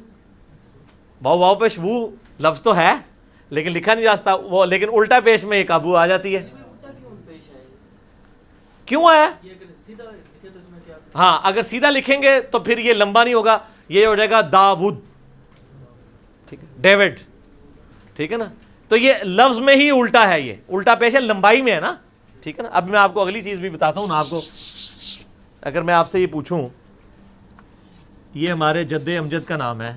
واو پیش وو لفظ تو ہے لیکن لکھا نہیں جا سکتا وہ، لیکن الٹا پیش میں ایک ابو آ جاتی ہے. کیوں آیا؟ ہاں اگر سیدھا لکھیں گے تو پھر یہ لمبا نہیں ہوگا، یہ ہو جائے گا داود، ٹھیک ہے، ڈیوڈ، ٹھیک ہے نا. تو یہ لفظ میں ہی الٹا ہے، یہ الٹا پیش ہے، لمبائی میں ہے نا، ٹھیک ہے نا. اب میں آپ کو اگلی چیز بھی بتاتا ہوں نا. آپ کو اگر میں آپ سے یہ پوچھوں، یہ ہمارے جد امجد کا نام ہے،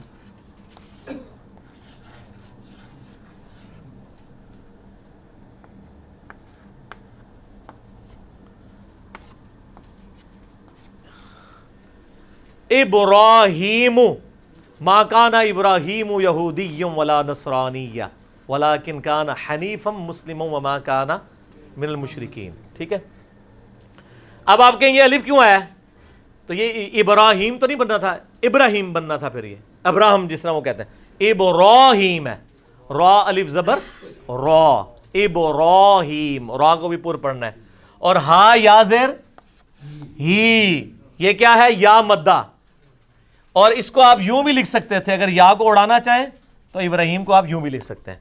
ابراہیم، ما کان ابراہیم یہودی ولا نصرانی ولکن کان حنیفا مسلما وما کان من المشرکین. ٹھیک ہے. اب آپ کہیں یہ الف کیوں آیا؟ تو یہ ابراہیم تو نہیں بننا تھا، ابراہیم بننا تھا. پھر یہ ابراہم جس طرح وہ کہتے ہیں، ابراہیم ہے، را الف زبر را، ابراہیم، را کو بھی پر پڑھنا ہے. اور ہا یا زیر ہی، یہ کیا ہے؟ یا مدہ. اور اس کو آپ یوں بھی لکھ سکتے تھے، اگر یا کو اڑانا چاہیں تو ابراہیم کو آپ یوں بھی لکھ سکتے ہیں.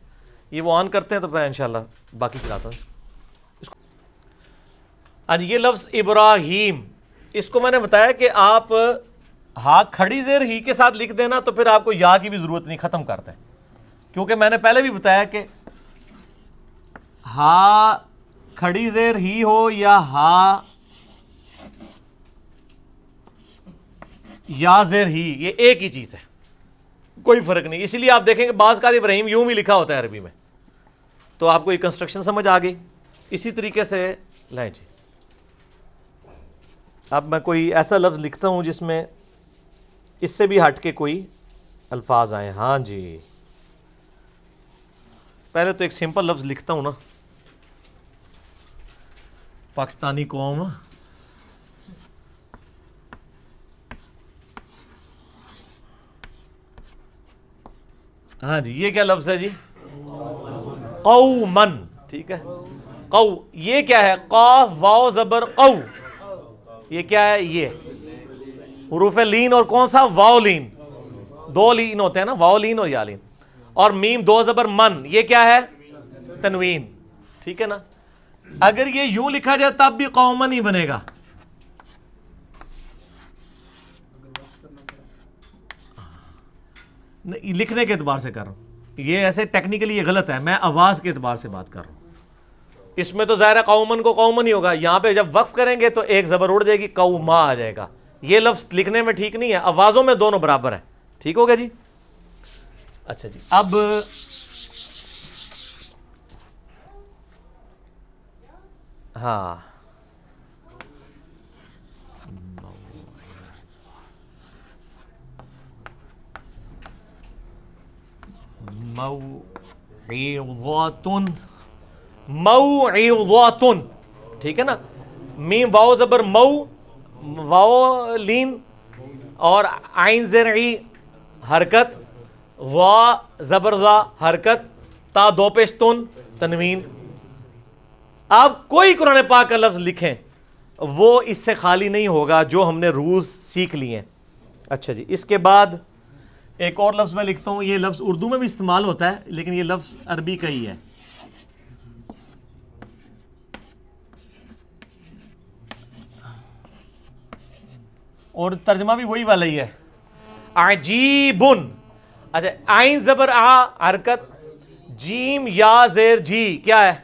یہ وہ آن کرتے ہیں تو پھر انشاءاللہ باقی چلاتا ہوں اس کو. ہاں جی، یہ لفظ ابراہیم، اس کو میں نے بتایا کہ آپ ہا کھڑی زیر ہی کے ساتھ لکھ دینا تو پھر آپ کو یا کی بھی ضرورت نہیں، ختم کرتے ہیں. کیونکہ میں نے پہلے بھی بتایا کہ ہا کھڑی زیر ہی ہو یا ہا یا زیر ہی، یہ ایک ہی چیز ہے، کوئی فرق نہیں. اسی لیے آپ دیکھیں کہ بعض کا ابراہیم یوں بھی لکھا ہوتا ہے عربی میں. تو آپ کو یہ کنسٹرکشن سمجھ آ گئی. اسی طریقے سے لیں جی. اب میں کوئی ایسا لفظ لکھتا ہوں جس میں اس سے بھی ہٹ کے کوئی الفاظ آئیں. ہاں جی، پہلے تو ایک سمپل لفظ لکھتا ہوں نا. پاکستانی قوم، ہاں جی، یہ کیا لفظ ہے جی؟ قومن. ٹھیک ہے، قو، یہ کیا ہے؟ قاف واو زبر قو. یہ کیا ہے؟ یہ حروف لین، اور کون سا؟ واو لین. دو لین ہوتے ہیں نا، واو لین اور یا لین. اور میم دو زبر من، یہ کیا ہے؟ تنوین. ٹھیک ہے نا. اگر یہ یوں لکھا جائے تب بھی قومن ہی بنے گا. لکھنے کے اعتبار سے کر رہا ہوں، یہ ایسے ٹیکنیکلی یہ غلط ہے، میں آواز کے اعتبار سے بات کر رہا ہوں. اس میں تو ظاہر ہے قومن کو قومن ہی ہوگا. یہاں پہ جب وقف کریں گے تو ایک زبر اڑ جائے گی، قوما آ جائے گا. یہ لفظ لکھنے میں ٹھیک نہیں ہے، آوازوں میں دونوں برابر ہیں. ٹھیک ہو گیا جی. اچھا جی، اب ہاں، موعظۃ، موعظۃ، ٹھیک ہے نا. میم واو زبر مو، واو لین، اور عین زر ای، حرکت، وا زبر زا حرکت، تا دو پیش تن تنوین. آپ کوئی قرآن پاک کا لفظ لکھیں وہ اس سے خالی نہیں ہوگا جو ہم نے روز سیکھ لیے ہیں. اچھا جی، اس کے بعد ایک اور لفظ میں لکھتا ہوں. یہ لفظ اردو میں بھی استعمال ہوتا ہے لیکن یہ لفظ عربی کا ہی ہے. اور ترجمہ بھی وہی والا ہی ہے، عجیبن. اچھا، عین زبر آ حرکت، جیم یا زیر جی کیا ہے؟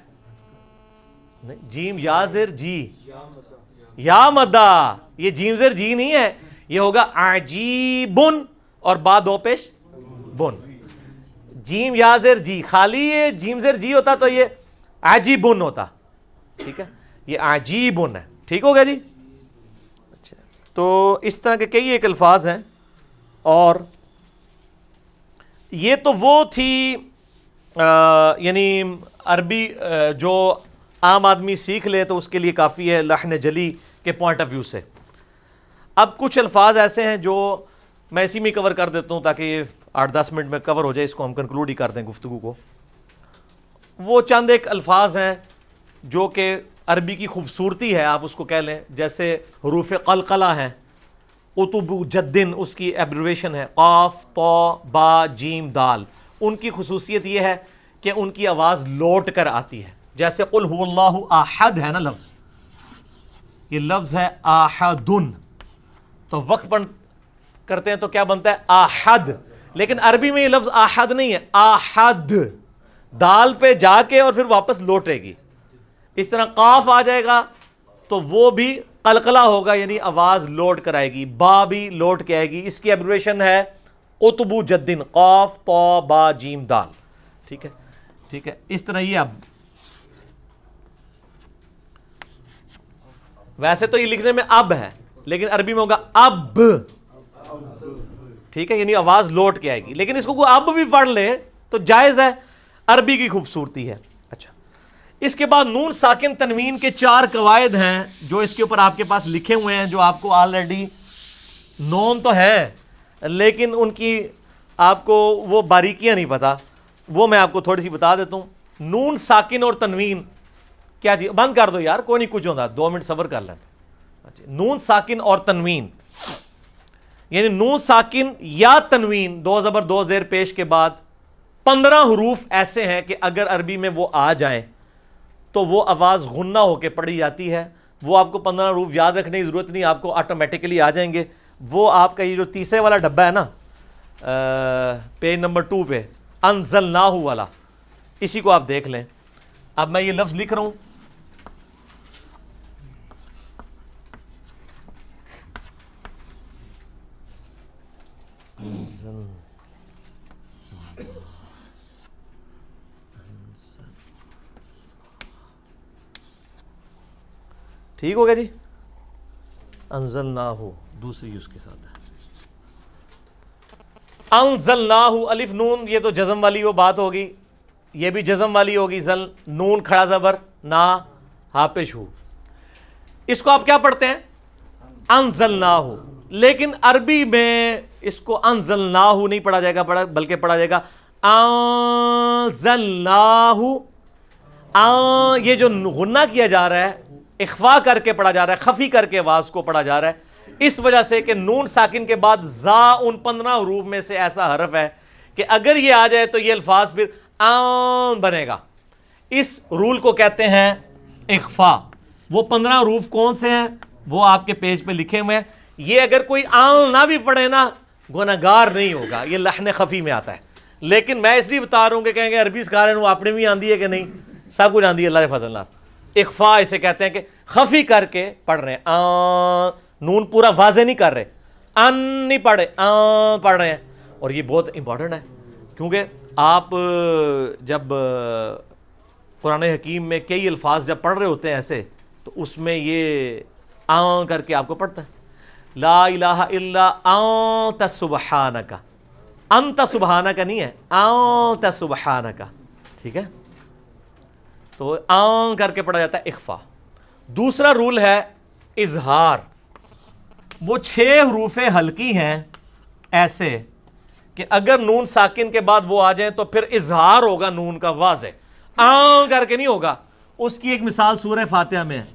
جیم یا زیر جی، یا مدہ. یہ جیم زیر جی نہیں ہے، یہ ہوگا عجیبن اور با دو پیش بن. جیم یا زیر جی، خالی یہ جیم زیر جی ہوتا تو یہ عجیبن ہوتا. ٹھیک ہے، یہ عجیبن ہے. ٹھیک ہو گیا جی. اچھا، تو اس طرح کے کئی ایک الفاظ ہیں. اور یہ تو وہ تھی یعنی عربی جو عام آدمی سیکھ لے تو اس کے لیے کافی ہے لحن جلی کے پوائنٹ آف ویو سے. اب کچھ الفاظ ایسے ہیں جو میں اسی میں کور کر دیتا ہوں تاکہ یہ 8-10 منٹ میں کور ہو جائے، اس کو ہم کنکلوڈ ہی کر دیں گفتگو کو. وہ چند ایک الفاظ ہیں جو کہ عربی کی خوبصورتی ہے، آپ اس کو کہہ لیں. جیسے حروف قلقلہ ہیں، اتب جدن اس کی ایبریویشن ہے، قاف طا با جیم دال. ان کی خصوصیت یہ ہے کہ ان کی آواز لوٹ کر آتی ہے. جیسے قل هو اللہ احد ہے نا لفظ، یہ لفظ ہے احدن، تو وقت بند کرتے ہیں تو کیا بنتا ہے؟ احد. لیکن عربی میں یہ لفظ احد نہیں ہے، احد دال پہ جا کے اور پھر واپس لوٹے گی. اس طرح قاف آ جائے گا تو وہ بھی قلقلہ ہوگا، یعنی آواز لوٹ کر آئے گی. با بھی لوٹ کے آئے گی. اس کی ایبریویشن ہے اتبو جدن، قاف طا با جیم دال. ٹھیک ہے، ٹھیک ہے. اس طرح یہ اب ویسے تو یہ لکھنے میں اب ہے لیکن عربی میں ہوگا اب. ٹھیک ہے، یعنی آواز لوٹ کے آئے گی. لیکن اس کو کوئی اب بھی پڑھ لے تو جائز ہے، عربی کی خوبصورتی ہے. اچھا، اس کے بعد نون ساکن تنوین کے 4 قواعد ہیں جو اس کے اوپر آپ کے پاس لکھے ہوئے ہیں، جو آپ کو آلریڈی نون تو ہے لیکن ان کی آپ کو وہ باریکیاں نہیں پتا. وہ میں آپ کو تھوڑی سی بتا دیتا ہوں. نون ساکن اور تنوین کیا جی، بند کر دو یار، کوئی نہیں کچھ ہوتا، 2 منٹ صبر کر لیں. اچھا، نون ساکن اور تنوین یعنی نون ساکن یا تنوین، 2 زبر 2 زیر پیش کے بعد 15 حروف ایسے ہیں کہ اگر عربی میں وہ آ جائیں تو وہ آواز غنہ ہو کے پڑھی جاتی ہے. وہ آپ کو 15 حروف یاد رکھنے کی ضرورت نہیں، آپ کو آٹومیٹیکلی آ جائیں گے. وہ آپ کا یہ جو تیسرے والا ڈبہ ہے نا پیج نمبر 2 پہ، انزلناہ والا، اسی کو آپ دیکھ لیں. اب میں یہ لفظ لکھ رہا ہوں، ٹھیک ہو گیا جی. انزلناہ دوسری اس کے ساتھ ہے، انزلناہ الف نون، یہ تو جزم والی وہ بات ہوگی، یہ بھی جزم والی ہوگی. زل نون کھڑا زبر نا ہاپش ہو، اس کو آپ کیا پڑھتے ہیں؟ انزلناہ. لیکن عربی میں اس کو انزلناہ نہیں پڑھا جائے گا بلکہ پڑھا جائے گا انزلناہ. یہ جو غنہ کیا جا رہا ہے اخفا کر کے پڑھا جا رہا ہے، خفی کر کے آواز کو پڑھا جا رہا ہے، اس وجہ سے کہ نون ساکن کے بعد زا ان 15 حروف میں سے ایسا حرف ہے کہ اگر یہ آ جائے تو یہ الفاظ پھر آن بنے گا. اس رول کو کہتے ہیں اخفا. وہ 15 حروف کون سے ہیں وہ آپ کے پیج پہ لکھے ہوئے ہیں. یہ اگر کوئی آن نہ بھی پڑھے نا گناہگار نہیں ہوگا، یہ لحن خفی میں آتا ہے. لیکن میں اس لیے بتا رہا ہوں کہ کہیں گے عربی سکھا رہے ہیں وہ اپنے بھی آندھی ہے کہ نہیں، سب کچھ آندھی ہے اللہ کے فضل اللہ. اخفا اسے کہتے ہیں کہ خفی کر کے پڑھ رہے ہیں، نون پورا واضح نہیں کر رہے، ان نہیں پڑھ رہے، پڑھ رہے ہیں. اور یہ بہت امپورٹنٹ ہے کیونکہ آپ جب قرآن حکیم میں کئی الفاظ جب پڑھ رہے ہوتے ہیں ایسے تو اس میں یہ کر کے آپ کو پڑھتا ہے. لا الہ الا انت سبحانک، انت سبحانک نہیں ہے، انت سبحانک. ٹھیک ہے، تو کر کے پڑھا جاتا ہے اخفا. دوسرا رول ہے اظہار. وہ 6 حروف ہلکی ہیں ایسے کہ اگر نون ساکن کے بعد وہ آ جائیں تو پھر اظہار ہوگا نون کا واضح، کر کے نہیں ہوگا. اس کی ایک مثال سورہ فاتحہ میں ہے.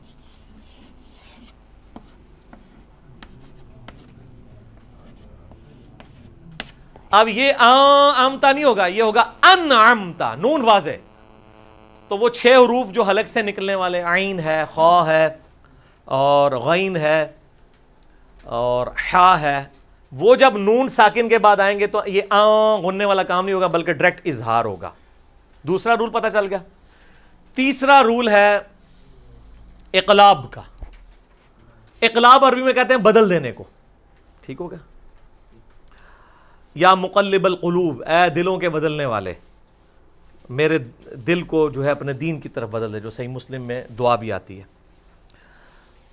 اب یہ امتا نہیں ہوگا، یہ ہوگا انعمتا، نون واضح. تو وہ 6 حروف جو حلق سے نکلنے والے، عین ہے، خا ہے اور غین ہے اور حا ہے، وہ جب نون ساکن کے بعد آئیں گے تو یہ غننے والا کام نہیں ہوگا بلکہ ڈائریکٹ اظہار ہوگا. دوسرا رول پتہ چل گیا. تیسرا رول ہے اقلاب کا. اقلاب عربی میں کہتے ہیں بدل دینے کو. ٹھیک ہو گیا؟ یا مقلب القلوب، اے دلوں کے بدلنے والے، میرے دل کو جو ہے اپنے دین کی طرف بدل دے، جو صحیح مسلم میں دعا بھی آتی ہے.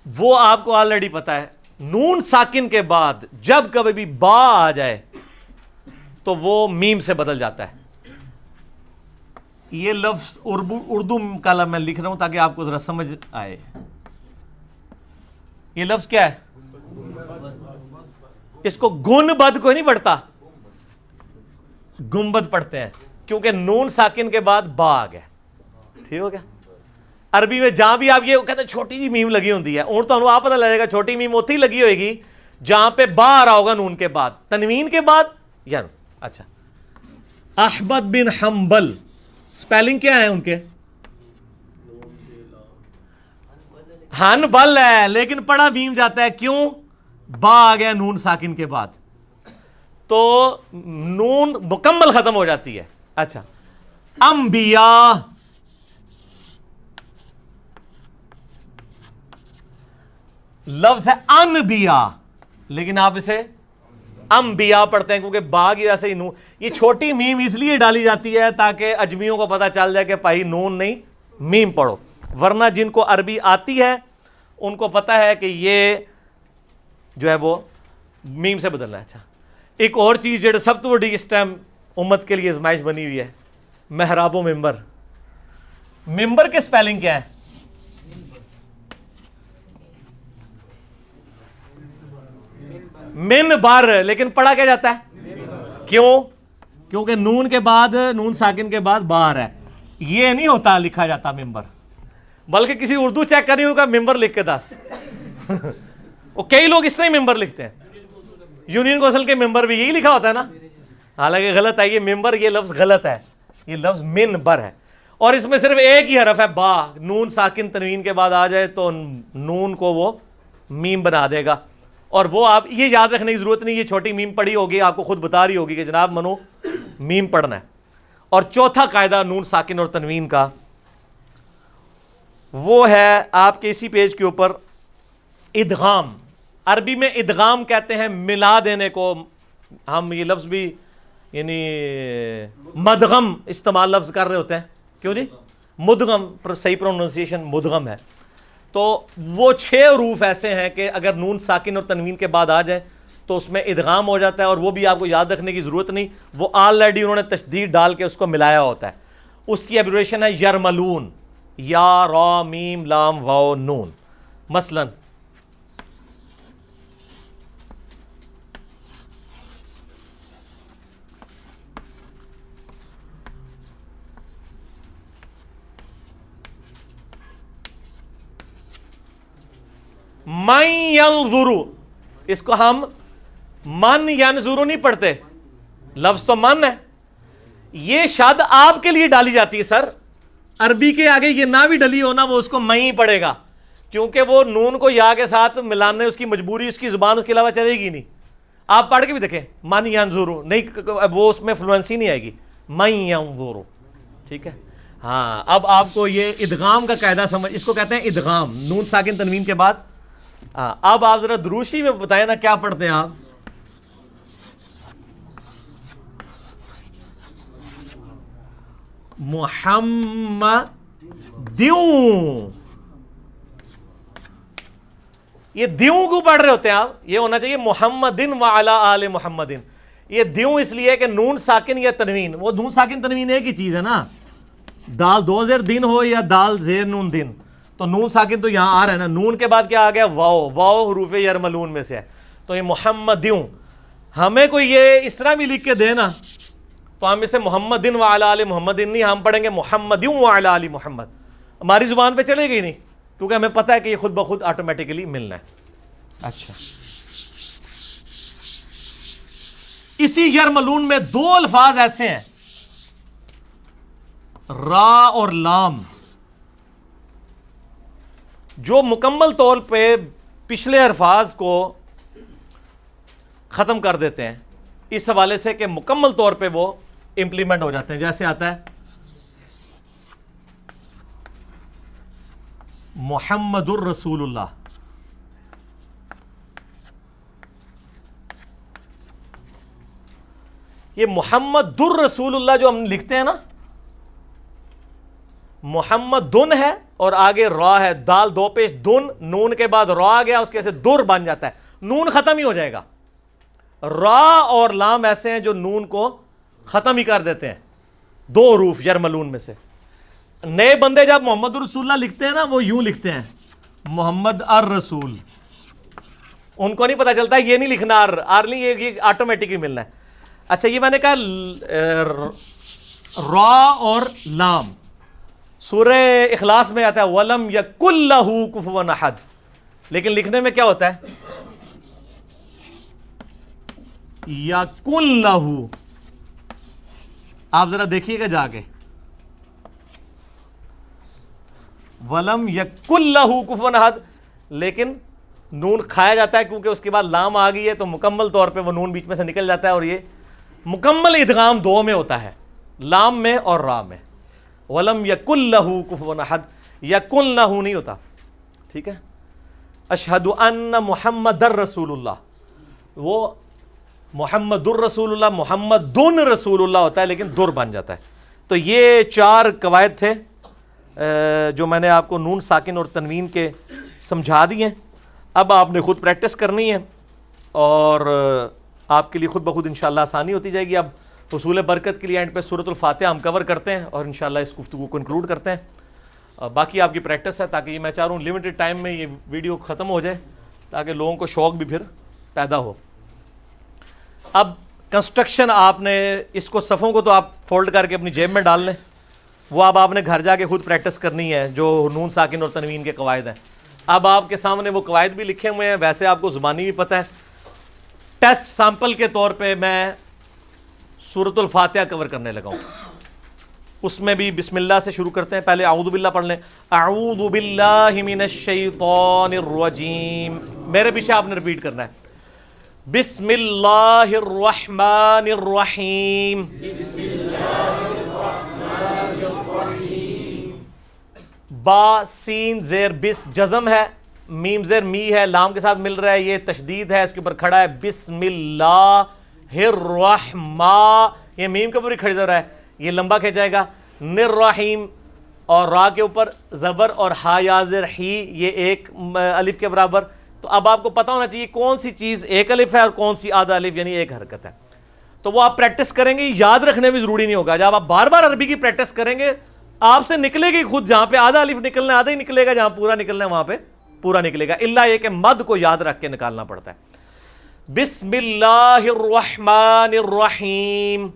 وہ آپ کو آلریڈی پتا ہے، نون ساکن کے بعد جب کبھی بھی با آ جائے تو وہ میم سے بدل جاتا ہے. یہ لفظ اردو کا میں لکھ رہا ہوں تاکہ آپ کو ذرا سمجھ آئے. یہ لفظ کیا ہے؟ اس کو گن بد کوئی نہیں پڑھتا، گنبد پڑھتے ہیں، کیونکہ نون ساکن کے بعد با آ گیا. ٹھیک ہو گیا؟ عربی میں جہاں بھی آپ یہ کہتے ہیں چھوٹی جی میم لگی ہوتی ہے، اور تو آپ پتہ لگے گا چھوٹی میم ہوتی لگی ہوئے گی جہاں پہ با آ رہا ہوگا نون کے بعد، تنوین کے بعد. یار اچھا، احمد بن حنبل سپیلنگ کیا ہے ان کے؟ ہن بل ہے لیکن پڑھا میم جاتا ہے. کیوں؟ با آ گیا نون ساکن کے بعد تو نون مکمل ختم ہو جاتی ہے. اچھا، انبیاء، لفظ ہے انبیاء لیکن آپ اسے انبیاء پڑھتے ہیں کیونکہ با کی وجہ سے نون. یہ چھوٹی میم اس لیے ڈالی جاتی ہے تاکہ اجمیوں کو پتہ چل جائے کہ بھائی نون نہیں میم پڑھو، ورنہ جن کو عربی آتی ہے ان کو پتہ ہے کہ یہ جو ہے وہ میم سے بدلنا ہے. اچھا، ایک اور چیز جو سب تو بڑی اس ٹائم امت کے لیے آزمائش بنی ہوئی ہے، محراب و ممبر. ممبر کے سپیلنگ کیا ہے؟ من بر، لیکن پڑھا کیا جاتا ہے؟ کیوں؟ کیونکہ نون کے بعد، نون ساکن کے بعد بار ہے. یہ نہیں ہوتا لکھا جاتا ممبر، بلکہ کسی اردو چیک کرنی ان کا ممبر لکھ کے دس. وہ کئی لوگ اس طرح ہی ممبر لکھتے ہیں. یونین کونسل کے ممبر بھی یہی لکھا ہوتا ہے نا، حالانکہ غلط ہے. یہ ممبر، یہ لفظ غلط ہے، یہ لفظ من بر ہے. اور اس میں صرف ایک ہی حرف ہے با. نون ساکن تنوین کے بعد آ جائے تو نون کو وہ میم بنا دے گا. اور وہ آپ یہ یاد رکھنے کی ضرورت نہیں، یہ چھوٹی میم پڑھی ہوگی، آپ کو خود بتا رہی ہوگی کہ جناب منو میم پڑھنا ہے. اور چوتھا قاعدہ نون ساکن اور تنوین کا وہ ہے آپ کے اسی پیج کے اوپر ادغام. عربی میں ادغام کہتے ہیں ملا دینے کو. ہم یہ لفظ بھی یعنی مدغم استعمال لفظ کر رہے ہوتے ہیں. کیوں جی؟ مدغم، صحیح پروننسیشن مدغم ہے. تو وہ 6 حروف ایسے ہیں کہ اگر نون ساکن اور تنوین کے بعد آ جائے تو اس میں ادغام ہو جاتا ہے. اور وہ بھی آپ کو یاد رکھنے کی ضرورت نہیں، وہ آلریڈی انہوں نے تشدید ڈال کے اس کو ملایا ہوتا ہے. اس کی ایبریویشن ہے یرملون، یا را میم لام واو نون. مثلا من ینظرو، اس کو ہم من ینظرو نہیں پڑھتے، لفظ تو من ہے. یہ شاد آپ کے لیے ڈالی جاتی ہے سر. عربی کے آگے یہ نہ بھی ڈلی ہونا وہ اس کو میں ہی پڑھے گا، کیونکہ وہ نون کو یا کے ساتھ ملانے اس کی مجبوری، اس کی زبان اس کے علاوہ چلے گی نہیں. آپ پڑھ کے بھی دیکھیں من ینظرو نہیں، وہ اس میں فلوئنسی نہیں آئے گی. من ینظرو، ٹھیک ہے. ہاں، اب آپ کو یہ ادغام کا قاعدہ سمجھ، اس کو کہتے ہیں ادغام، نون ساکن تنوین کے بعد. اب آپ ذرا دروشی میں بتائیں نا کیا پڑھتے ہیں آپ؟ محمد دیوں، یہ دیوں کو پڑھ رہے ہوتے ہیں آپ. یہ ہونا چاہیے محمدن وعلی آل محمدن. یہ دیوں اس لیے کہ نون ساکن یا تنوین، وہ نون ساکن تنوین ایک ہی چیز ہے نا. دال 2 زیر دن ہو یا دال زیر نون دن، تو نون ساکن تو یہاں آ رہا ہے نا. نون کے بعد کیا آ گیا؟ واو. واو حروف یرملون میں سے ہے. تو یہ محمدیوں، ہمیں کوئی یہ اس طرح بھی لکھ کے دے نا تو ہم اسے محمدن وعلی آل محمدن نہیں، ہم پڑھیں گے محمدن وعلی آل محمد، ہماری زبان پہ چلے گی نہیں، کیونکہ ہمیں پتہ ہے کہ یہ خود بخود آٹومیٹکلی ملنا ہے. اچھا، اسی یرملون میں دو الفاظ ایسے ہیں را اور لام جو مکمل طور پہ پچھلے الفاظ کو ختم کر دیتے ہیں، اس حوالے سے کہ مکمل طور پہ وہ امپلیمنٹ ہو جاتے ہیں. جیسے آتا ہے محمد الرسول اللہ، یہ محمد الرسول اللہ جو ہم لکھتے ہیں نا، محمد دن ہے اور آگے را ہے، دال دو پیش دن، نون کے بعد را آ گیا، اس کے سے در بن جاتا ہے، نون ختم ہی ہو جائے گا. را اور لام ایسے ہیں جو نون کو ختم ہی کر دیتے ہیں، دو حروف یرملون میں سے. نئے بندے جب محمد الرسول اللہ لکھتے ہیں نا، وہ یوں لکھتے ہیں محمد الرسول، ان کو نہیں پتا چلتا یہ نہیں لکھنا آر نہیں، یہ آٹومیٹکلی ملنا ہے. اچھا، یہ میں نے کہا را اور لام سورہ اخلاص میں آتا ہے وَلَمْ يَكُنْ لَهُ كُفُوًا أَحَدٌ، لیکن لکھنے میں کیا ہوتا ہے یَكُنْ لَهُ. آپ ذرا دیکھیے گا جا کے وَلَمْ يَكُنْ لَهُ كُفُوًا أَحَدٌ، لیکن نون کھایا جاتا ہے کیونکہ اس کے بعد لام آ گئی ہے تو مکمل طور پہ وہ نون بیچ میں سے نکل جاتا ہے، اور یہ مکمل ادغام دو میں ہوتا ہے، لام میں اور را میں. وَلَمْ يَكُنْ لَهُ كُفُوًا أَحَدٌ، يَكُنْ لَهُ نہیں ہوتا. ٹھیک ہے، اشہد ان محمد الرسول اللہ، وہ محمد الرسول اللہ محمد دن رسول اللہ ہوتا ہے لیکن در بن جاتا ہے. تو یہ چار قواعد تھے جو میں نے آپ کو نون ساکن اور تنوین کے سمجھا دیے. اب آپ نے خود پریکٹس کرنی ہے اور آپ کے لیے خود بخود انشاءاللہ آسانی ہوتی جائے گی. اب حصول برکت کے لیے اینڈ پہ سورۃ الفاتحہ ہم کور کرتے ہیں اور انشاءاللہ اس گفتگو کو انکلوڈ کرتے ہیں. باقی آپ کی پریکٹس ہے، تاکہ یہ میں چاہ رہا ہوں لمیٹڈ ٹائم میں یہ ویڈیو ختم ہو جائے تاکہ لوگوں کو شوق بھی پھر پیدا ہو. اب کنسٹرکشن آپ نے اس کو صفوں کو تو آپ فولڈ کر کے اپنی جیب میں ڈال لیں، وہ اب آپ نے گھر جا کے خود پریکٹس کرنی ہے جو نون ساکن اور تنوین کے قواعد ہیں. اب آپ کے سامنے وہ قواعد بھی لکھے ہوئے ہیں، ویسے آپ کو زبانی بھی پتہ ہے. ٹیسٹ سیمپل کے طور پہ میں سورۃ الفاتحہ کور کرنے لگا ہوں، اس میں بھی بسم اللہ سے شروع کرتے ہیں. پہلے اعوذ باللہ پڑھ لیں، اعوذ باللہ من الشیطان الرجیم، میرے پیچھے آپ نے ریپیٹ کرنا ہے. بسم اللہ الرحمن الرحیم، با سین زیر بس جزم ہے، میم زیر می ہے، لام کے ساتھ مل رہا ہے، یہ تشدید ہے، اس کے اوپر کھڑا ہے بسم اللہ الرحمن، یہ میم کے اوپر ہی کھڑی زبر ہے، یہ لمبا کھینچ جائے گا. الرحیم، اور را کے اوپر زبر اور ہا یا زر ہی، یہ ایک الف کے برابر. تو اب آپ کو پتا ہونا چاہیے کون سی چیز ایک الف ہے اور کون سی آدھا الف یعنی ایک حرکت ہے. تو وہ آپ پریکٹس کریں گے، یاد رکھنے بھی ضروری نہیں ہوگا. جب آپ بار بار عربی کی پریکٹس کریں گے آپ سے نکلے گی خود، جہاں پہ آدھا الف نکلنا ہے آدھا ہی نکلے گا، جہاں پورا نکلنا ہے وہاں پہ پورا نکلے گا، الا یہ کہ مد کو یاد رکھ کے نکالنا پڑتا ہے. بسم اللہ الرحمن الرحیم،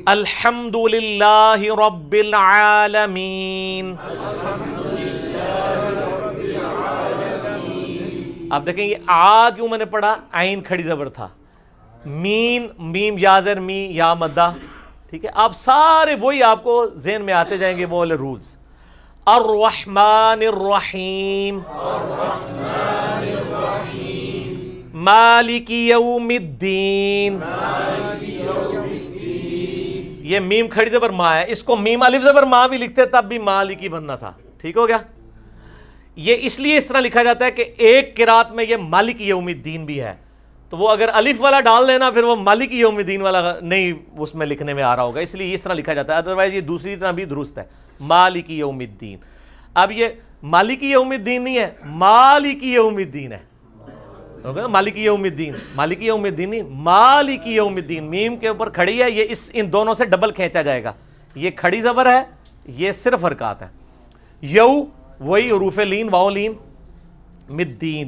الحمد للہ رب العالمین. آپ دیکھیں یہ آ کیوں میں نے پڑھا، عین کھڑی زبر تھا، مین میم یا زر می یا مدہ. ٹھیک ہے، آپ سارے وہی آپ کو ذہن میں آتے جائیں گے وہ والے رولز. الرحمن الرحیم، مالک یوم الدین، یہ میم کھڑی زبر ما ہے، اس کو میم الف زبر ما بھی لکھتے تب بھی مالک ہی بننا تھا. ٹھیک ہو گیا. یہ اس لیے اس طرح لکھا جاتا ہے کہ ایک قرات میں یہ مالک یوم الدین بھی ہے، تو وہ اگر الف والا ڈال دینا پھر وہ مالک یوم الدین والا نہیں اس میں لکھنے میں آ رہا ہوگا، اس لیے اس طرح لکھا جاتا ہے. ادروائز یہ دوسری طرح بھی درست ہے، مالک یوم الدین. اب یہ مالک یوم الدین نہیں ہے، مالک یوم الدین ہے. مالک یوم الدین، مالک یوم الدین نہیں، مالک یوم الدین. میم کے اوپر کھڑی ہے، یہ ان دونوں سے ڈبل کھینچا جائے گا. یہ کھڑی زبر ہے، یہ صرف حرکات ہیں. یو وہی حروف لین واو لین، مدین